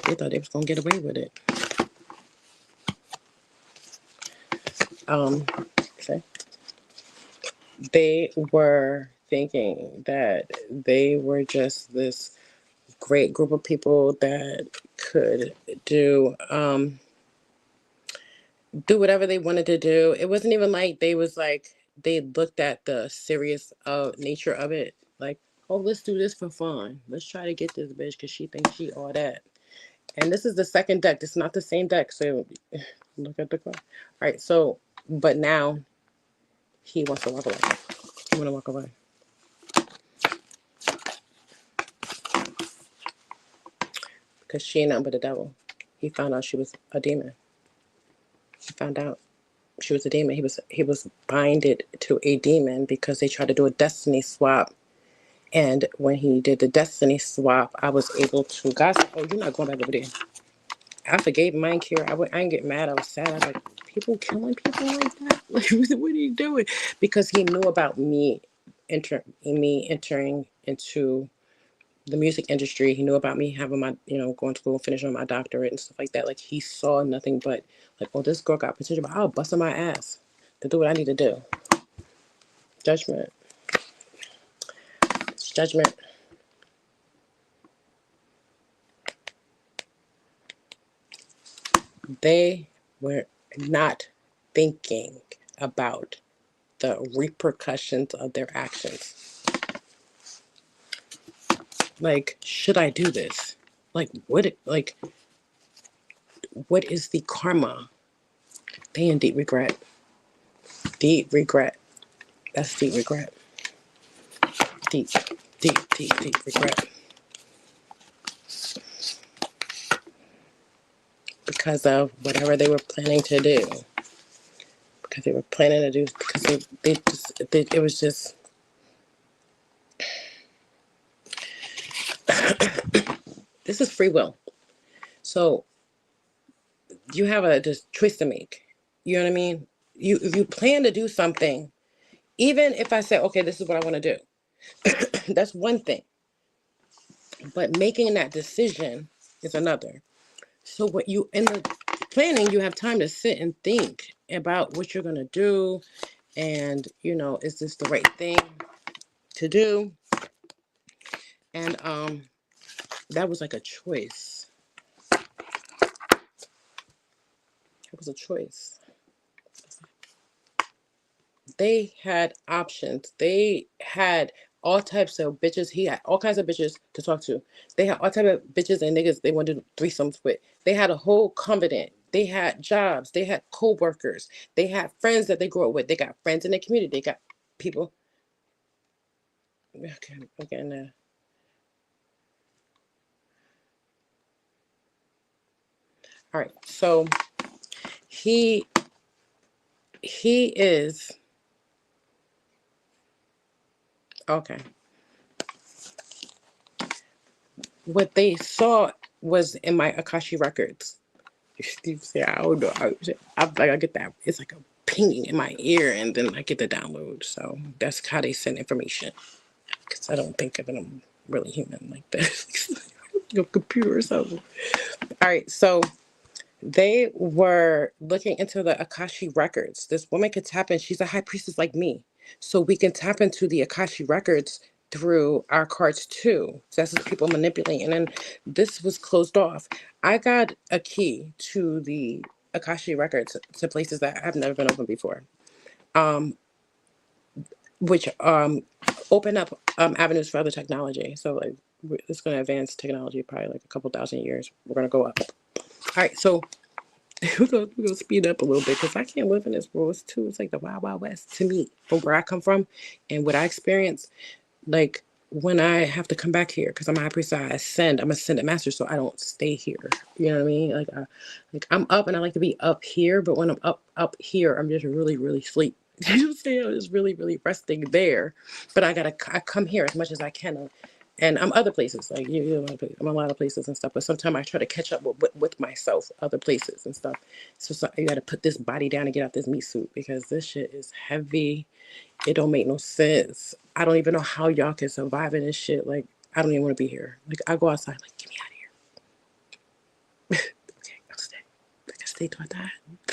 They thought they was gonna get away with it. Okay. They were thinking that they were just this great group of people that could do whatever they wanted to do. It wasn't even like they looked at the serious nature of it. Like, oh, let's do this for fun. Let's try to get this bitch because she thinks she all that. And this is the second deck. This is not the same deck. So look at the card. All right. So, but now he wants to walk away. He want to walk away because she ain't nothing but the devil. He found out she was a demon. He found out she was a demon. He was binded to a demon because they tried to do a destiny swap. And when he did the destiny swap, I was able to. Guys, oh, you're not going back over there. I forgave him. I didn't care. I didn't get mad. I was sad. I was like, people killing people like that? Like, what are you doing? Because he knew about me entering into the music industry. He knew about me having my, going to school and finishing my doctorate and stuff like that. Like, he saw nothing but, like, oh, this girl got potential, but I'll bust on my ass to do what I need to do. Judgment. It's judgment. They were not thinking about the repercussions of their actions. Like, should I do this? Like, what is the karma? They in deep regret. Deep regret. That's deep regret. Deep, deep, deep, deep regret. Because of whatever they were planning to do. Because they were planning to do, because it was just, this is free will. So you have a just choice to make. You know what I mean? If you plan to do something, even if I say, okay, this is what I want to do, that's one thing. But making that decision is another. So what you in the planning, you have time to sit and think about what you're gonna do, and is this the right thing to do? And that was like a choice. It was a choice. They had options. They had all types of bitches. He had all kinds of bitches to talk to. They had all types of bitches and niggas they wanted to do threesomes with. They had a whole covenant. They had jobs. They had co-workers. They had friends that they grew up with. They got friends in the community. They got people. Okay, I'm getting there. All right. So he is okay. What they saw was in my Akashi records. Steve said, I don't know. I get that. It's like a pinging in my ear, and then I get the download. So that's how they send information. Because I don't think of it, I'm really human like that. Your computer or something. All right. So they were looking into the Akashi records. This woman could tap in. She's a high priestess like me. So we can tap into the Akashi records through our cards too. So that's just people manipulating. And then this was closed off. I got a key to the Akashi records to places that have never been opened before. Which open up avenues for other technology. So like it's going to advance technology probably like a couple thousand years. We're going to go up. All right, so we're gonna speed up a little bit because I can't live in this world. It's like the wild, wild west to me from where I come from and what I experience. Like when I have to come back here because I'm a high priest, I'm a ascended master, so I don't stay here. You know what I mean? Like I'm up and I like to be up here, but when I'm up here, I'm just really, really sleep. You know what I'm saying? I'm just really, really resting there. But I come here as much as I can. And I'm other places, like I'm a lot of places and stuff. But sometimes I try to catch up with myself, other places and stuff. So you got to put this body down and get out this meat suit because this shit is heavy. It don't make no sense. I don't even know how y'all can survive in this shit. Like I don't even want to be here. Like, I go outside, like, get me out of here. Okay, I'll stay. I can stay till I die.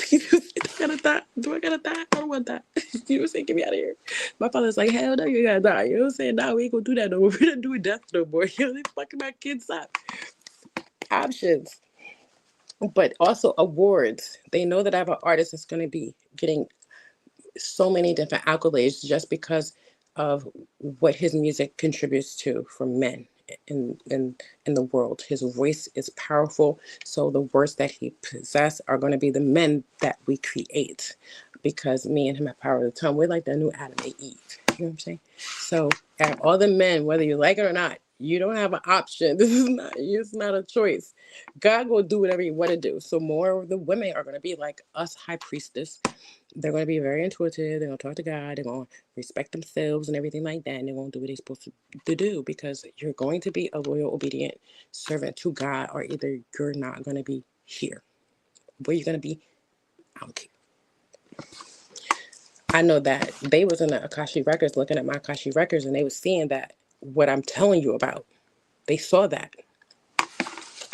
Do I gotta die? Do I gotta die? I don't want to die. You know what I'm saying? Get me out of here. My father's like, hell no, you gotta die. You know what I'm saying? Nah, we ain't gonna do that no more. We don't do death no more. You know, they fucking my kids up. Options. But also awards. They know that I have an artist that's gonna be getting so many different accolades just because of what his music contributes to for men in in the world. His voice is powerful, so the words that he possesses are going to be the men that we create. Because me and him have power of the tongue. We're like the new Adam and Eve. You know what I'm saying? So, all the men, whether you like it or not, you don't have an option. This is not. It's not a choice. God will do whatever you want to do. So more of the women are going to be like us, high priestess. They're going to be very intuitive. They're going to talk to God. They're going to respect themselves and everything like that. And they're going to do what they're supposed to do, because you're going to be a loyal, obedient servant to God, or either you're not going to be here. Where you're going to be, I don't care. I know that they was in the Akashi records looking at my Akashi records, and they was seeing that what I'm telling you about. They saw that.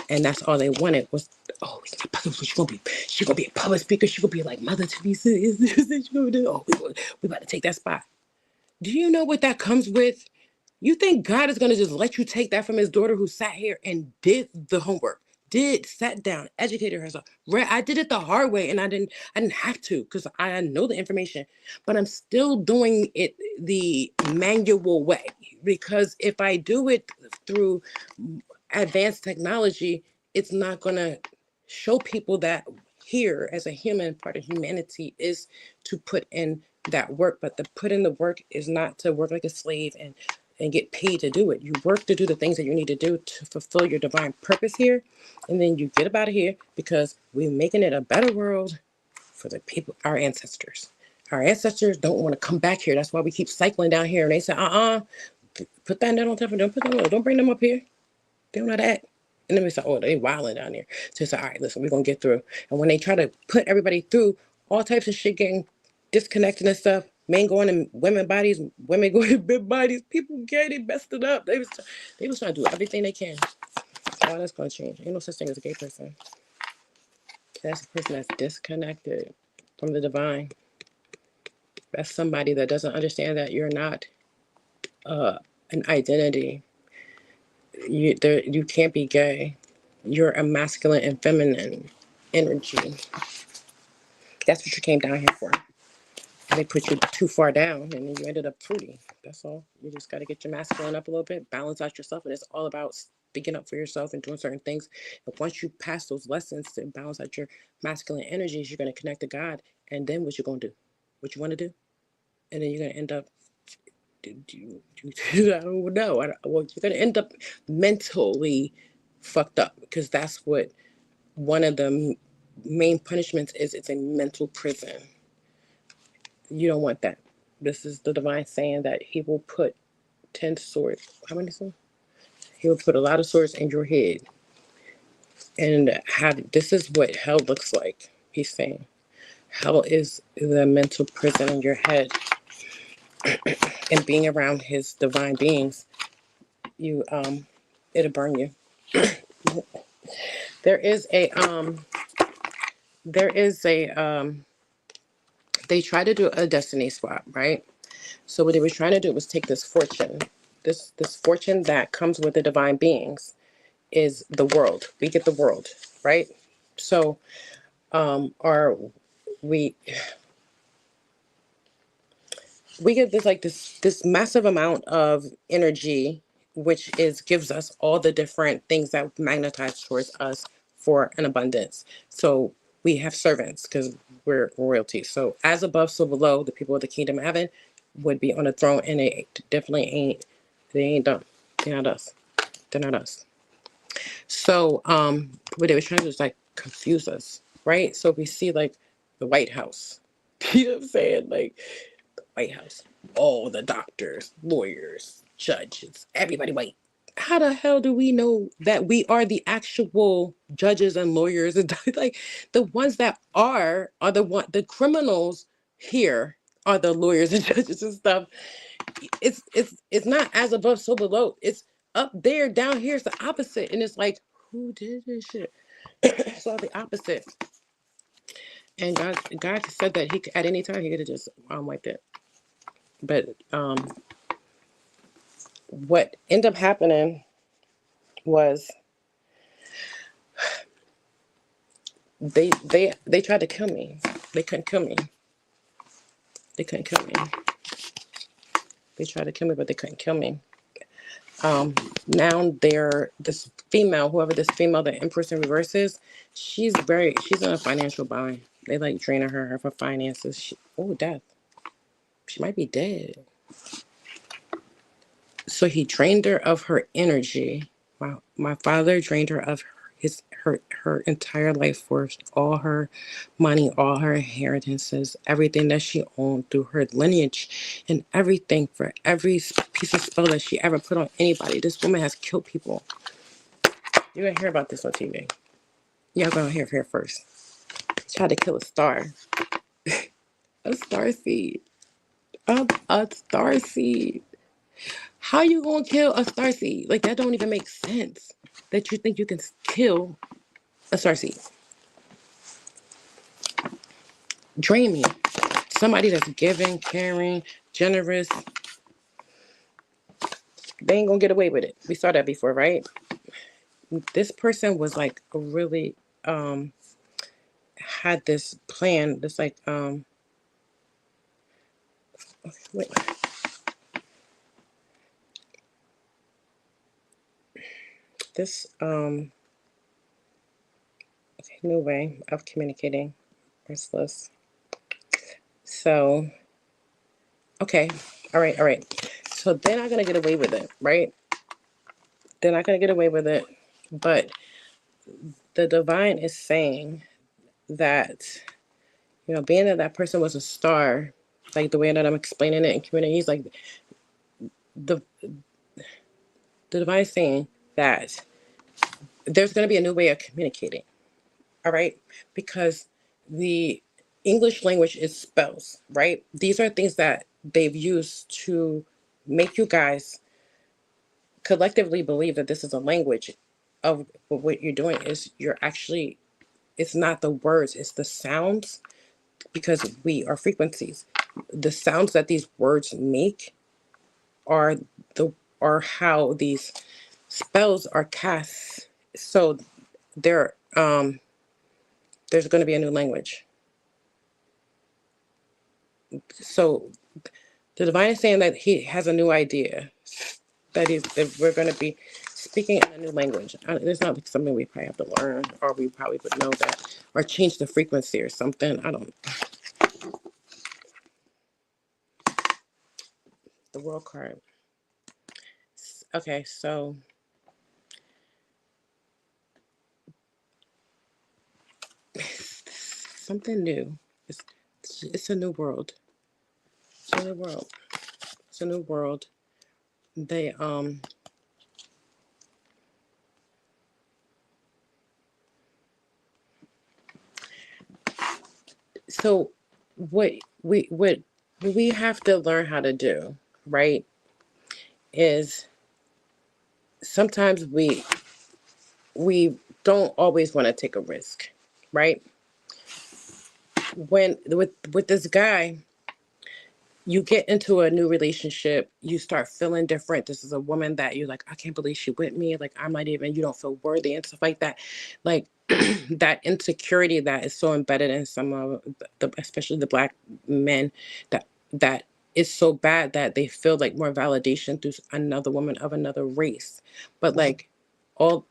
And that's all they wanted was, oh, she gonna be a public speaker. She gonna be like Mother Teresa. She gonna do, oh, we about to take that spot. Do you know what that comes with? You think God is gonna just let you take that from his daughter who sat here and did the homework, sat down, educated herself. Read, I did it the hard way, and I didn't have to, because I know the information, but I'm still doing it the manual way, because if I do it through advanced technology, it's not going to show people that here, as a human, part of humanity is to put in that work. But the put in the work is not to work like a slave and get paid to do it. You work to do the things that you need to do to fulfill your divine purpose here, and then you get up out of here, because we're making it a better world for the people, our ancestors. Our ancestors don't want to come back here. That's why we keep cycling down here, and they say, put that net on top of them. Don't bring them up here. They don't know that. And then we say, oh, they wilding down there. So it's like, all right, listen, we're going to get through. And when they try to put everybody through, all types of shit getting disconnected and stuff, men going in women bodies, women going in big bodies, people gay, they messed it up. They was trying to do everything they can. Oh, that's going to change. Ain't no such thing as a gay person. That's a person that's disconnected from the divine. That's somebody that doesn't understand that you're not an identity. You can't be gay. You're a masculine and feminine energy. That's what you came down here for. And they put you too far down, and then you ended up fruity. That's all. You just got to get your masculine up a little bit, balance out yourself, and it's all about speaking up for yourself and doing certain things. But once you pass those lessons to balance out your masculine energies, you're going to connect to God, and then what you're going to do? What you want to do? And then you're going to end up I don't know. Well, you're going to end up mentally fucked up, because that's what one of the main punishments is. It's a mental prison. You don't want that. This is the divine saying that he will put 10 swords. How many swords? He will put a lot of swords in your head. And this is what hell looks like. He's saying hell is the mental prison in your head. And being around his divine beings, it'll burn you. There is a they try to do a destiny swap, right? So what they were trying to do was take this fortune, this fortune that comes with the divine beings, is the world. We get the world, right? So are we we get this massive amount of energy, which gives us all the different things that magnetize towards us for an abundance. So we have servants, because we're royalty. So as above, so below, the people of the kingdom of heaven would be on a throne, and they ain't dumb. They're not us. They're not us. So what they were trying to do is like confuse us, right? So we see like the White House. You know what I'm saying? Like White House, all the doctors, lawyers, judges, everybody white. How the hell do we know that we are the actual judges and lawyers and like the ones that are the criminals here are the lawyers and judges and stuff. It's not as above so below. It's up there, down here is the opposite. And it's like, who did this shit? It's all the opposite. And God said that he could, at any time he could have just wiped it. But what ended up happening was they tried to kill me. They couldn't kill me. They couldn't kill me. They tried to kill me, but they couldn't kill me. Now they're this female, whoever this female, the Empress in reverse is, she's in a financial bind. They like draining her for finances. Death. She might be dead. So he drained her of her energy. My father drained her of her entire life force, all her money, all her inheritances, everything that she owned through her lineage, and everything for every piece of spell that she ever put on anybody. This woman has killed people. You're gonna hear about this on TV. Y'all gonna hear here first. She tried to kill a star. A star seed. A star seed. How you gonna kill a starseed? Like, that don't even make sense. That you think you can kill a starseed. Dreamy. Somebody that's giving, caring, generous. They ain't gonna get away with it. We saw that before, right? This person was like really had this plan. This like wait. This new way of communicating. Restless. So okay. All right. So they're not gonna get away with it, right? They're not gonna get away with it. But the divine is saying that, being that person was a star, like the way that I'm explaining it in community, he's like, the divine is saying that there's going to be a new way of communicating. All right. Because the English language is spells, right? These are things that they've used to make you guys collectively believe that this is a language of what you're doing is it's not the words, it's the sounds, because we are frequencies. The sounds that these words make are how these spells are cast. So there's going to be a new language. So the divine is saying that he has a new idea, that we're going to be speaking in a new language. It's not something we probably have to learn, or we probably would know that, or change the frequency or something. I don't. The world card. Okay, so something new. It's a new world. It's a new world. It's a new world. They so what we have to learn how to do, right, is sometimes we don't always want to take a risk, right? When with this guy, you get into a new relationship, you start feeling different. This is a woman that you're like, I can't believe she with me. Like, I'm not even, you don't feel worthy and stuff like that. Like that insecurity that is so embedded in some of especially the Black men, that is so bad that they feel like more validation through another woman of another race. But like God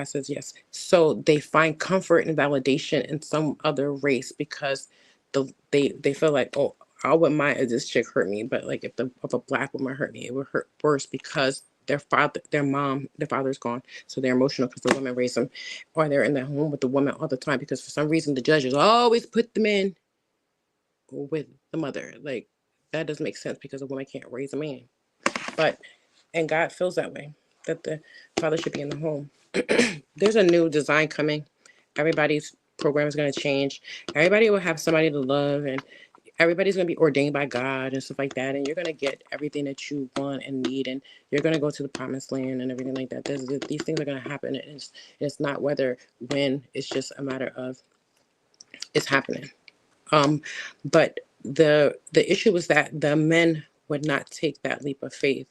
says yes. So they find comfort and validation in some other race because they feel like, oh, I wouldn't mind if this chick hurt me, but like if a Black woman hurt me, it would hurt worse because their father's gone, so they're emotional because the woman raised them, or they're in the home with the woman all the time because for some reason the judges always put them in with the mother. Like, that doesn't make sense because a woman can't raise a man. And God feels that way, that the father should be in the home. There's a new design coming. Everybody's program is going to change. Everybody will have somebody to love, and everybody's going to be ordained by God and stuff like that, and you're going to get everything that you want and need, and you're going to go to the promised land and everything like that. These things are going to happen, and it's not whether, when, it's just a matter of it's happening. But the issue was that the men would not take that leap of faith.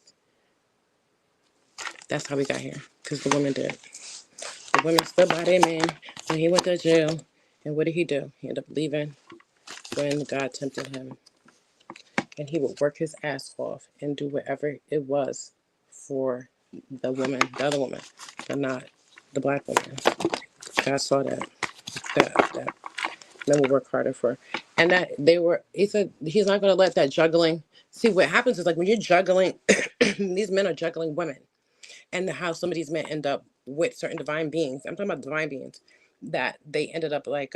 That's how we got here, because the women did. The women stood by their man when he went to jail, and what did he do? He ended up leaving when God tempted him, and he would work his ass off and do whatever it was for the woman, the other woman, but not the black woman. God saw that men will work harder for, and that they were. He said he's not going to let that juggling. See, what happens is, like, when you're juggling, these men are juggling women, and how some of these men end up with certain divine beings. I'm talking about divine beings that they ended up like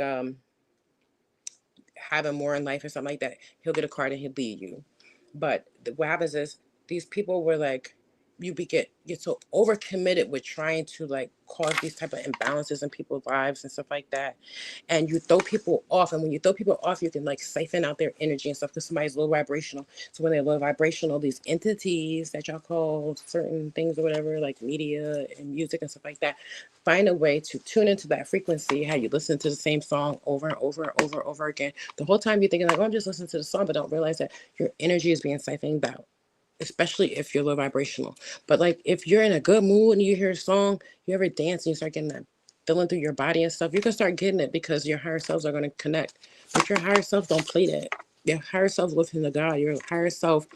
having more in life or something like that. He'll get a card and he'll lead you. But what happens is, these people were like, get so overcommitted with trying to like cause these type of imbalances in people's lives and stuff like that, and you throw people off. And when you throw people off, you can like siphon out their energy and stuff, because somebody's low vibrational. So when they're low vibrational, these entities that y'all call certain things or whatever, like media and music and stuff like that, find a way to tune into that frequency. How you listen to the same song over and over and over and over again, the whole time you're thinking like, oh, I'm just listening to the song, but don't realize that your energy is being siphoned out, especially if you're low vibrational. But like, if you're in a good mood and you hear a song, you ever dance and you start getting that feeling through your body and stuff, you can start getting it, because your higher selves are going to connect. But your higher self don't play that. Your higher self lives in the God. Your higher self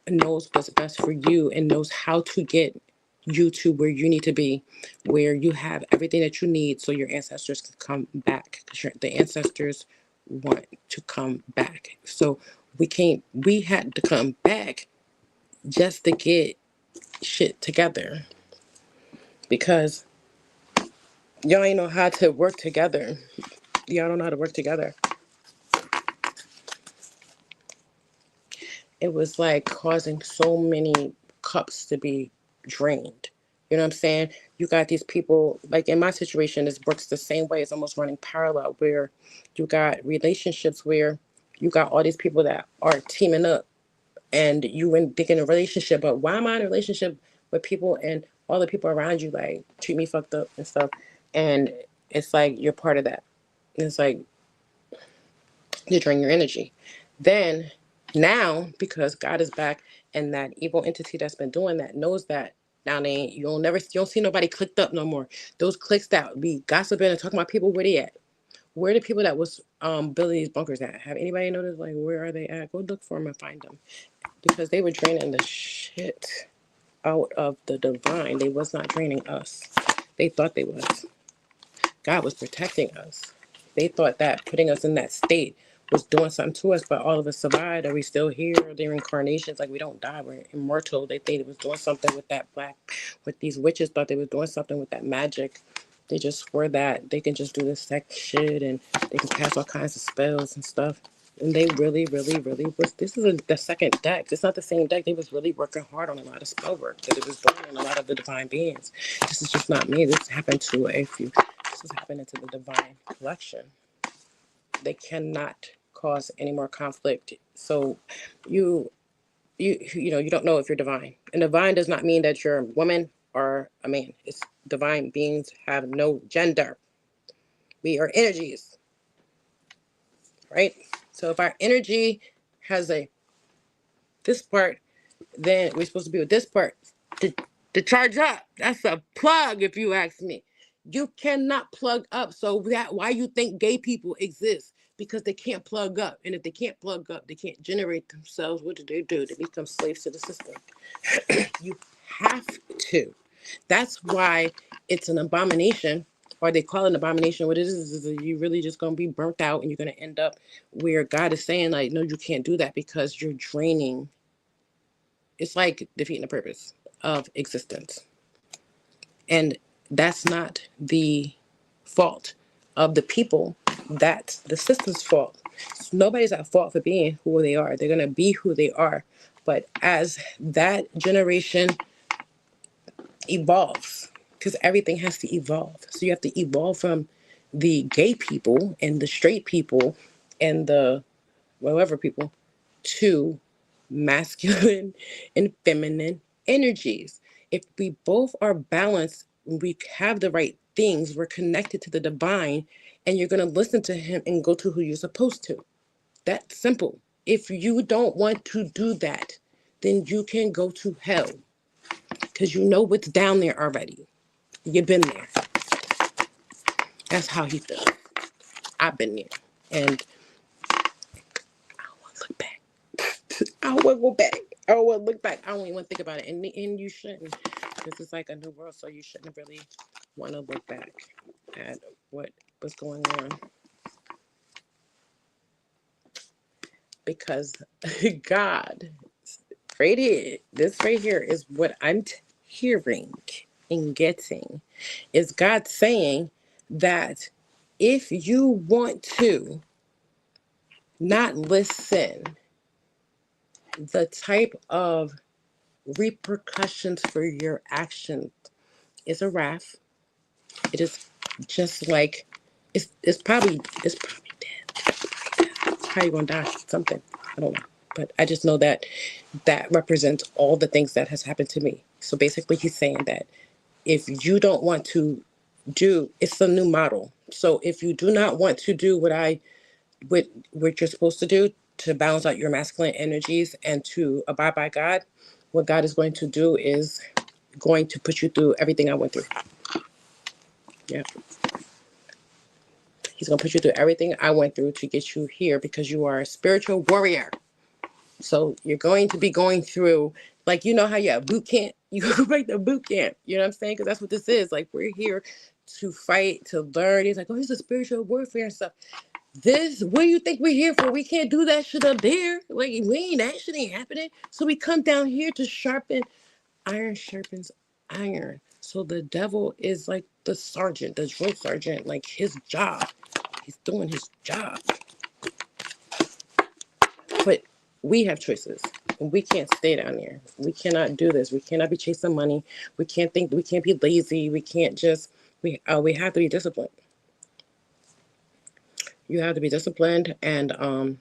knows what's best for you and knows how to get you to where you need to be, where you have everything that you need, so your ancestors can come back, because the ancestors want to come back. So we had to come back just to get shit together, because y'all ain't know how to work together. Y'all don't know how to work together. It was like causing so many cups to be drained. You know what I'm saying? You got these people, like in my situation, this works the same way. It's almost running parallel, where you got relationships where you got all these people that are teaming up, and you in digging a relationship. But why am I in a relationship with people and all the people around you like treat me fucked up and stuff? And it's like you're part of that. And it's like you drain your energy. Then now, because God is back, and that evil entity that's been doing that knows that now, you don't see nobody clicked up no more. Those clicks that be gossiping and talking about people, where they at? Where the people that was building these bunkers at? Have anybody noticed, like, where are they at? Go look for them and find them, because they were draining the shit out of the divine. They was not draining us. They thought they was. God was protecting us. They thought that putting us in that state was doing something to us, but all of us survived. Are we still here? They're incarnations, like we don't die, we're immortal. They think it was doing something with that with these witches thought they was doing something with that magic. They just swore that they can just do this sex shit, and they can cast all kinds of spells and stuff. And they really, really, really was. This is the second deck. It's not the same deck. They was really working hard on a lot of spell work that it was doing in a lot of the divine beings. This is just not me. This happened to a few. This is happening to the divine collection. They cannot cause any more conflict. So you don't know if you're divine. And divine does not mean that you're a woman or a man. It's divine beings have no gender. We are energies, right? So if our energy has this part, then we're supposed to be with this part to charge up. That's a plug, if you ask me. You cannot plug up. So why you think gay people exist? Because they can't plug up. And if they can't plug up, they can't generate themselves. What do? They become slaves to the system. You have to. That's why it's an abomination, or they call it an abomination. What it is you really just going to be burnt out, and you're going to end up where God is saying, like, no, you can't do that, because you're draining. It's like defeating the purpose of existence. And that's not the fault of the people. That's the system's fault. So nobody's at fault for being who they are. They're going to be who they are. But as that generation evolves, because everything has to evolve. So you have to evolve from the gay people and the straight people and the whatever people, to masculine and feminine energies. If we both are balanced, we have the right things, we're connected to the divine, and you're going to listen to him and go to who you're supposed to. That's simple. If you don't want to do that, then you can go to hell because you know what's down there already. You've been there. That's how he feels. I've been there. And I don't want to look back. I don't want to go back. I don't want to look back. I don't even want to think about it. And you shouldn't. This is like a new world, so you shouldn't really want to look back at what was going on. Because God, right here, this right here is what I'm hearing and getting. Is God saying that if you want to not listen, the type of repercussions for your actions is a wrath. It is just like it's probably dead. How you gonna die? Something. I don't know. But I just know that that represents all the things that has happened to me. So basically he's saying that if you don't want to do, it's a new model. So if you do not want to do what you're supposed to do to balance out your masculine energies and to abide by God, what God is going to do is going to put you through everything I went through. Yeah. He's going to put you through everything I went through to get you here because you are a spiritual warrior. So you're going to be going through, like, you know how you have boot camp? You go back to boot camp. You know what I'm saying? Because that's what this is. Like, we're here to fight, to learn. He's like, oh, he's a spiritual warfare and stuff. This, what do you think we're here for? We can't do that shit up there. Like, that shit ain't happening. So we come down here to sharpen. Iron sharpens iron. So the devil is like the sergeant, the drill sergeant, like his job. He's doing his job. But we have choices. We can't stay down there. We cannot do this. We cannot be chasing money. We can't think. We can't be lazy. We can't just. We have to be disciplined. You have to be disciplined, and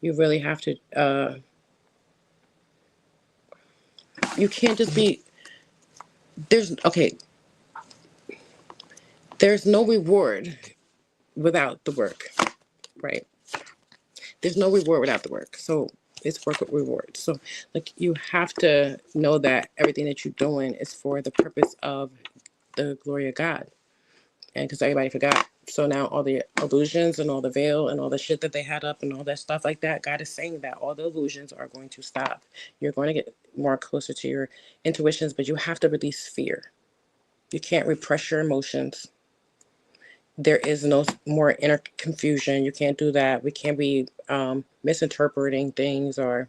you really have to. You can't just be. There's okay. There's no reward without the work, right? There's no reward without the work. So it's work with reward. So like you have to know that everything that you're doing is for the purpose of the glory of God. And because everybody forgot. So now all the illusions and all the veil and all the shit that they had up and all that stuff like that, God is saying that all the illusions are going to stop. You're going to get more closer to your intuitions, but you have to release fear. You can't repress your emotions. There is no more inner confusion. You can't do that. We can't be misinterpreting things or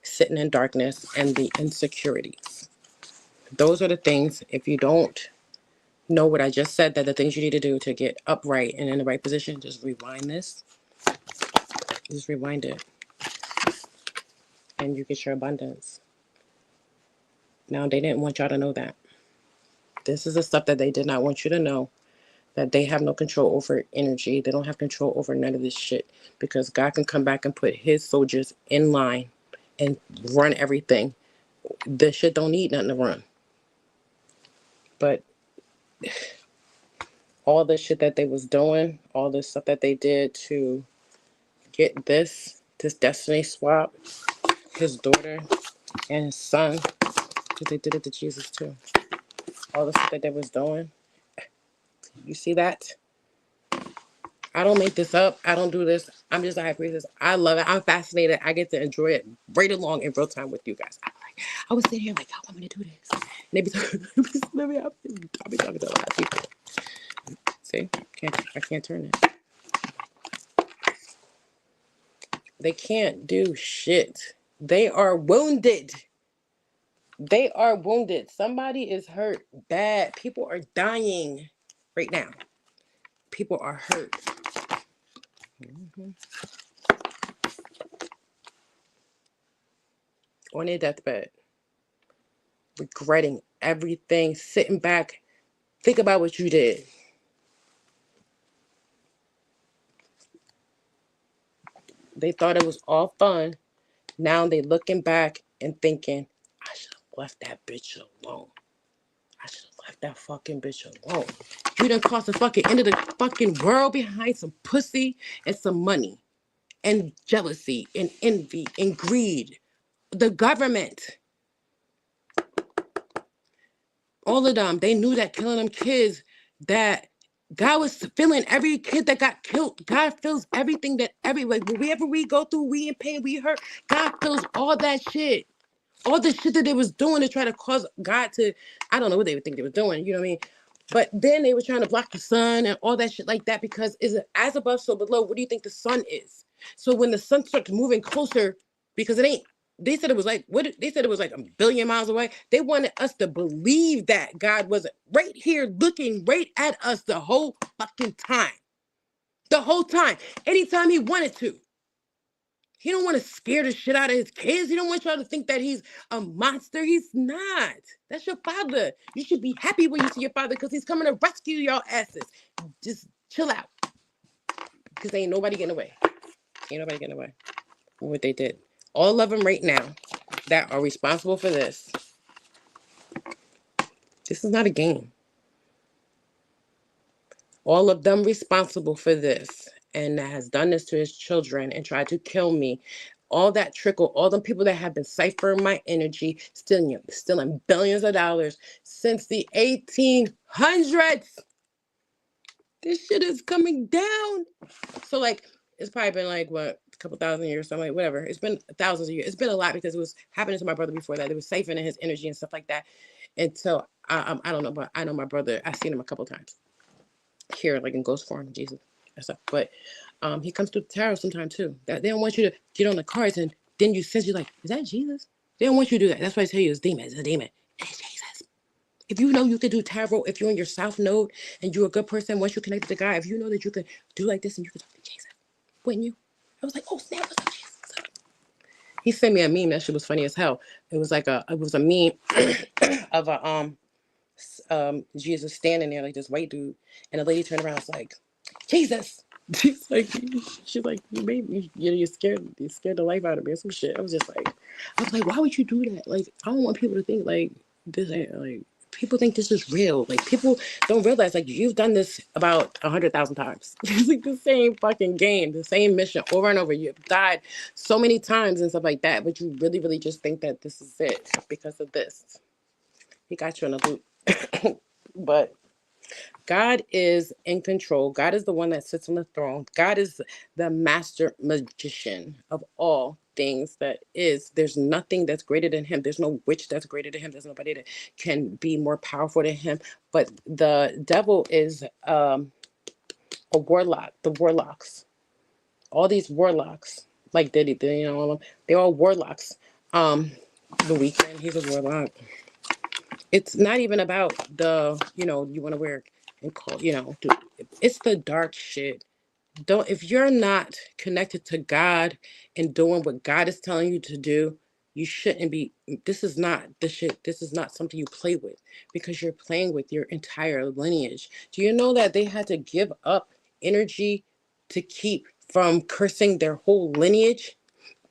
sitting in darkness and the insecurities. Those are the things, if you don't know what I just said, that the things you need to do to get upright and in the right position, just rewind this. Just rewind it. And you get your abundance. Now, they didn't want y'all to know that. This is the stuff that they did not want you to know. That they have no control over energy. They don't have control over none of this shit. Because God can come back and put his soldiers in line and run everything. This shit don't need nothing to run. But all the shit that they was doing, all the stuff that they did to get this destiny swap, his daughter and his son, because they did it to Jesus too. All the stuff that they was doing. You see that? I don't make this up. I don't do this. I'm just a high priestess. I love it. I'm fascinated. I get to enjoy it right along in real time with you guys. I was sitting here like, y'all want me to do this? And they be talking, I'll be talking to a lot of people. See? I can't turn it. They can't do shit. They are wounded. They are wounded. Somebody is hurt bad. People are dying right now. People are hurt. Mm-hmm. On their deathbed. Regretting everything. Sitting back. Think about what you did. They thought it was all fun. Now they looking back and thinking, I should have left that bitch alone. I should have left that fucking bitch alone. You done cost the fucking end of the fucking world behind some pussy and some money and jealousy and envy and greed. The government, all of them, they knew that killing them kids, that God was feeling every kid that got killed. God feels everything that wherever we go through, we in pain, we hurt. God feels all that shit. All the shit that they was doing to try to cause God to, I don't know what they would think they were doing, you know what I mean? But then they were trying to block the sun and all that shit like that because is it as above, so below? What do you think the sun is? So when the sun starts moving closer, because it ain't, they said it was like, they said it was like a billion miles away. They wanted us to believe that God was right here looking right at us the whole fucking time. The whole time. Anytime he wanted to. He don't want to scare the shit out of his kids. He don't want y'all to think that he's a monster. He's not. That's your father. You should be happy when you see your father because he's coming to rescue y'all asses. Just chill out. Because ain't nobody getting away. Ain't nobody getting away with what they did. All of them right now that are responsible for this. This is not a game. All of them responsible for this and that has done this to his children and tried to kill me. All that trickle, all the people that have been ciphering my energy, stealing billions of dollars since the 1800s. This shit is coming down. So like, it's probably been like, what, a couple thousand years, something like, whatever. It's been thousands of years. It's been a lot because it was happening to my brother before that. It was siphoning his energy and stuff like that. And so, I don't know, but I know my brother, I've seen him a couple times. Here, like in ghost form, Jesus and stuff. But he comes through the tarot sometime too. That they don't want you to get on the cards and then you sense you're like, is that Jesus? They don't want you to do that. That's why I tell you it's demon. It's a demon. It's Jesus. If you know you can do tarot, if you're in your south node and you're a good person, once you connect to God, if you know that you can do like this and you can talk to Jesus, wouldn't you? I was like, oh snap, what's up, Jesus? He sent me a meme. That shit was funny as hell. It was a meme of a Jesus standing there like this white dude, and the lady turned around and was like, Jesus. She's like, you made me, you're scared the life out of me or some shit. I was like, why would you do that? Like, I don't want people to think like this ain't like, people think this is real. Like, people don't realize like you've done this about 100,000 times. It's like the same fucking game, the same mission over and over. You've died so many times and stuff like that, but you really, really just think that this is it because of this. He got you in a loop. But God is in control. God is the one that sits on the throne. God is the master magician of all things that is. There's nothing that's greater than him. There's no witch that's greater than him. There's nobody that can be more powerful than him. But the devil is a warlock. The warlocks. All these warlocks, like Diddy, all of them, they're all warlocks. The Weeknd, he's a warlock. It's not even about the, you want to wear and call, it's the dark shit. If you're not connected to God and doing what God is telling you to do, you shouldn't be. This is not the shit. This is not something you play with because you're playing with your entire lineage. Do you know that they had to give up energy to keep from cursing their whole lineage?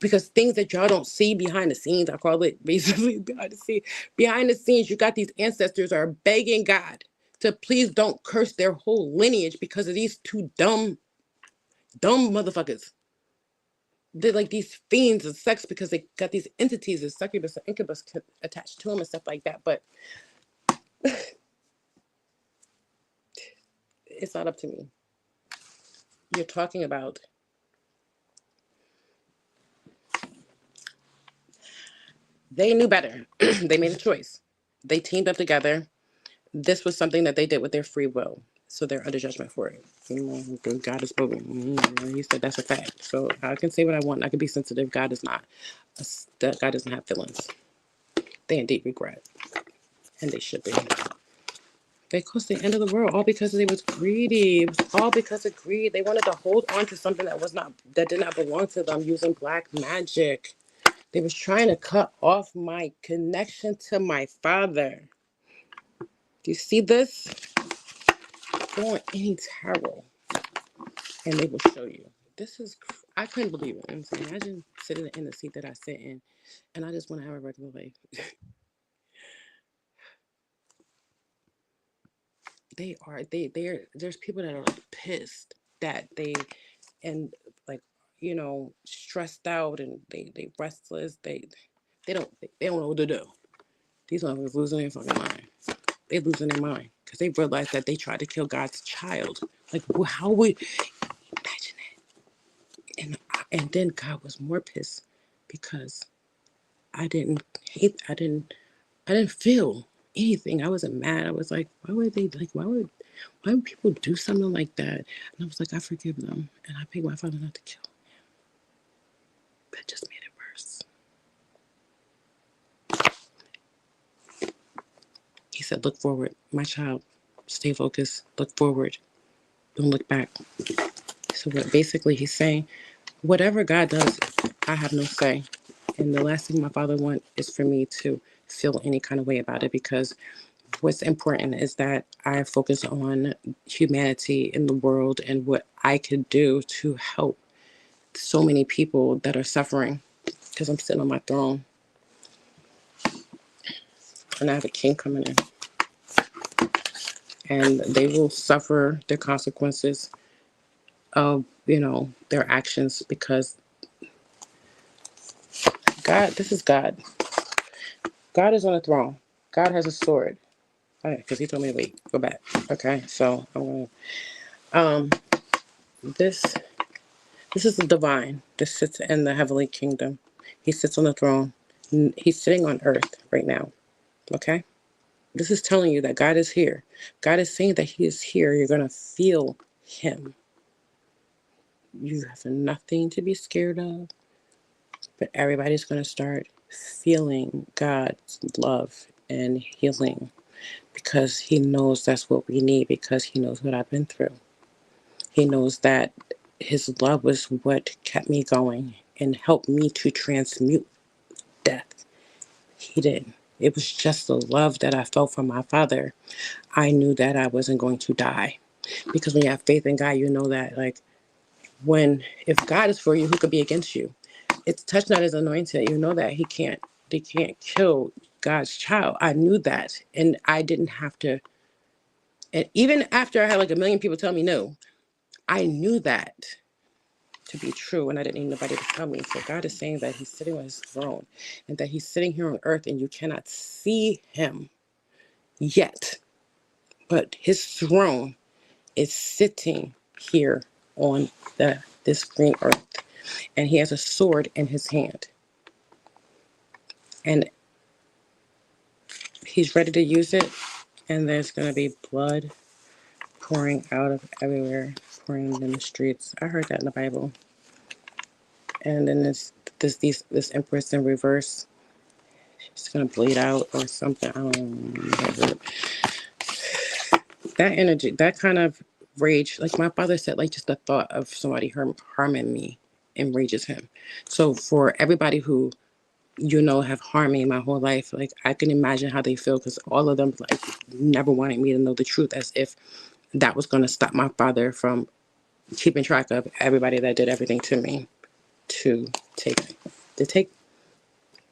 Because things that y'all don't see behind the scenes, I call it basically behind the scenes. Behind the scenes, you got these ancestors are begging God to please don't curse their whole lineage because of these two dumb motherfuckers. They're like these fiends of sex because they got these entities of succubus and incubus attached to them and stuff like that. But it's not up to me. You're talking about they knew better. They made a choice. They teamed up together. This was something that they did with their free will. So they're under judgment for it. God is spoken. He said that's a fact. So I can say what I want. I can be sensitive. God is not. God doesn't have feelings. They indeed regret. And they should be. They caused the end of the world all because they was greedy. It was all because of greed. They wanted to hold on to something that did not belong to them using black magic. They was trying to cut off my connection to my father. Do you see this? Go on any tarot and they will show you. I couldn't believe it. I'm saying, imagine sitting in the seat that I sit in, and I just want to have a regular life. There's people that are like pissed that and like stressed out, and they restless. They don't know what to do. These motherfuckers losing their fucking mind. They losing their mind because they realize that they tried to kill God's child. Like, how would imagine that? And then God was more pissed because I didn't hate. I didn't feel anything. I wasn't mad. I was like, why would they like? Why would people do something like that? And I was like, I forgive them, and I begged my father not to kill him. That just made it worse. He said, look forward, my child. Stay focused. Look forward. Don't look back. So what basically he's saying, whatever God does, I have no say. And the last thing my father wants is for me to feel any kind of way about it, because what's important is that I focus on humanity in the world and what I could do to help so many people that are suffering, because I'm sitting on my throne and I have a king coming in, and they will suffer the consequences of their actions, because God, this is God. God is on the throne. God has a sword. Because he told me to wait, go back. Okay, so I'm gonna this this is the divine. This sits in the heavenly kingdom. He sits on the throne. He's sitting on earth right now. Okay? This is telling you that God is here. God is saying that he is here. You're gonna feel him. You have nothing to be scared of, but everybody's gonna start feeling God's love and healing, because he knows that's what we need, because he knows what I've been through. He knows that his love was what kept me going and helped me to transmute death. He did. It was just the love that I felt from my father. I knew that I wasn't going to die. Because when you have faith in God, you know that, like, if God is for you, who could be against you? It's touch not his anointed. You know that they can't kill God's child. I knew that. And I didn't have to. And even after I had like a million people tell me no, I knew that to be true, and I didn't need nobody to tell me. So God is saying that he's sitting on his throne, and that he's sitting here on earth, and you cannot see him yet, but his throne is sitting here on this green earth, and he has a sword in his hand, and he's ready to use it. And there's going to be blood pouring out of everywhere, pouring in the streets. I heard that in the Bible. And then this empress in reverse. She's gonna bleed out or something. I don't know. That energy, that kind of rage, like my father said, like just the thought of somebody harming me enrages him. So for everybody who have harmed me my whole life, like I can imagine how they feel, because all of them like never wanted me to know the truth, as if that was going to stop my father from keeping track of everybody that did everything to me, to take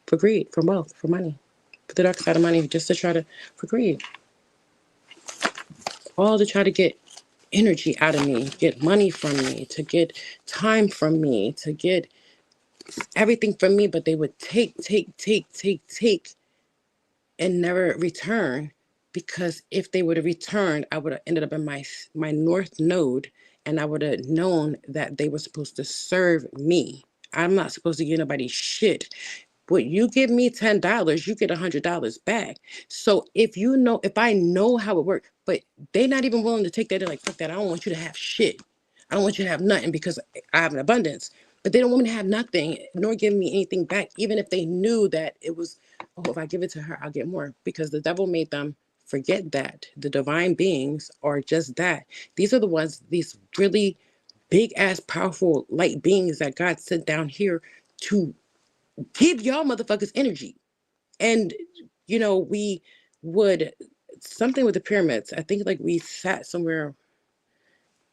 for greed, for wealth, for money, for the dark side of money, just to try to for greed, all to try to get energy out of me, get money from me, to get time from me, to get everything from me. But they would take, and never return, because if they would have returned, I would have ended up in my north node, and I would have known that they were supposed to serve me. I'm not supposed to give nobody shit. But you give me $10, you get $100 back. So if I know how it works, but they're not even willing to take that. They're like, fuck that. I don't want you to have shit. I don't want you to have nothing, because I have an abundance. But they don't want me to have nothing, nor give me anything back, even if they knew that it was, oh, if I give it to her, I'll get more. Because the devil made them forget that the divine beings are just that. These are the ones, these really big ass, powerful light beings that God sent down here to give y'all motherfuckers energy. And we would something with the pyramids. I think like we sat somewhere.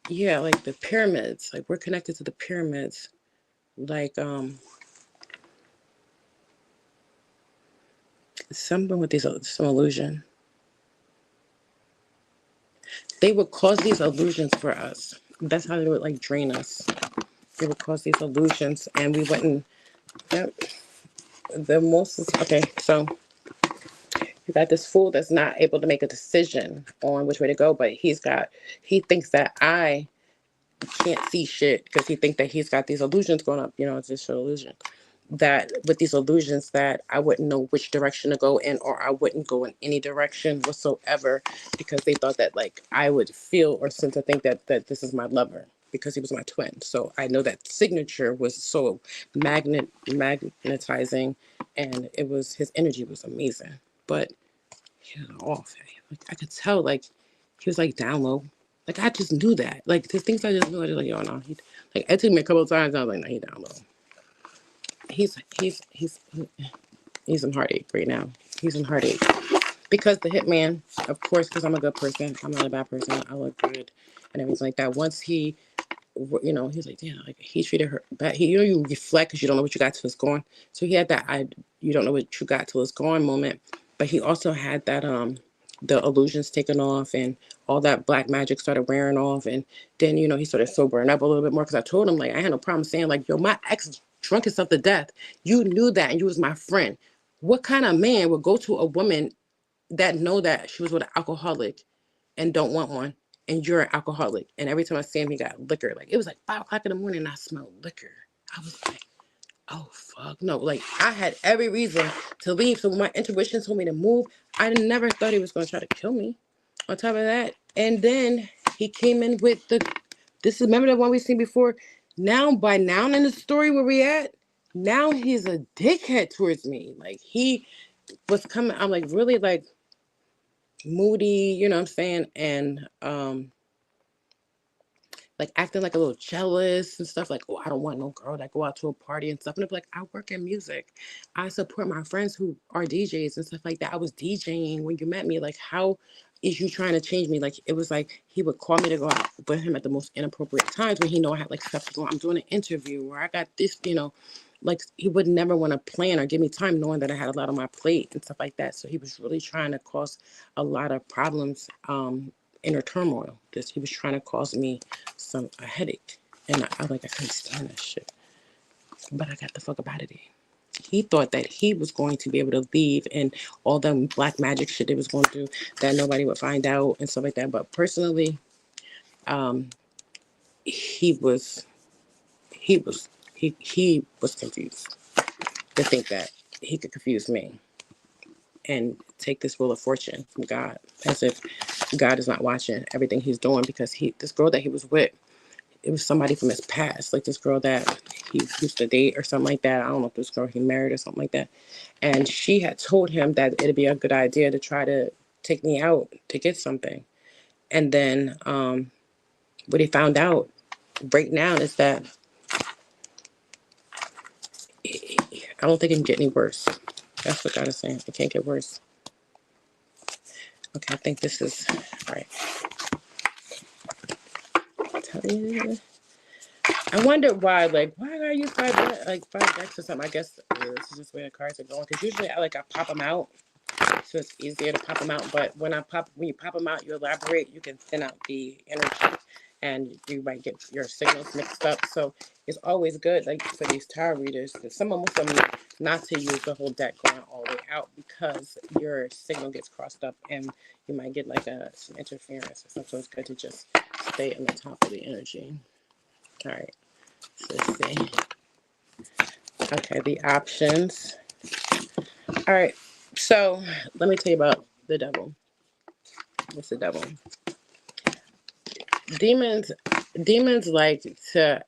Yeah, like the pyramids. Like we're connected to the pyramids. like something with these some illusion. They would cause these illusions for us. That's how they would like drain us. They would cause these illusions, and we wouldn't. Yep. The most is okay. So you got this fool that's not able to make a decision on which way to go, but he thinks that I can't see shit because he think that he's got these illusions going up. You know, it's just an illusion. That with these illusions that I wouldn't know which direction to go in, or I wouldn't go in any direction whatsoever, because they thought that like I would feel or sense to think that this is my lover because he was my twin. So I know that signature was so magnetizing, and it was his energy was amazing. But he was off. Like I could tell, like he was like down low. Like I just knew that. Like the things I just knew, I was like, yo, no. He, like it took me a couple of times. I was like, no, he down low. He's he's he's he's in heartache right now. He's in heartache because the hitman, of course, because I'm a good person. I'm not a bad person. I look good and everything like that. Once he, he's like, damn, like he treated her bad. He, you reflect because you don't know what you got till it's gone. So he had that you don't know what you got till it's gone moment. But he also had that the illusions taken off and all that black magic started wearing off, and then he started sobering up a little bit more because I told him like I had no problem saying like, yo, my ex drunk himself to death. You knew that, and you was my friend. What kind of man would go to a woman that know that she was with an alcoholic and don't want one, and you're an alcoholic, and every time I see him, he got liquor. Like it was like 5 o'clock in the morning, and I smelled liquor. I was like, oh fuck no! Like I had every reason to leave. So when my intuition told me to move, I never thought he was going to try to kill me. On top of that, and then he came in with the. This is remember the one we seen before. Now in the story where we at, now he's a dickhead towards me. Like he was coming. I'm like really like moody. You know what I'm saying? And like acting like a little jealous and stuff like, oh, I don't want no girl that go out to a party and stuff. And I'm like, I work in music. I support my friends who are DJs and stuff like that. I was DJing when you met me. Like, how is you trying to change me? Like, it was like he would call me to go out with him at the most inappropriate times when he know I had like stuff to do. I'm doing an interview or I got this, like he would never want to plan or give me time knowing that I had a lot on my plate and stuff like that. So he was really trying to cause a lot of problems, inner turmoil. This he was trying to cause me a headache, and I like I couldn't stand that shit. But I got the fuck up out of there. He thought that he was going to be able to leave and all the black magic shit they was going through that nobody would find out and stuff like that. But personally, he was he was confused to think that he could confuse me and take this wheel of fortune from God as if God is not watching everything he's doing because this girl that he was with, it was somebody from his past, like this girl that he used to date or something like that. I don't know if this girl he married or something like that. And she had told him that it'd be a good idea to try to take me out to get something. And then what he found out right now is that I don't think it can get any worse. That's what God is saying. It can't get worse. Okay, I think this is all right. I wonder why, like, why did I use five decks or something? I guess this is just where the cards are going. Because usually I pop them out, so it's easier to pop them out. But when you pop them out, you elaborate, you can thin out the energy, and you might get your signals mixed up. So it's always good, like for these tarot readers, someone wants them not to use the whole deck going all the way out because your signal gets crossed up, and you might get like some interference or something. So it's good to just stay on the top of the energy. All right. So let's see. Okay, the options. All right. So let me tell you about the devil. What's the devil? Demons. Demons like to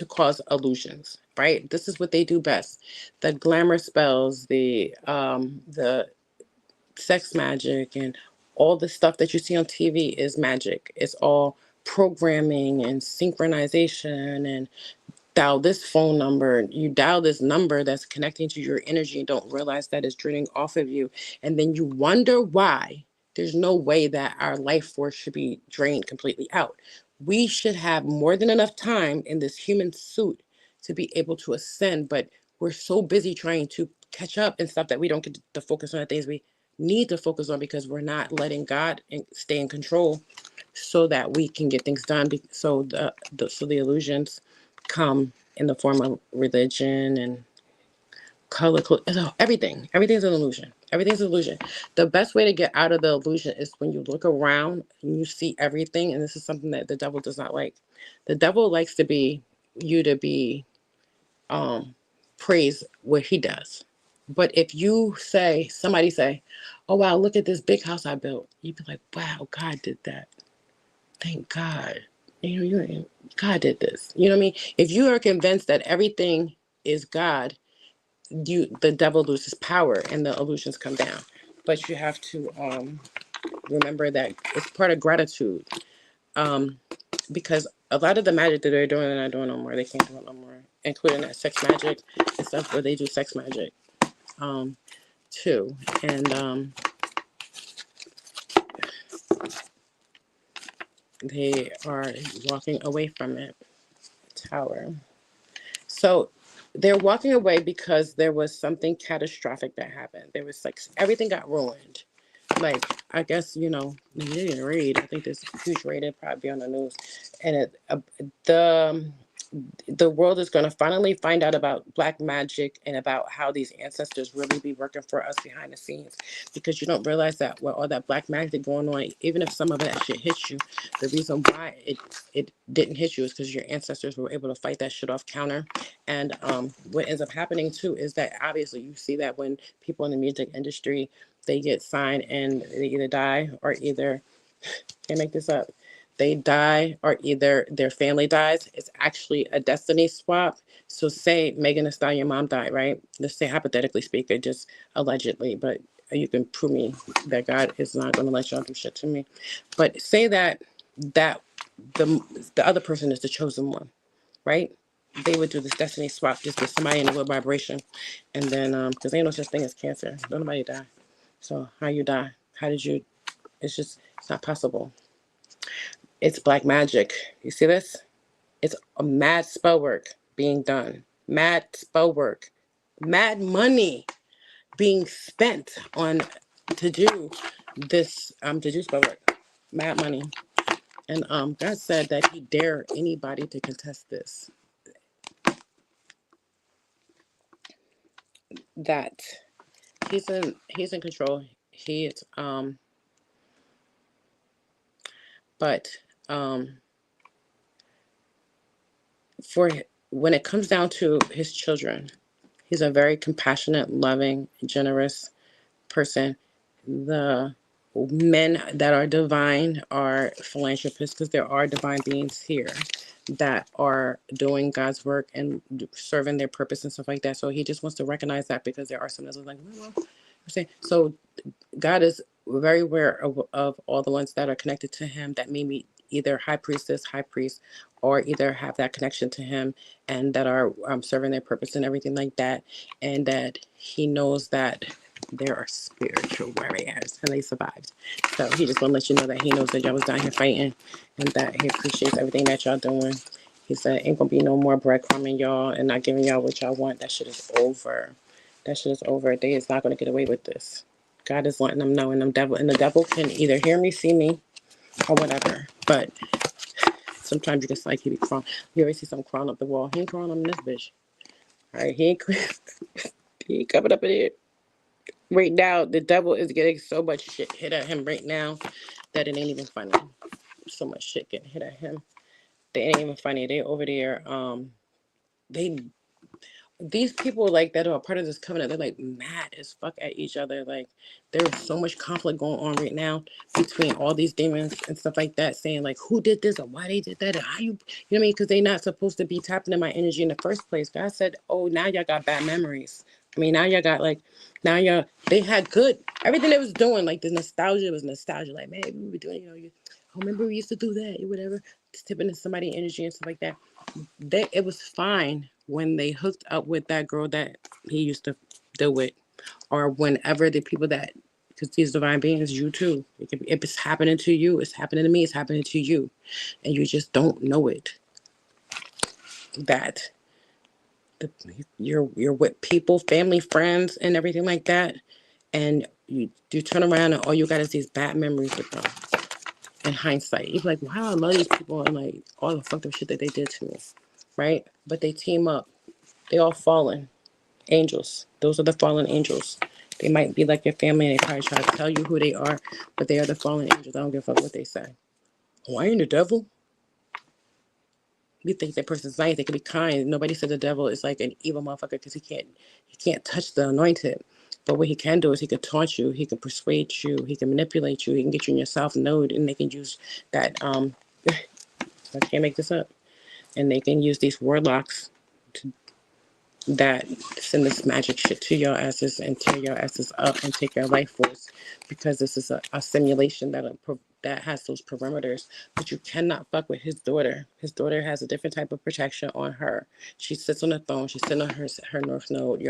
cause illusions, right? This is what they do best. The glamour spells, the sex magic, and all the stuff that you see on TV is magic. It's all programming and synchronization and dial this phone number, you dial this number that's connecting to your energy and don't realize that it's draining off of you. And then you wonder why there's no way that our life force should be drained completely out. We should have more than enough time in this human suit to be able to ascend, but we're so busy trying to catch up and stuff that we don't get to focus on the things we need to focus on because we're not letting God stay in control so that we can get things done. So the illusions come in the form of religion and color, everything's an illusion. Everything's an illusion. The best way to get out of the illusion is when you look around and you see everything, and this is something that the devil does not like. The devil likes to be praise what he does. But if somebody say, oh wow, look at this big house I built, you'd be like, wow, God did that. Thank God. God did this. You know what I mean? If you are convinced that everything is God, the devil loses power and the illusions come down. But you have to remember that it's part of gratitude. Because a lot of the magic that they're doing, they're not doing no more. They can't do it no more, including that sex magic and stuff where they do sex magic too. And they are walking away from it. Tower. So they're walking away because there was something catastrophic that happened. There was like everything got ruined. Like, I guess, maybe they didn't read. I think there's a huge raid. It'd probably be on the news. And the world is going to finally find out about black magic and about how these ancestors really be working for us behind the scenes, because you don't realize that with all that black magic going on, even if some of that shit hits you, the reason why it didn't hit you is because your ancestors were able to fight that shit off counter. And what ends up happening too is that obviously you see that when people in the music industry, they get signed and they either die or either, can't make this up, they die or either their family dies. It's actually a destiny swap. So say Megan Thee Stallion mom died, right? Let's say hypothetically speaking, just allegedly, but you can prove me that God is not going to let y'all do shit to me. But say that the other person is the chosen one, right? They would do this destiny swap just with somebody in a low vibration, and then because ain't no such thing as cancer. Don't nobody die. So how you die? How did you? It's not possible. It's black magic. You see this? It's a mad spell work being done. Mad spell work. Mad money being spent on to do this, to do spell work. Mad money. And God said that he dare anybody to contest this. That he's in control. He is but for when it comes down to his children, he's a very compassionate, loving, generous person. The men that are divine are philanthropists, because there are divine beings here that are doing God's work and serving their purpose and stuff like that. So he just wants to recognize that, because there are some that's like, well, so God is very aware of all the ones that are connected to him that may be either high priestess, high priest, or either have that connection to him and that are serving their purpose and everything like that. And that he knows that there are spiritual warriors and they survived. So he just want to let you know that he knows that y'all was down here fighting and that he appreciates everything that y'all doing. He said, ain't gonna be no more breadcrumbing y'all and not giving y'all what y'all want. That shit is over. That shit is over. They is not gonna get away with this. God is letting them know, and the devil can either hear me, see me, or whatever. But sometimes you just like he be crawling. You always see something crawling up the wall. He ain't crawling on this bitch. All right, he ain't coming up in here. Right now, the devil is getting so much shit hit at him right now that it ain't even funny. So much shit getting hit at him. They ain't even funny. They over there. They these people like that are part of this covenant, they're like mad as fuck at each other. Like there's so much conflict going on right now between all these demons and stuff like that, saying like who did this or why they did that and how you know what I mean, because they're not supposed to be tapping in my energy in the first place. God said, oh, now y'all got bad memories. I mean, now y'all got like, now y'all, they had good, everything they was doing, like the nostalgia was nostalgia. Like, man, we were doing, oh, remember we used to do that or whatever, just tipping into somebody's energy and stuff like that. It was fine when they hooked up with that girl that he used to deal with, or whenever the people that, because these divine beings, you too. If it's happening to you, it's happening to me, it's happening to you, and you just don't know it. That, God said, oh, now y'all got bad memories. I mean, now y'all, they had good, everything they was doing, like the nostalgia was nostalgia. Like, man, we were doing, we used to do that or whatever, just tipping into somebody's energy and stuff like that. It was fine when they hooked up with that girl that he used to deal with, or whenever the people that, because these divine beings, you too. If it's happening to you, it's happening to me, it's happening to you, and you just don't know it. you're with people, family, friends, and everything like that, and you turn around and all you got is these bad memories with them. In hindsight, you're like, wow, I love these people and like all the fucked up shit that they did to me, right? But they team up. They all fallen angels. Those are the fallen angels. They might be like your family and they probably try to tell you who they are, but they are the fallen angels. I don't give a fuck what they say. Oh, I ain't the devil. You think that person's nice, they can be kind. Nobody said the devil is like an evil motherfucker because he can't touch the anointed. But what he can do is he can taunt you, he can persuade you, he can manipulate you, he can get you in your self node, and they can use that. I can't make this up, and they can use these warlocks that send this magic shit to your asses and tear your asses up and take your life force, because this is a simulation that has those perimeters. But you cannot fuck with his daughter. His daughter has a different type of protection on her. She sits on the throne. She's sitting on her north node.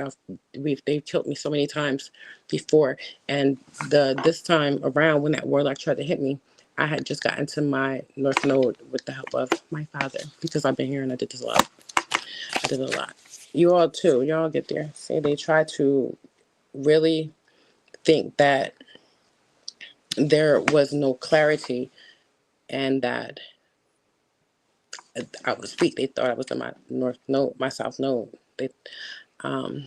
They've killed me so many times before, and this time around when that warlock tried to hit me, I had just gotten to my north node with the help of my father, because I've been here and I did this a lot. I did it a lot. You all too. Y'all get there. See, they try to really think that there was no clarity and that I was weak. They thought I was in my north node, my south node. Um,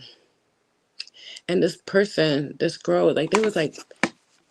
and this person, this girl, like they was like,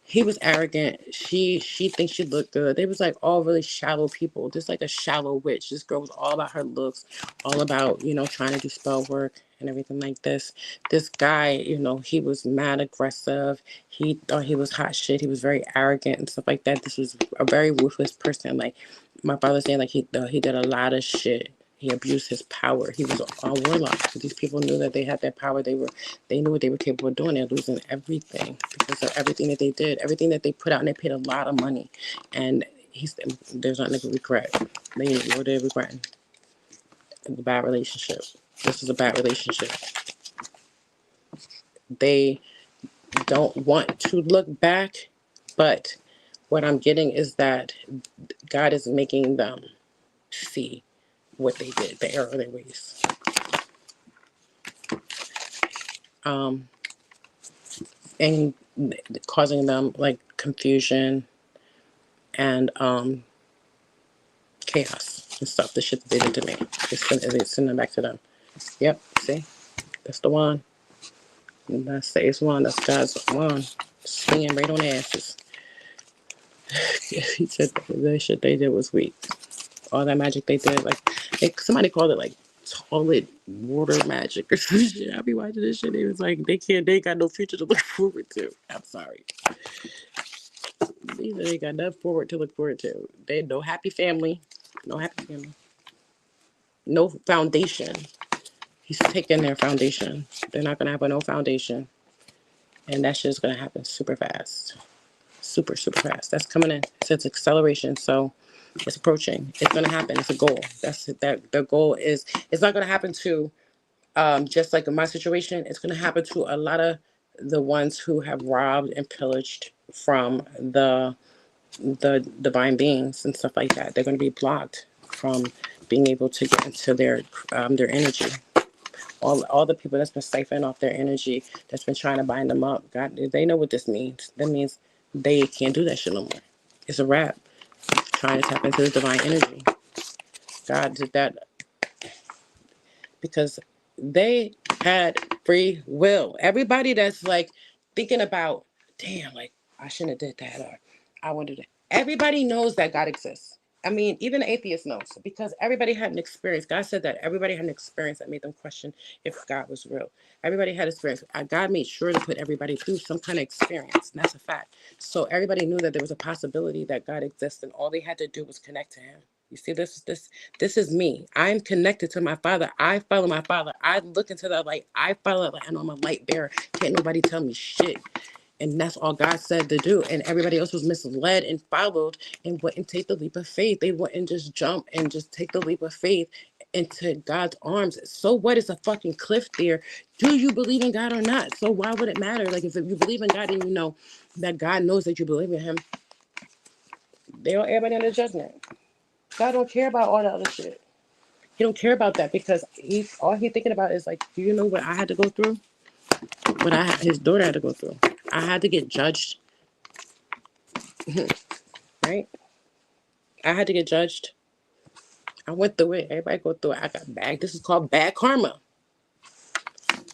he was arrogant. She thinks she looked good. They was like all really shallow people, just like a shallow witch. This girl was all about her looks, all about, trying to do spell work and everything like this. This guy, he was mad aggressive. He thought he was hot shit. He was very arrogant and stuff like that. This was a very ruthless person. Like my father saying, like he did a lot of shit. He abused his power. He was a warlock. These people knew that they had that power. They knew what they were capable of doing. They're losing everything because of everything that they did, everything that they put out, and they paid a lot of money. And there's nothing to regret. They're regretting the bad relationship. This is a bad relationship. They don't want to look back, but what I'm getting is that God is making them see what they did, the error of their ways. And causing them like confusion and chaos and stuff. The shit that they did to me, they send them back to them. Yep, see, that's the one. And that's Save's one. That's God's one. Swinging right on their asses. He said the shit they did was weak. All that magic they did, like somebody called it like toilet water magic or some shit. I be watching this shit. It was like they ain't got no future to look forward to. I'm sorry. They ain't got nothing forward to look forward to. They no happy family. No happy family. No foundation. He's taking their foundation. They're not gonna have no foundation. And that shit's gonna happen super fast. Super, super fast. That's coming in. It's acceleration. So it's approaching. It's gonna happen. It's a goal. That's that the goal is it's not gonna happen to just like in my situation, it's gonna happen to a lot of the ones who have robbed and pillaged from the divine beings and stuff like that. They're going to be blocked from being able to get into their energy. All the people that's been siphoning off their energy, that's been trying to bind them up. God, they know what this means. That means they can't do that shit no more. It's a wrap. Trying to tap into the divine energy. God did that because they had free will. Everybody that's like thinking about, damn, like I shouldn't have did that, or I wanted to. Everybody knows that God exists. I mean, even the atheist knows because everybody had an experience. God said that everybody had an experience that made them question if God was real. Everybody had experience. God made sure to put everybody through some kind of experience, and that's a fact. So everybody knew that there was a possibility that God exists, and all they had to do was connect to Him. You see, this is me. I'm connected to my Father. I follow my Father. I look into the light. I follow that light. I know I'm a light bearer. Can't nobody tell me shit. And that's all God said to do. And everybody else was misled and followed and wouldn't take the leap of faith. They wouldn't just jump and just take the leap of faith into God's arms. So what is a fucking cliff there? Do you believe in God or not? So why would it matter? Like if you believe in God and you know that God knows that you believe in Him, everybody under judgment. God don't care about all the other shit. He don't care about that because he thinking about is like, do you know what I had to go through? What his daughter had to go through. I had to get judged, right? I had to get judged. I went through it. Everybody go through it. I got bad. This is called bad karma.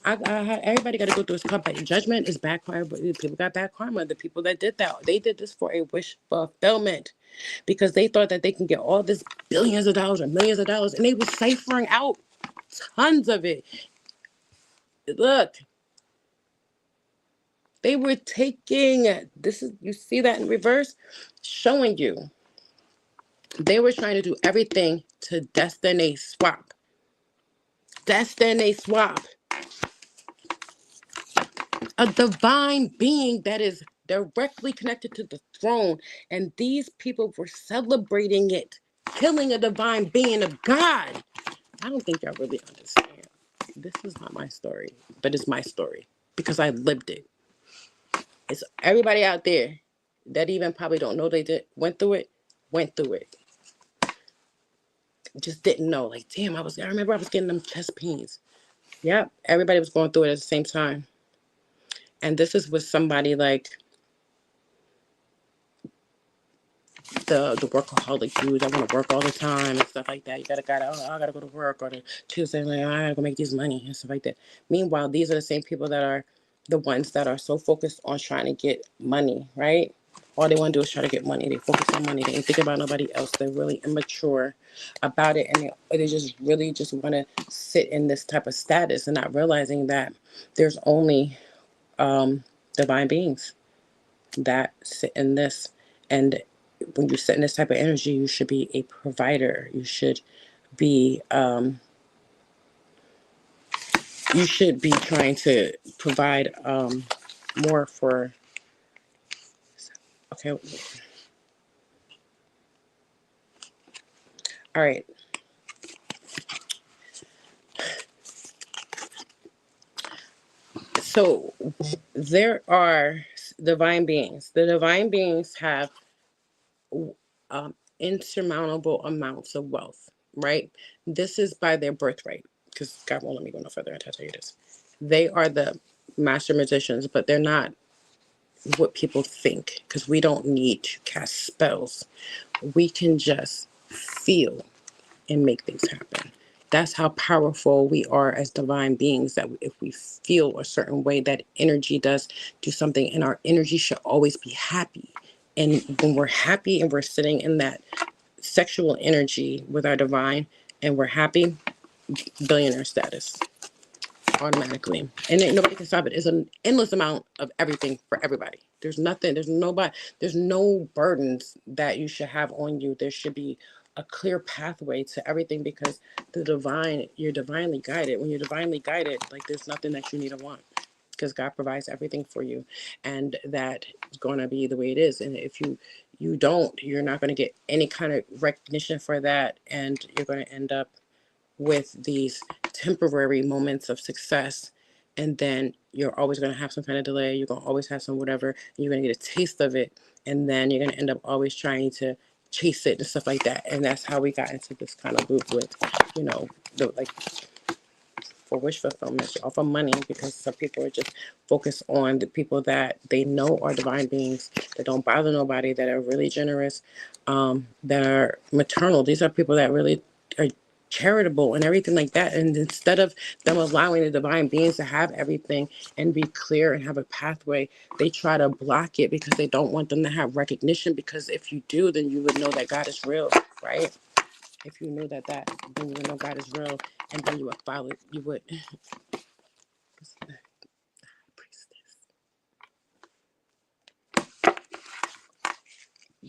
Everybody got to go through this karma. Judgment is bad karma. People got bad karma. The people that did that, they did this for a wish fulfillment because they thought that they can get all this billions of dollars or millions of dollars, and they were ciphering out tons of it. Look, they were taking this is you see that in reverse, showing you they were trying to do everything to destiny swap. Destiny swap. A divine being that is directly connected to the throne, and these people were celebrating it, killing a divine being of God. I don't think y'all really understand. This is not my story, but it's my story because I lived it. It's everybody out there that even probably don't know went through it. Just didn't know. Like, damn, I remember I was getting them chest pains. Yep, everybody was going through it at the same time. And this is with somebody like the workaholic dudes. I want to work all the time and stuff like that. You I gotta go to work, or the Tuesday, like, I gotta go make this money and stuff like that. Meanwhile, these are the same people that are the ones that are so focused on trying to get money, right? All they want to do is try to get money. They focus on money. They ain't think about nobody else. They're really immature about it, and they just really just want to sit in this type of status and not realizing that there's only divine beings that sit in this. And when you sit in this type of energy, you should be a provider. You should be trying to provide more for. Okay. All right. So there are divine beings. The divine beings have insurmountable amounts of wealth, right? This is by their birthright, because God won't let me go no further until I tell you this. They are the master magicians, but they're not what people think, because we don't need to cast spells. We can just feel and make things happen. That's how powerful we are as divine beings, that if we feel a certain way, that energy does do something, and our energy should always be happy. And when we're happy and we're sitting in that sexual energy with our divine and we're happy, billionaire status automatically. And nobody can stop it. It's an endless amount of everything for everybody. There's no burdens that you should have on you. There should be a clear pathway to everything, because you're divinely guided. When you're divinely guided, like, there's nothing that you need to want, because God provides everything for you, and that is going to be the way it is. And if you're not going to get any kind of recognition for that, and you're going to end up with these temporary moments of success, and then you're always going to have some kind of delay. You're going to always have some whatever, and you're going to get a taste of it, and then you're going to end up always trying to chase it and stuff like that. And that's how we got into this kind of loop with, for wish fulfillment, off of money, because some people are just focused on the people that they know are divine beings, that don't bother nobody, that are really generous, that are maternal. These are people that really are charitable and everything like that. And instead of them allowing the divine beings to have everything and be clear and have a pathway, they try to block it because they don't want them to have recognition. Because if you do, then you would know that God is real, right? If you knew that, then you would know God is real, and then you would follow it. You would.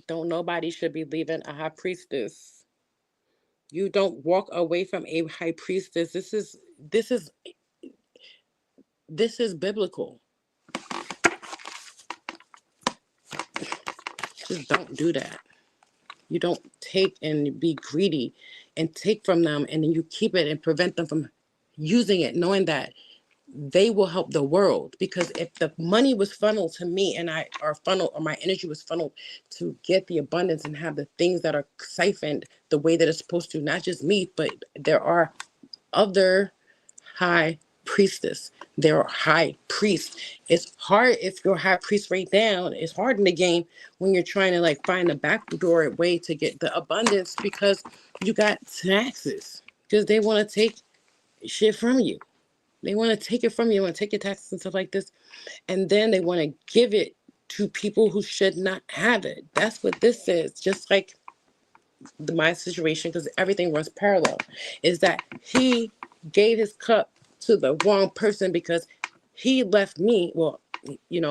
Don't nobody should be leaving a high priestess. You don't walk away from a high priestess. This is biblical. Just don't do that. You don't take and be greedy and take from them, and then you keep it and prevent them from using it, knowing that they will help the world. Because if the money was funneled to me and my energy was funneled to get the abundance and have the things that are siphoned the way that it's supposed to, not just me, but there are other high priestess. There are high priests. It's hard if your high priest right down. It's hard in the game when you're trying to like find a backdoor way to get the abundance because you got taxes. Because they want to take shit from you. They want to take it from you. They want to take your taxes and stuff like this. And then they want to give it to people who should not have it. That's what this is. Just like my situation, because everything runs parallel, is that he gave his cup to the wrong person because he left me. Well,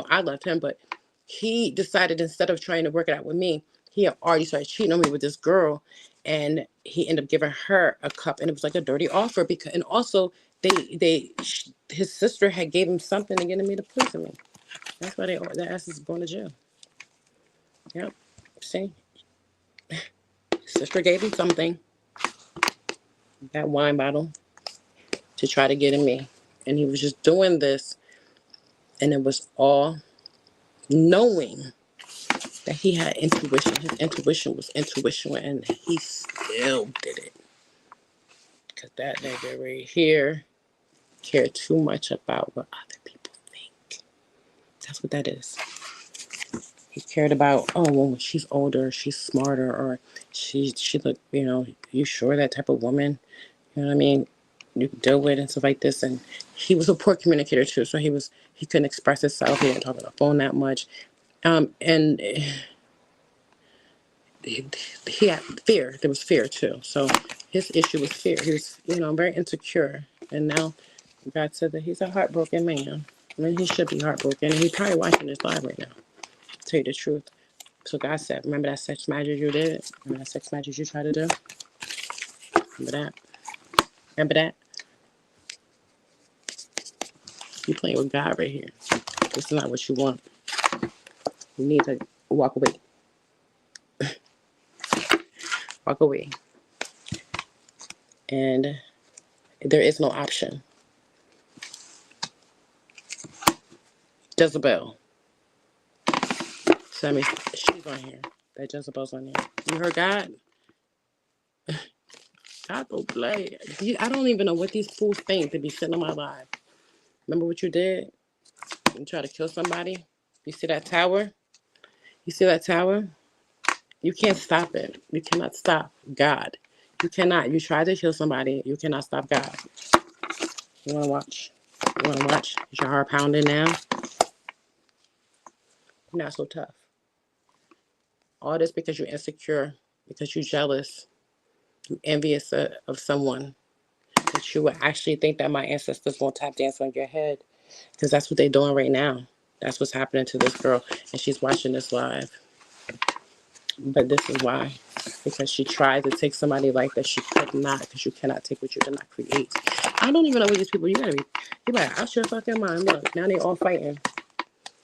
I left him, but he decided instead of trying to work it out with me, he had already started cheating on me with this girl, and he ended up giving her a cup, and it was like a dirty offer because, and also his sister had gave him something to get me to poison me. That's why their ass is going to jail. Yep. See, sister gave him something, that wine bottle, to try to get in me. And he was just doing this, and it was all knowing that he had intuition. His intuition was intuition, and he still did it. Because that nigga right here cared too much about what other people think. That's what that is. He cared about, oh, well, she's older, she's smarter, or she look, you sure that type of woman, you know what I mean, you can deal with and stuff like this. And he was a poor communicator too, so he couldn't express himself. He didn't talk on the phone that much, and he had fear. There was fear too. So his issue was fear. He was, very insecure, and now God said that he's a heartbroken man. I mean, he should be heartbroken, and he's probably watching this live right now. To tell you the truth. So God said, remember that sex magic you did? Remember that sex magic you tried to do? Remember that? Remember that? You playing with God right here. This is not what you want. You need to walk away. Walk away. And there is no option. Jezebel. So that means she's on here. That Jezebel's on here. You heard God? God don't play. I don't even know what these fools think to be sitting on my live. Remember what you did? You try to kill somebody? You see that tower? You see that tower? You can't stop it. You cannot stop God. You cannot. You try to kill somebody. You cannot stop God. You want to watch? You want to watch? Is your heart pounding now? You're not so tough. All this because you're insecure, because you're jealous, you're envious of someone. That you would actually think that my ancestors won't tap dance on your head. Because that's what they're doing right now. That's what's happening to this girl. And she's watching this live. But this is why. Because she tried to take somebody's life that she could not. Because you cannot take what you did not create. I don't even know what these people, you better out your fucking mind. Look, now they all fighting.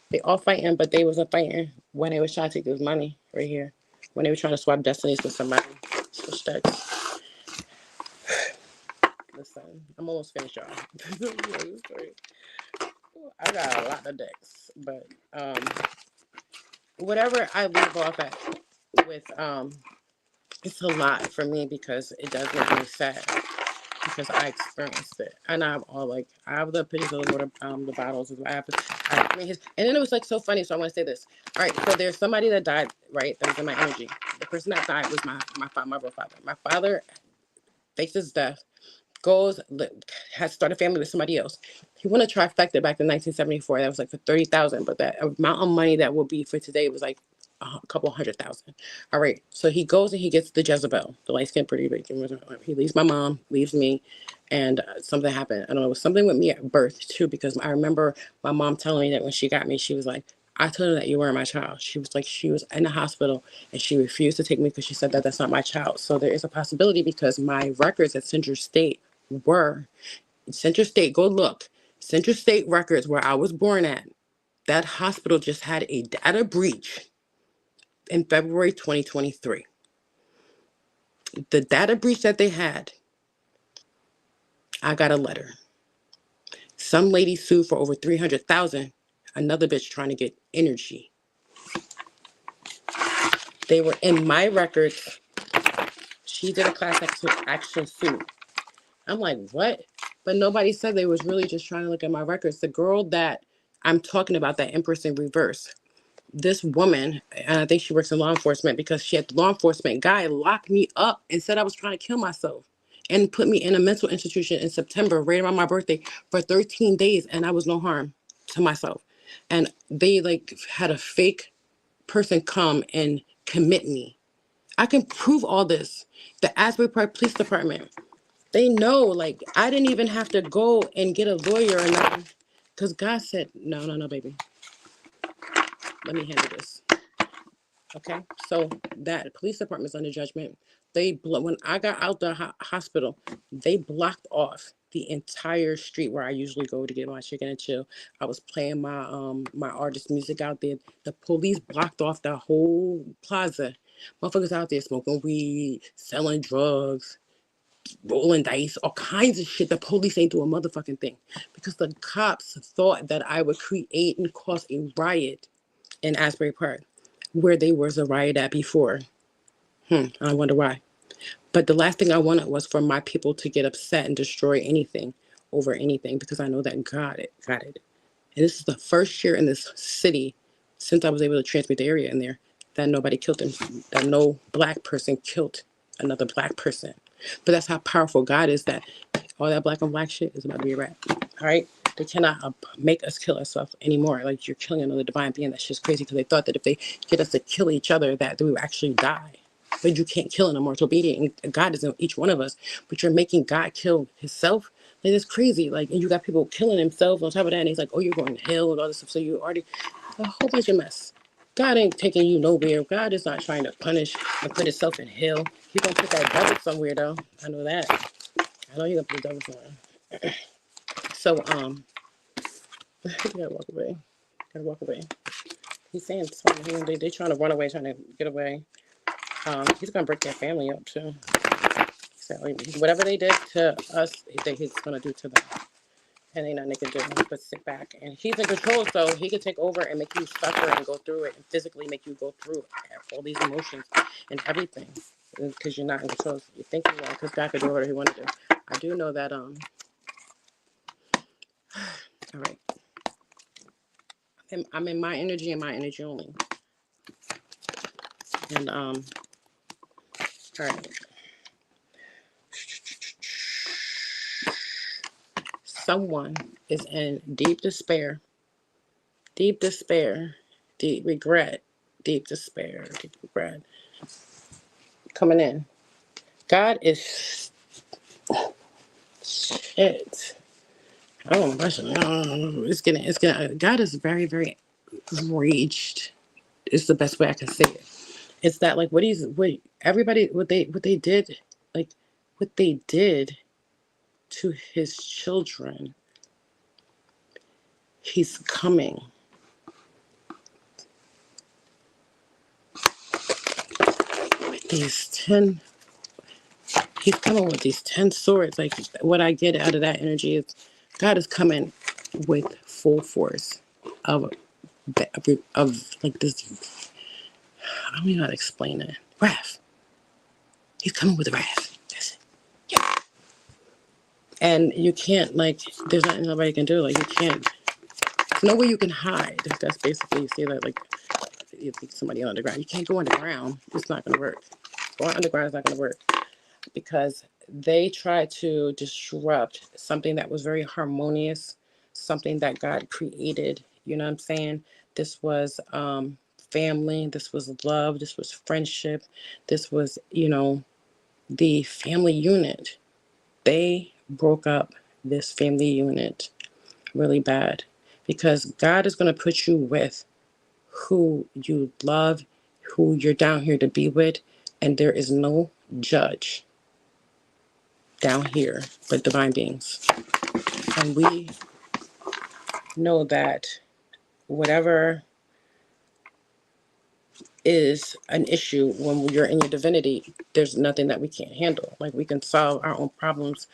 They all fighting, but they wasn't fighting when they was trying to take this money right here. When they were trying to swap destinies with somebody. Switch decks. Listen, I'm almost finished, y'all. I got a lot of decks. But whatever I leave off at with it's a lot for me because it does make me sad because I experienced it, and I have the pictures of the water, the bottles. And then it was like so funny. So I want to say this. All right, so there's somebody that died, right? That was in my energy. The person that died was my real father. My father faces death, has started a family with somebody else. He won a trifecta back in 1974. That was like for 30,000, but that amount of money that will be for today was like a couple 100,000. All right, so he goes and he gets the Jezebel, the light skinned pretty bacon. He leaves my mom, leaves me, and something happened. I don't know, it was something with me at birth too, because I remember my mom telling me that when she got me, she was like, I told her that you weren't my child. She was like, she was in the hospital and she refused to take me because she said that that's not my child. So there is a possibility because my records at Central State were Central State. Go look. Central State records where I was born at. That hospital just had a data breach in February 2023. The data breach that they had, I got a letter Some lady sued for over 300,000. Another bitch trying to get energy. They were in my records. She did a class action suit. I'm like, what? But nobody said they was really just trying to look at my records. The girl that I'm talking about, that Empress in Reverse, this woman, and I think she works in law enforcement, because she had the law enforcement guy lock me up and said I was trying to kill myself and put me in a mental institution in September, right around my birthday, for 13 days. And I was no harm to myself. And they like had a fake person come and commit me. I can prove all this. The Asbury Park Police Department, they know, like, I didn't even have to go and get a lawyer or nothing. Because God said, no, no, no, baby. Let me handle this. Okay? So that police department's under judgment. When I got out the hospital, they blocked off the entire street where I usually go to get my chicken and chill. I was playing my artist music out there. The police blocked off the whole plaza. Motherfuckers out there smoking weed, selling drugs, rolling dice, all kinds of shit. The police ain't do a motherfucking thing because the cops thought that I would create and cause a riot in Asbury Park, where there was a riot at before. I wonder why. But the last thing I wanted was for my people to get upset and destroy anything over anything, because I know that God got it. And this is the first year in this city since I was able to transmit the area in there that nobody killed him, that no black person killed another black person. But that's how powerful God is, that all that black on black shit is about to be a wrap. All right? They cannot make us kill ourselves anymore. Like, you're killing another divine being. That's just crazy, because they thought that if they get us to kill each other, that we would actually die. But you can't kill an immortal being. God is in each one of us. But you're making God kill himself. Like, it's crazy. Like, and you got people killing themselves on top of that. And he's like, oh, you're going to hell and all this stuff. So you already, a whole bunch of mess. God ain't taking you nowhere. God is not trying to punish and put himself in hell. He's going to put that devil somewhere, though. I know that. I know you're going to put the devil somewhere. So, you gotta walk away. Gotta walk away. He's saying something. They trying to run away, trying to get away. He's gonna break their family up too. So whatever they did to us, he's gonna do to them. And ain't nothing they can do but sit back. And he's in control, so he can take over and make you suffer and go through it, and physically make you go through all these emotions and everything. Because you're not in control. You think you are, because God can do whatever he wants to do. I do know that, all right. I'm in my energy and my energy only. And, all right. Someone is in deep despair, deep regret, deep despair, deep regret coming in. God is shit. Oh my gosh, God is very, very enraged. Is the best way I can say it. It's that, like, what they did, like, what they did to his children. He's coming. He's coming with these 10 swords. Like, what I get out of that energy is God is coming with full force of like this. I don't even know how to explain it. Wrath. He's coming with wrath. That's it. Yeah. And you can't, like, there's nothing nobody can do. Like, you can't, there's no way you can hide. That's basically, you see that, like, you think somebody underground. You can't go underground. It's not going to work. Going underground is not going to work, because they tried to disrupt something that was very harmonious, something that God created. You know what I'm saying? This was family. This was love. This was friendship. This was, the family unit. They broke up this family unit really bad, because God is going to put you with who you love, who you're down here to be with, and there is no judge down here but divine beings. And we know that whatever is an issue when you're in your divinity, there's nothing that we can't handle. Like, we can solve our own problems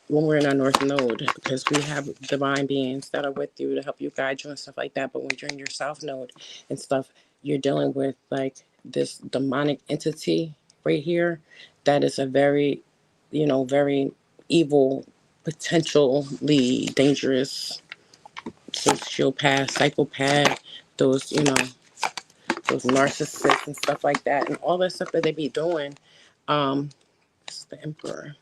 when we're in our North Node, because we have divine beings that are with you to help you guide you and stuff like that. But when you're in your South Node and stuff, you're dealing with like this demonic entity right here that is a very, very evil, potentially dangerous sociopath, psychopath, those, those narcissists and stuff like that, and all that stuff that they be doing. It's the Emperor.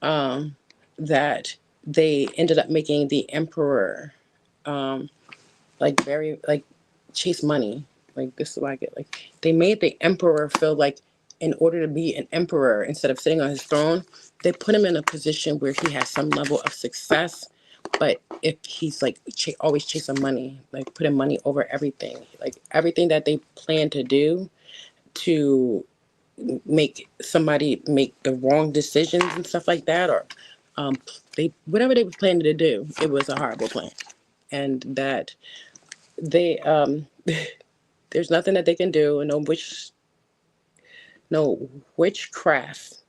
Um, that they ended up making the Emperor like very like chase money. Like this is what I get. Like they made the Emperor feel like in order to be an emperor, instead of sitting on his throne, they put him in a position where he has some level of success. But if he's like always chasing money, like putting money over everything, like everything that they plan to do to make somebody make the wrong decisions and stuff like that, or they whatever they were planning to do, it was a horrible plan, and that they there's nothing that they can do, and no witchcraft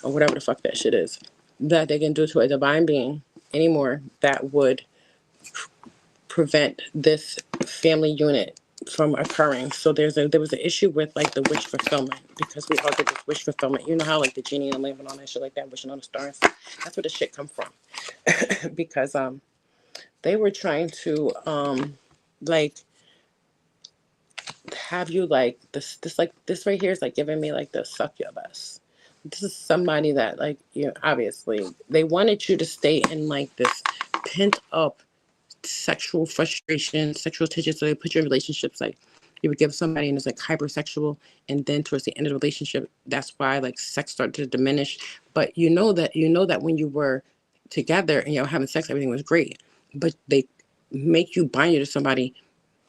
or whatever the fuck that shit is that they can do to a divine being anymore that would prevent this family unit from occurring. So there was an issue with like the wish fulfillment, because we all did this wish fulfillment. You know how like the genie and the lamp and all that shit like that, wishing on the stars. That's where the shit come from. Because they were trying to like have you like this like this right here is like giving me like the succubus. This is somebody that like, obviously they wanted you to stay in like this pent up sexual frustration, sexual tension. So they put you in relationships like you would give somebody and it's like hypersexual, and then towards the end of the relationship, that's why like sex started to diminish. But you know that when you were together and having sex, everything was great. But they make you bind you to somebody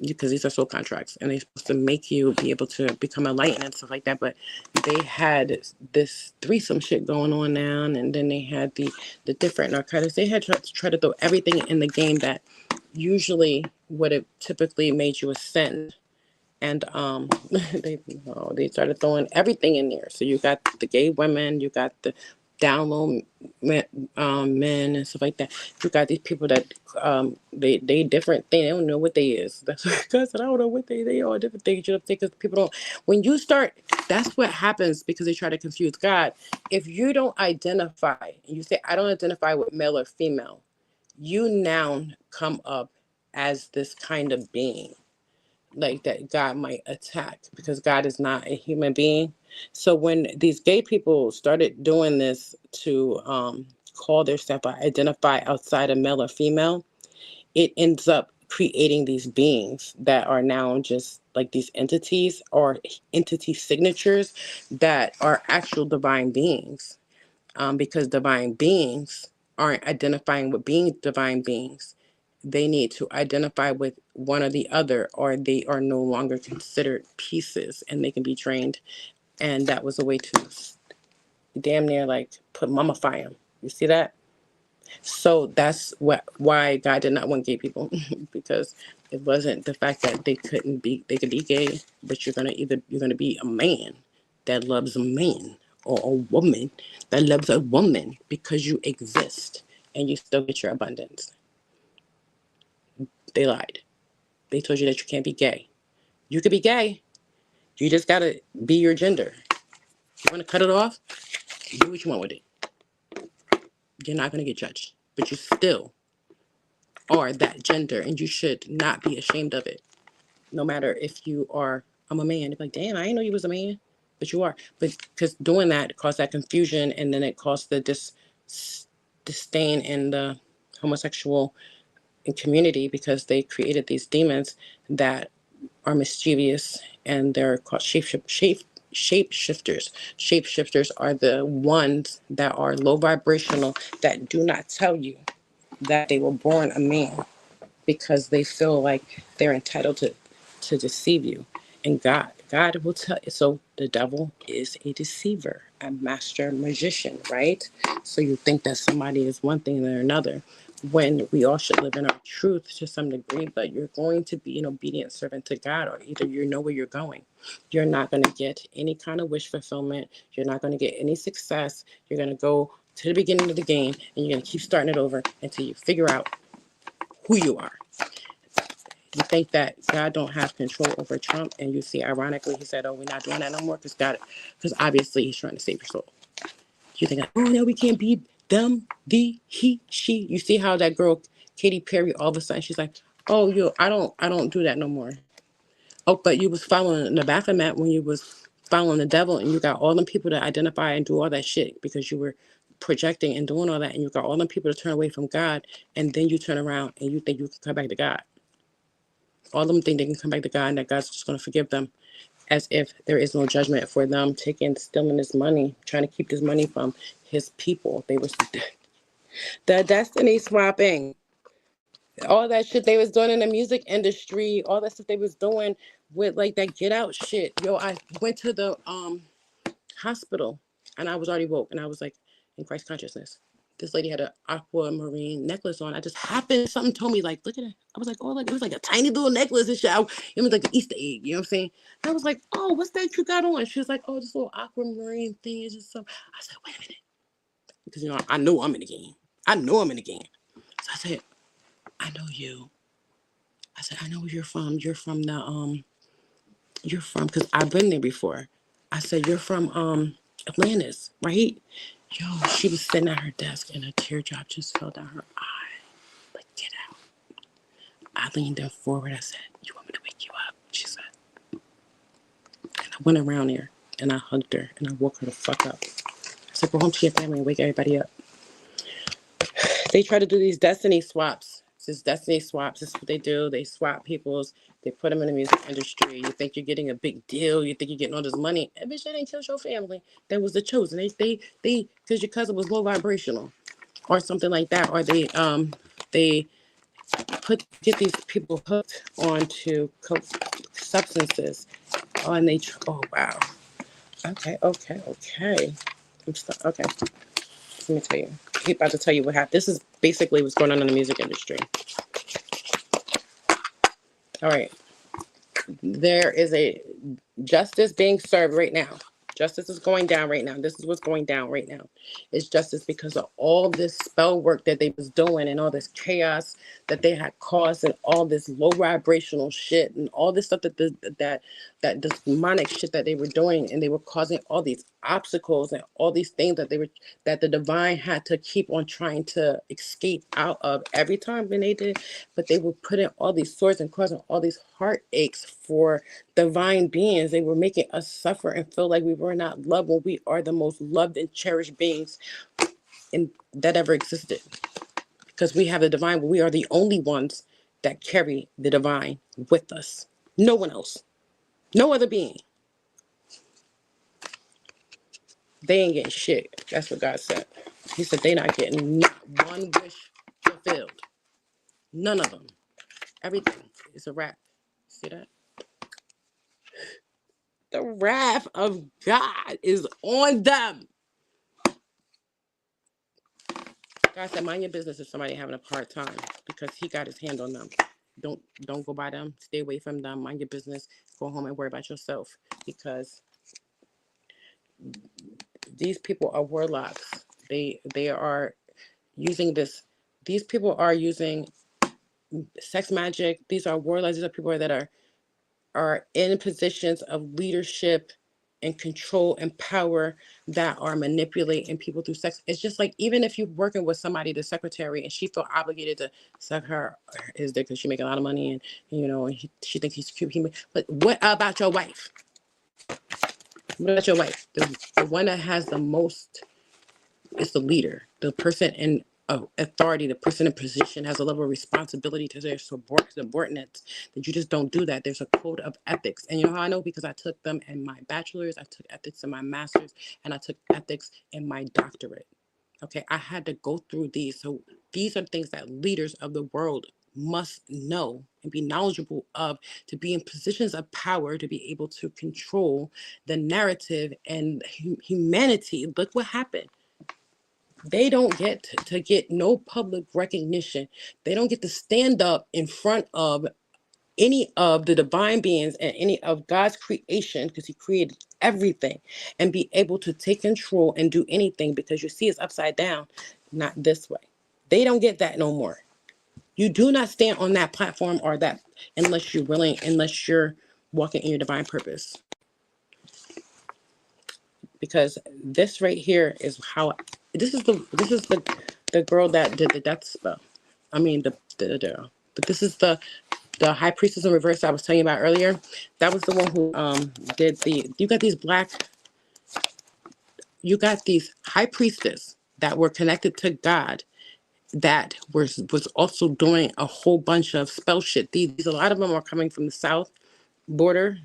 because these are soul contracts, and they're supposed to make you be able to become enlightened and stuff like that. But they had this threesome shit going on now, and then they had the different narcotics. They had tried to throw everything in the game that usually would have typically made you ascend. And they started throwing everything in there. So you got the gay women, you got the down low men and stuff like that. You got these people that they different thing. They don't know what they is. That's because I don't know what they are different things. You know, because people don't. When you start, that's what happens because they try to confuse God. If you don't identify and you say I don't identify with male or female, you now come up as this kind of being like that God might attack, because God is not a human being. So when these gay people started doing this to call their self identify outside of male or female, it ends up creating these beings that are now just like these entities or entity signatures that are actual divine beings, because divine beings aren't identifying with being divine beings. They need to identify with one or the other, or they are no longer considered pieces and they can be drained. And that was a way to damn near like put mummify them. You see that? So that's why God did not want gay people, because it wasn't the fact that they could be gay, but you're gonna be a man that loves a man, or a woman that loves a woman, because you exist and you still get your abundance. They lied. They told you that you can't be gay. You could be gay. You just gotta be your gender. You wanna cut it off? Do what you want with it. You're not gonna get judged. But you still are that gender, and you should not be ashamed of it. No matter if you are, I'm a man. They're like, damn, I didn't know you was a man. But you are. But because doing that caused that confusion, and then it caused the disdain in the homosexual community, because they created these demons that are mischievous, and they're called shapeshifters. Shapeshifters are the ones that are low vibrational, that do not tell you that they were born a man, because they feel like they're entitled to deceive you. And God will tell you. So the devil is a deceiver, a master magician, right? So you think that somebody is one thing or another, when we all should live in our truth to some degree. But you're going to be an obedient servant to God, or either you know where you're going. You're not going to get any kind of wish fulfillment. You're not going to get any success. You're going to go to the beginning of the game, and you're going to keep starting it over until you figure out who you are. You think that God don't have control over Trump, and you see, ironically, he said, "Oh, we're not doing that no more," because obviously he's trying to save your soul. You think, "Oh no, we can't be them, the, he, she." You see how that girl Katy Perry, all of a sudden, she's like, "Oh, I don't do that no more." Oh, but you was following the Baphomet when you was following the devil, and you got all them people to identify and do all that shit because you were projecting and doing all that, and you got all them people to turn away from God, and then you turn around and you think you can come back to God. All of them think they can come back to God and that God's just going to forgive them, as if there is no judgment for them stealing this money, trying to keep this money from his people. They were the destiny swapping, all that shit they was doing in the music industry, all that stuff they was doing with like that Get Out shit. Yo, I went to the hospital and I was already woke and I was like in Christ consciousness. This lady had an aquamarine necklace on. I just happened, something told me, like, look at it. I was like, oh, like, it was like a tiny little necklace and shit. It was like an Easter egg, you know what I'm saying? And I was like, oh, what's that you got on? She was like, oh, this little aquamarine thing is just some. I said, wait a minute. Because, you know, I know I'm in the game. So I said, I know you. I said, I know where you're from. You're from, because I've been there before. I said, you're from Atlantis, right? Yo, she was sitting at her desk and a teardrop just fell down her eye. Like, get out. I leaned in forward. I said, you want me to wake you up? She said. And I went around there and I hugged her and I woke her the fuck up. I said, go home to your family and wake everybody up. They try to do these destiny swaps. This destiny swaps. This is what they do. They swap people's. They put them in the music industry. You think you're getting a big deal. You think you're getting all this money. And bitch, that ain't killed your family. That was the chosen. They, because your cousin was low vibrational, or something like that, or they get these people hooked onto substances. Oh, and oh wow. Okay. Okay. Let me tell you. He's about to tell you what happened. This is basically what's going on in the music industry. All right. There is a justice being served right now. Justice is going down right now. This is what's going down right now. It's justice because of all this spell work that they was doing and all this chaos that they had caused and all this low vibrational shit and all this stuff that this demonic shit that they were doing, and they were causing all these obstacles and all these things that the divine had to keep on trying to escape out of every time when they did. But they were putting all these swords and causing all these heartaches for divine beings. They were making us suffer and feel like we were not loved when we are the most loved and cherished beings that ever existed. Because we have the divine, but we are the only ones that carry the divine with us. No one else. No other being. They ain't getting shit. That's what God said. He said they not getting not one wish fulfilled. None of them. Everything is a wrap. See that? The wrath of God is on them. God said, mind your business if somebody having a hard time, because he got his hand on them. Don't go by them. Stay away from them. Mind your business. Go home and worry about yourself, because these people are warlocks. They are using this. These people are using sex magic. These are warlocks. These are people that are in positions of leadership and control and power, that are manipulating people through sex. It's just like, even if you're working with somebody, the secretary, and she felt obligated to suck his dick because she make a lot of money, and you know, and she thinks he's cute. But what about your wife? What about your wife? The one that has the most is the leader, the person in authority, the person in position has a level of responsibility to their subordinates, that you just don't do that. There's a code of ethics. And you know how I know? Because I took them in my bachelor's, I took ethics in my master's, and I took ethics in my doctorate. Okay, I had to go through these. So these are things that leaders of the world must know and be knowledgeable of, to be in positions of power, to be able to control the narrative and humanity. Look what happened. They don't get to get no public recognition. They don't get to stand up in front of any of the divine beings and any of God's creation, because he created everything, and be able to take control and do anything, because you see it's upside down, not this way. They don't get that no more. You do not stand on that platform or that unless you're willing, unless you're walking in your divine purpose. Because this right here is how this is the girl that did the death spell. I mean but this is the high priestess in reverse I was telling you about earlier. That was the one who did the you got these high priestess that were connected to God, that was also doing a whole bunch of spell shit. These a lot of them are coming from the south border,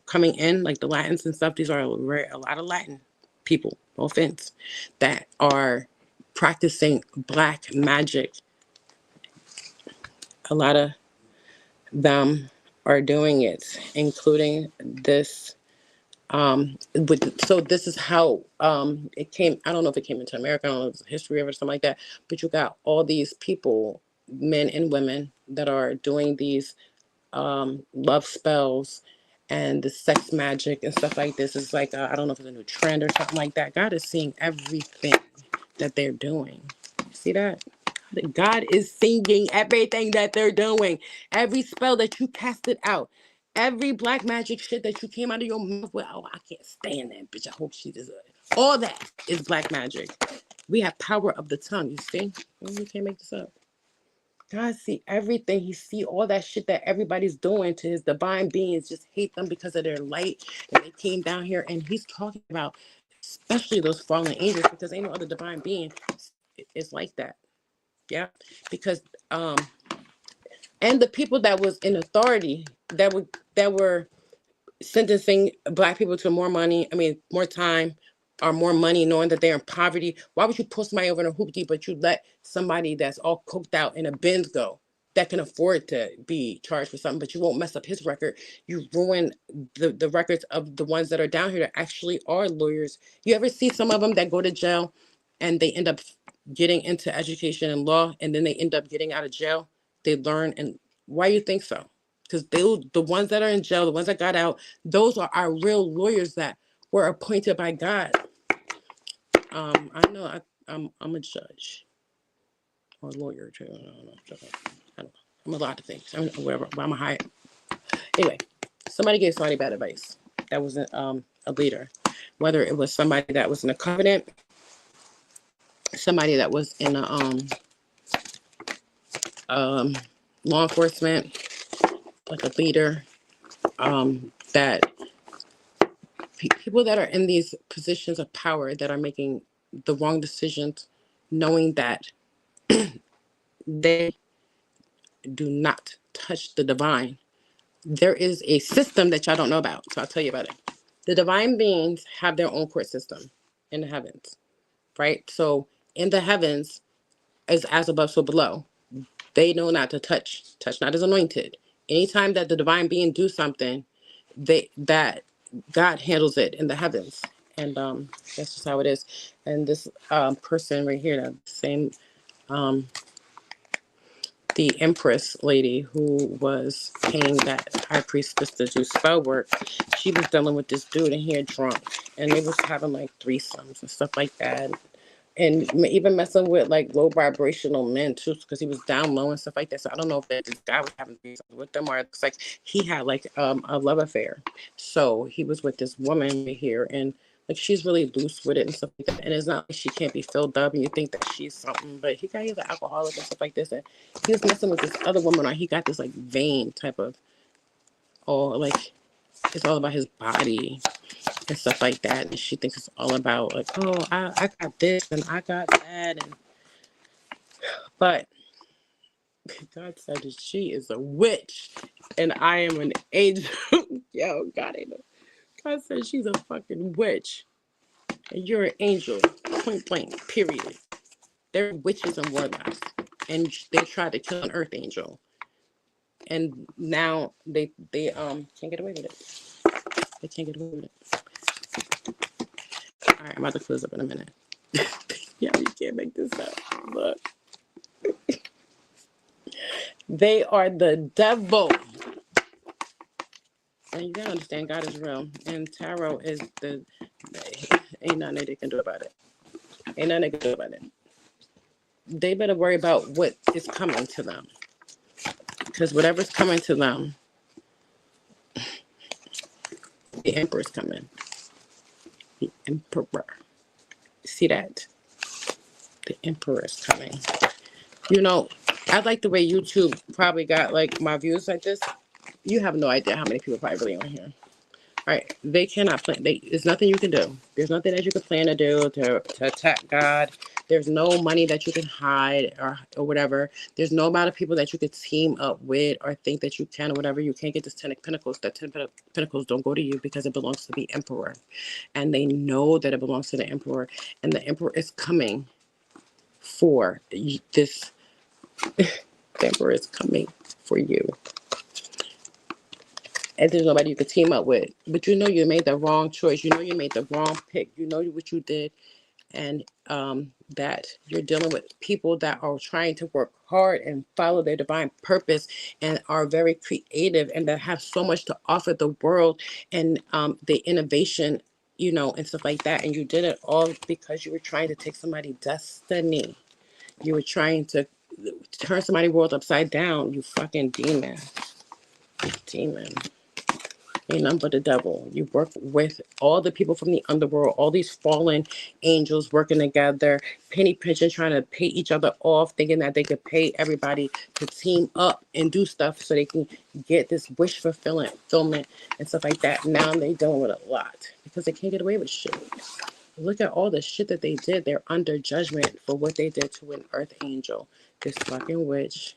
coming in, like the Latins and stuff. These are a lot of Latin people, no offense, that are practicing black magic. A lot of them are doing it, including this. So this is how it came. I don't know if it came into America. I don't know if it's history of it or something like that. But you got all these people, men and women, that are doing these love spells and the sex magic and stuff like this. Is like I don't know if it's a new trend or something like that. God is seeing everything that they're doing. See that? God is seeing everything that they're doing. Every spell that you casted out. Every black magic shit that you came out of your mouth with. Oh, I can't stand that bitch. I hope she does it. All that is black magic. We have power of the tongue. You see? You can't make this up. God see everything. He see all that shit that everybody's doing to his divine beings. Just hate them because of their light. And they came down here, and he's talking about especially those fallen angels, because ain't no other divine being is like that. Yeah. Because and the people that was in authority that were sentencing black people to more money, I mean, more time or more money, knowing that they're in poverty. Why would you pull somebody over in a hoopty, but you let somebody that's all coked out in a Benz go, that can afford to be charged for something, but you won't mess up his record? You ruin the records of the ones that are down here that actually are lawyers. You ever see some of them that go to jail and they end up getting into education and law, and then they end up getting out of jail? They learn. And why you think so? Because the ones that are in jail, the ones that got out, those are our real lawyers that were appointed by God. I know I'm a judge or a lawyer too. I don't know. I'm a lot of things. I'm whatever, but I'm a high. Anyway, somebody gave somebody bad advice. That wasn't a leader. Whether it was somebody that was in a covenant, somebody that was in a law enforcement, like a leader, that people that are in these positions of power that are making the wrong decisions, knowing that they do not touch the divine. There is a system that y'all don't know about, so I'll tell you about it. The divine beings have their own court system in the heavens, right? So in the heavens, is as above, so below. They know not to touch not as anointed. Anytime that the divine being do something, that God handles it in the heavens. And that's just how it is. And this person right here, the same the Empress lady who was paying that high priestess to do spell work, she was dealing with this dude in here drunk, and they was having like threesomes and stuff like that, and even messing with like low vibrational men too, because he was down low and stuff like that. So I don't know if that this guy was having threesomes with them, or it looks like he had like a love affair. So he was with this woman right here, and like she's really loose with it and stuff like that. And it's not like she can't be filled up and you think that she's something, but he got either alcoholic and stuff like this. And he was messing with this other woman, or he got this like vein type of, or like it's all about his body and stuff like that. And she thinks it's all about like, oh, I got this and I got that. And but God said that she is a witch and I am an angel. Yo, God, I know. God said she's a fucking witch and you're an angel. Point blank, period. They're witches and warlocks. And they tried to kill an earth angel. And now they can't get away with it. They can't get away with it. All right, I'm about to close up in a minute. Yeah, you can't make this up. Look. They are the devil. And you gotta understand God is real. And tarot is the ain't nothing they can do about it. Ain't nothing they can do about it. They better worry about what is coming to them. Because whatever's coming to them, the emperor's coming. The emperor. See that? The emperor is coming. You know, I like the way YouTube probably got like my views like this. You have no idea how many people probably really on here. All right, they cannot plan. There's nothing you can do. There's nothing that you can plan to do to attack God. There's no money that you can hide or whatever. There's no amount of people that you could team up with or think that you can or whatever. You can't get this 10 of Pentacles. That 10 of Pentacles don't go to you because it belongs to the Emperor. And they know that it belongs to the Emperor. And the Emperor is coming for this. The Emperor is coming for you. And there's nobody you could team up with. But you know you made the wrong choice. You know you made the wrong pick. You know what you did. And that you're dealing with people that are trying to work hard and follow their divine purpose and are very creative and that have so much to offer the world and the innovation, you know, and stuff like that. And you did it all because you were trying to take somebody's destiny. You were trying to turn somebody's world upside down. You fucking demon. Demon. Ain't nothing but the devil. You work with all the people from the underworld, all these fallen angels working together, penny pinching, trying to pay each other off, thinking that they could pay everybody to team up and do stuff so they can get this wish fulfillment and stuff like that. Now they dealing with a lot because they can't get away with shit. Look at all the shit that they did. They're under judgment for what they did to an earth angel. This fucking witch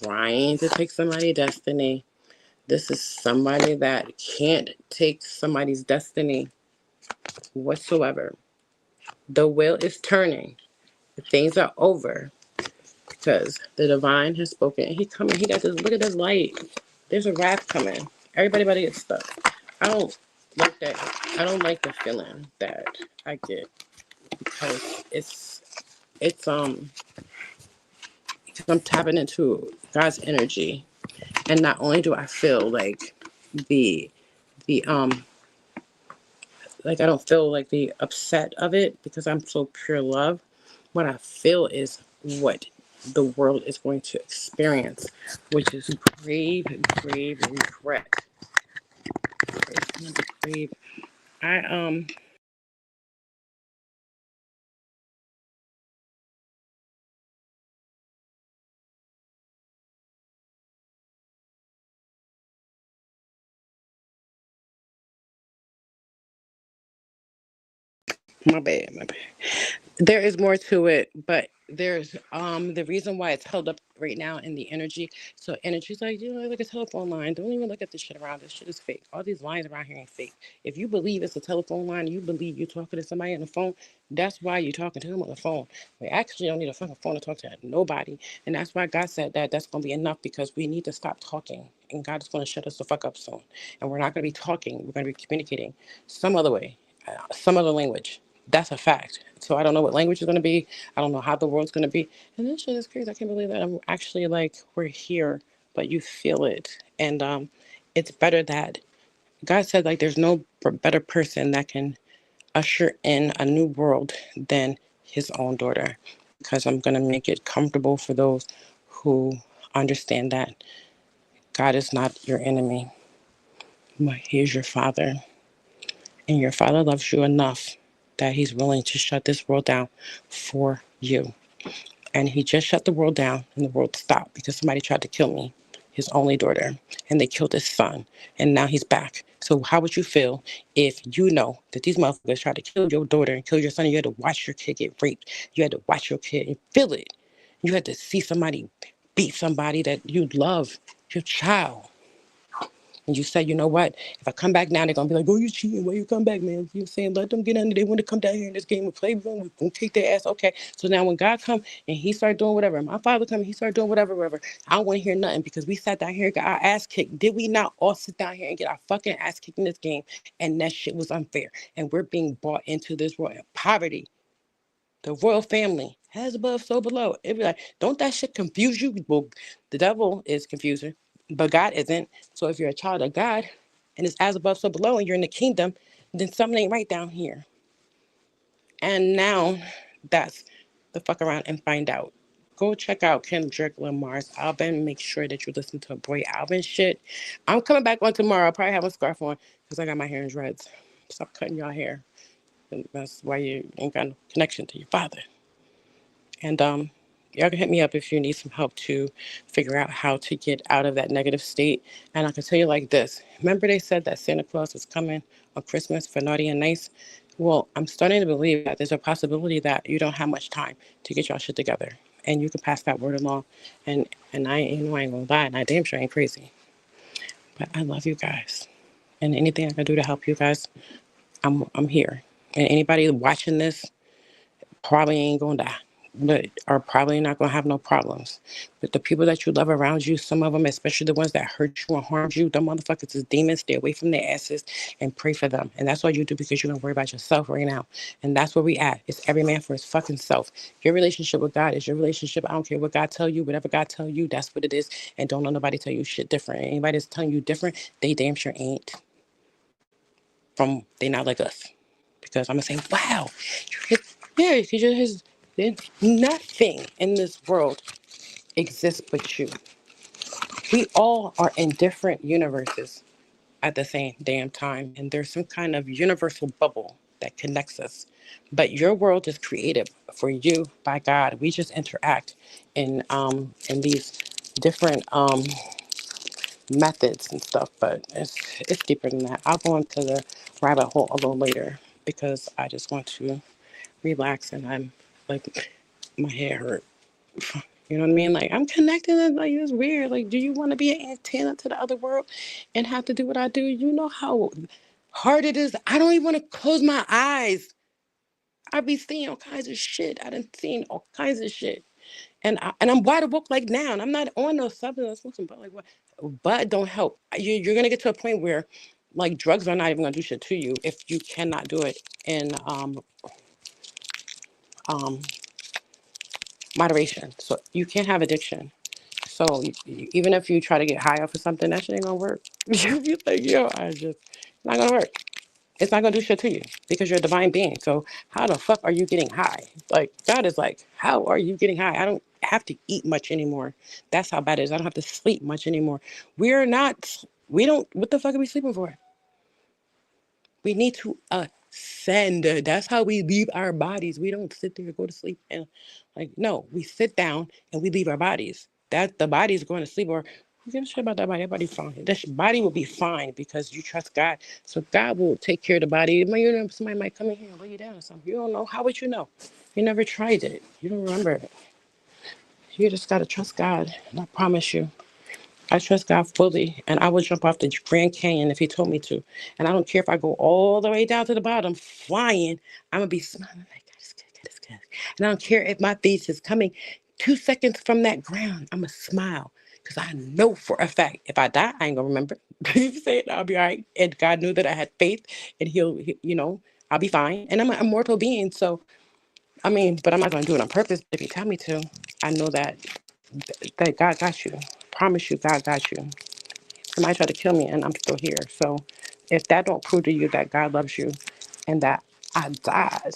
trying to take somebody's destiny. This is somebody that can't take somebody's destiny whatsoever. The wheel is turning. Things are over because the divine has spoken. He coming. He got this. Look at this light. There's a wrath coming. Everybody about to get stuck. I don't like that. I don't like the feeling that I get because it's because I'm tapping into God's energy, and not only do I feel like the the like I don't feel like the upset of it because I'm so pure love. What I feel is what the world is going to experience, which is grave, grave regret. Grave. I my bad, my bad. There is more to it, but there's the reason why it's held up right now in the energy. So energy's like, you know, like a telephone line. Don't even look at this shit around. This shit is fake. All these lines around here ain't fake. If you believe it's a telephone line, you believe you're talking to somebody on the phone, that's why you're talking to them on the phone. We actually don't need a fucking phone to talk to nobody. And that's why God said that that's gonna be enough because we need to stop talking. And God is gonna shut us the fuck up soon. And we're not gonna be talking, we're gonna be communicating some other way, some other language. That's a fact. So I don't know what language is going to be. I don't know how the world's going to be. And this shit is crazy. I can't believe that I'm actually like, we're here, but you feel it. And it's better that God said, like, there's no better person that can usher in a new world than his own daughter. Because I'm going to make it comfortable for those who understand that God is not your enemy, but he is your father. And your father loves you enough that he's willing to shut this world down for you. And he just shut the world down and the world stopped because somebody tried to kill me, his only daughter, and they killed his son. And now he's back. So how would you feel if you know that these motherfuckers tried to kill your daughter and kill your son and you had to watch your kid get raped? You had to watch your kid and feel it. You had to see somebody beat somebody that you love, your child. And you say, you know what? If I come back now, they're gonna be like, "Oh, you cheating? Why you come back, man?" You know what I'm saying? Let them get under. They want to come down here in this game and play. We're gonna kick their ass. Okay. So now when God come and he started doing whatever, my father come and he started doing whatever, whatever. I don't want to hear nothing because we sat down here and got our ass kicked. Did we not all sit down here and get our fucking ass kicked in this game? And that shit was unfair. And we're being brought into this world of poverty. The royal family has above, so below. It be like, don't that shit confuse you? Well, the devil is confuser. but God isn't. So if you're a child of God and it's as above, so below, and you're in the kingdom, then something ain't right down here. And now that's the fuck around and find out. Go check out Kendrick Lamar's album. Make sure that you listen to Boy Alvin shit. I'm coming back on tomorrow. I'll probably have a scarf on because I got my hair in dreads. Stop cutting your hair. And that's why you ain't got no connection to your father. And y'all can hit me up if you need some help to figure out how to get out of that negative state. And I can tell you like this. Remember they said that Santa Claus is coming on Christmas for naughty and nice? Well, I'm starting to believe that there's a possibility that you don't have much time to get y'all shit together. And you can pass that word along. And I ain't, I ain't gonna lie, and I damn sure ain't crazy. But I love you guys. And anything I can do to help you guys, I'm here. And anybody watching this, probably ain't gonna die, but are probably not gonna have no problems. But the people that you love around you, some of them, especially the ones that hurt you and harmed you, them motherfuckers is demons. Stay away from their asses and pray for them. And that's what you do because you're gonna worry about yourself right now. And that's where we at. It's every man for his fucking self. Your relationship with God is your relationship. I don't care what God tell you, whatever God tell you, that's what it is. And don't let nobody tell you shit different. Anybody that's telling you different, they damn sure ain't they not like us. Because I'm gonna say, wow, yeah, he just nothing in this world exists but you. We all are in different universes at the same damn time, and there's some kind of universal bubble that connects us. But your world is created for you by God. We just interact in these different methods and stuff, but it's deeper than that. I'll go into the rabbit hole a little later because I just want to relax and I'm like my hair hurt. You know what I mean? Like I'm connected and like it's weird. Like, do you want to be an antenna to the other world and have to do what I do? You know how hard it is. I don't even want to close my eyes. I be seeing all kinds of shit. I done seen all kinds of shit. And I'm wide awake like now. And I'm not on no substance. But like what? But don't help. You're gonna get to a point where like drugs are not even gonna do shit to you if you cannot do it in um moderation. So you can't have addiction. So even if you try to get high off of something, that shit ain't gonna work. You'll be like, yo, not gonna work. It's not gonna do shit to you because you're a divine being. So how the fuck are you getting high? Like God is like, how are you getting high? I don't have to eat much anymore. That's how bad it is. I don't have to sleep much anymore. We're not. We don't. What the fuck are we sleeping for? We need to ascend. That's how we leave our bodies. We don't sit there and go to sleep and like no, we sit down and we leave our bodies. That the body is going to sleep or who gives a shit about that body? That body's fine. That body will be fine because you trust God. So God will take care of the body. You know, somebody might come in here and lay you down or something. You don't know. How would you know? You never tried it. You don't remember it. You just gotta trust God. And I promise you. I trust God fully, and I would jump off the Grand Canyon if He told me to. And I don't care if I go all the way down to the bottom, flying. I'm gonna be smiling like God is good, God is good. And I don't care if my face is coming 2 seconds from that ground. I'm gonna smile because I know for a fact if I die, I ain't gonna remember. You say it, I'll be all right. And God knew that I had faith, and I'll be fine. And I'm an immortal being, so I mean, but I'm not gonna do it on purpose. If He tell me to, I know that God got you. Promise you, God got you. Somebody tried to kill me and I'm still here. So if that don't prove to you that God loves you and that I died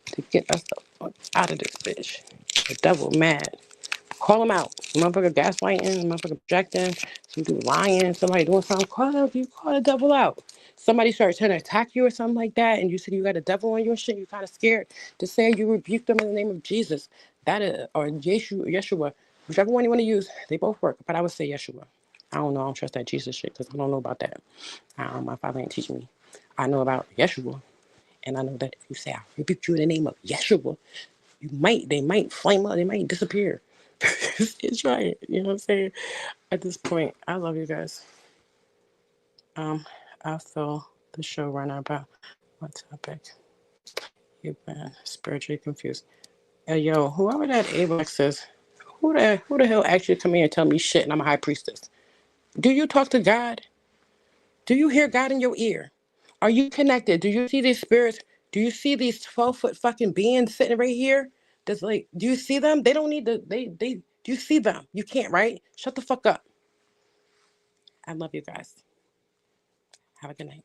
to get us the fuck out of this bitch, the devil mad. Call him out. Motherfucker gaslighting, motherfucker projecting, some dude lying, somebody doing something. Call the devil out. Somebody started trying to attack you or something like that, and you said you got a devil on your shit, you're kind of scared to say you rebuke them in the name of Jesus. That is, or Yeshua, whichever one you want to use, they both work. But I would say Yeshua. I don't know. I don't trust that Jesus shit because I don't know about that. My father ain't teaching me. I know about Yeshua, and I know that if you say I rebuke you in the name of Yeshua, they might flame up, they might disappear. It's right. You know what I'm saying? At this point, I love you guys. I feel the show run out about what topic. You've been spiritually confused. Hey, yo, whoever that Abex is, who the hell actually come here and tell me shit and I'm a high priestess? Do you talk to God? Do you hear God in your ear? Are you connected? Do you see these spirits? Do you see these 12-foot fucking beings sitting right here? That's like, do you see them? They don't need to, do you see them? You can't, right? Shut the fuck up. I love you guys. Have a good night.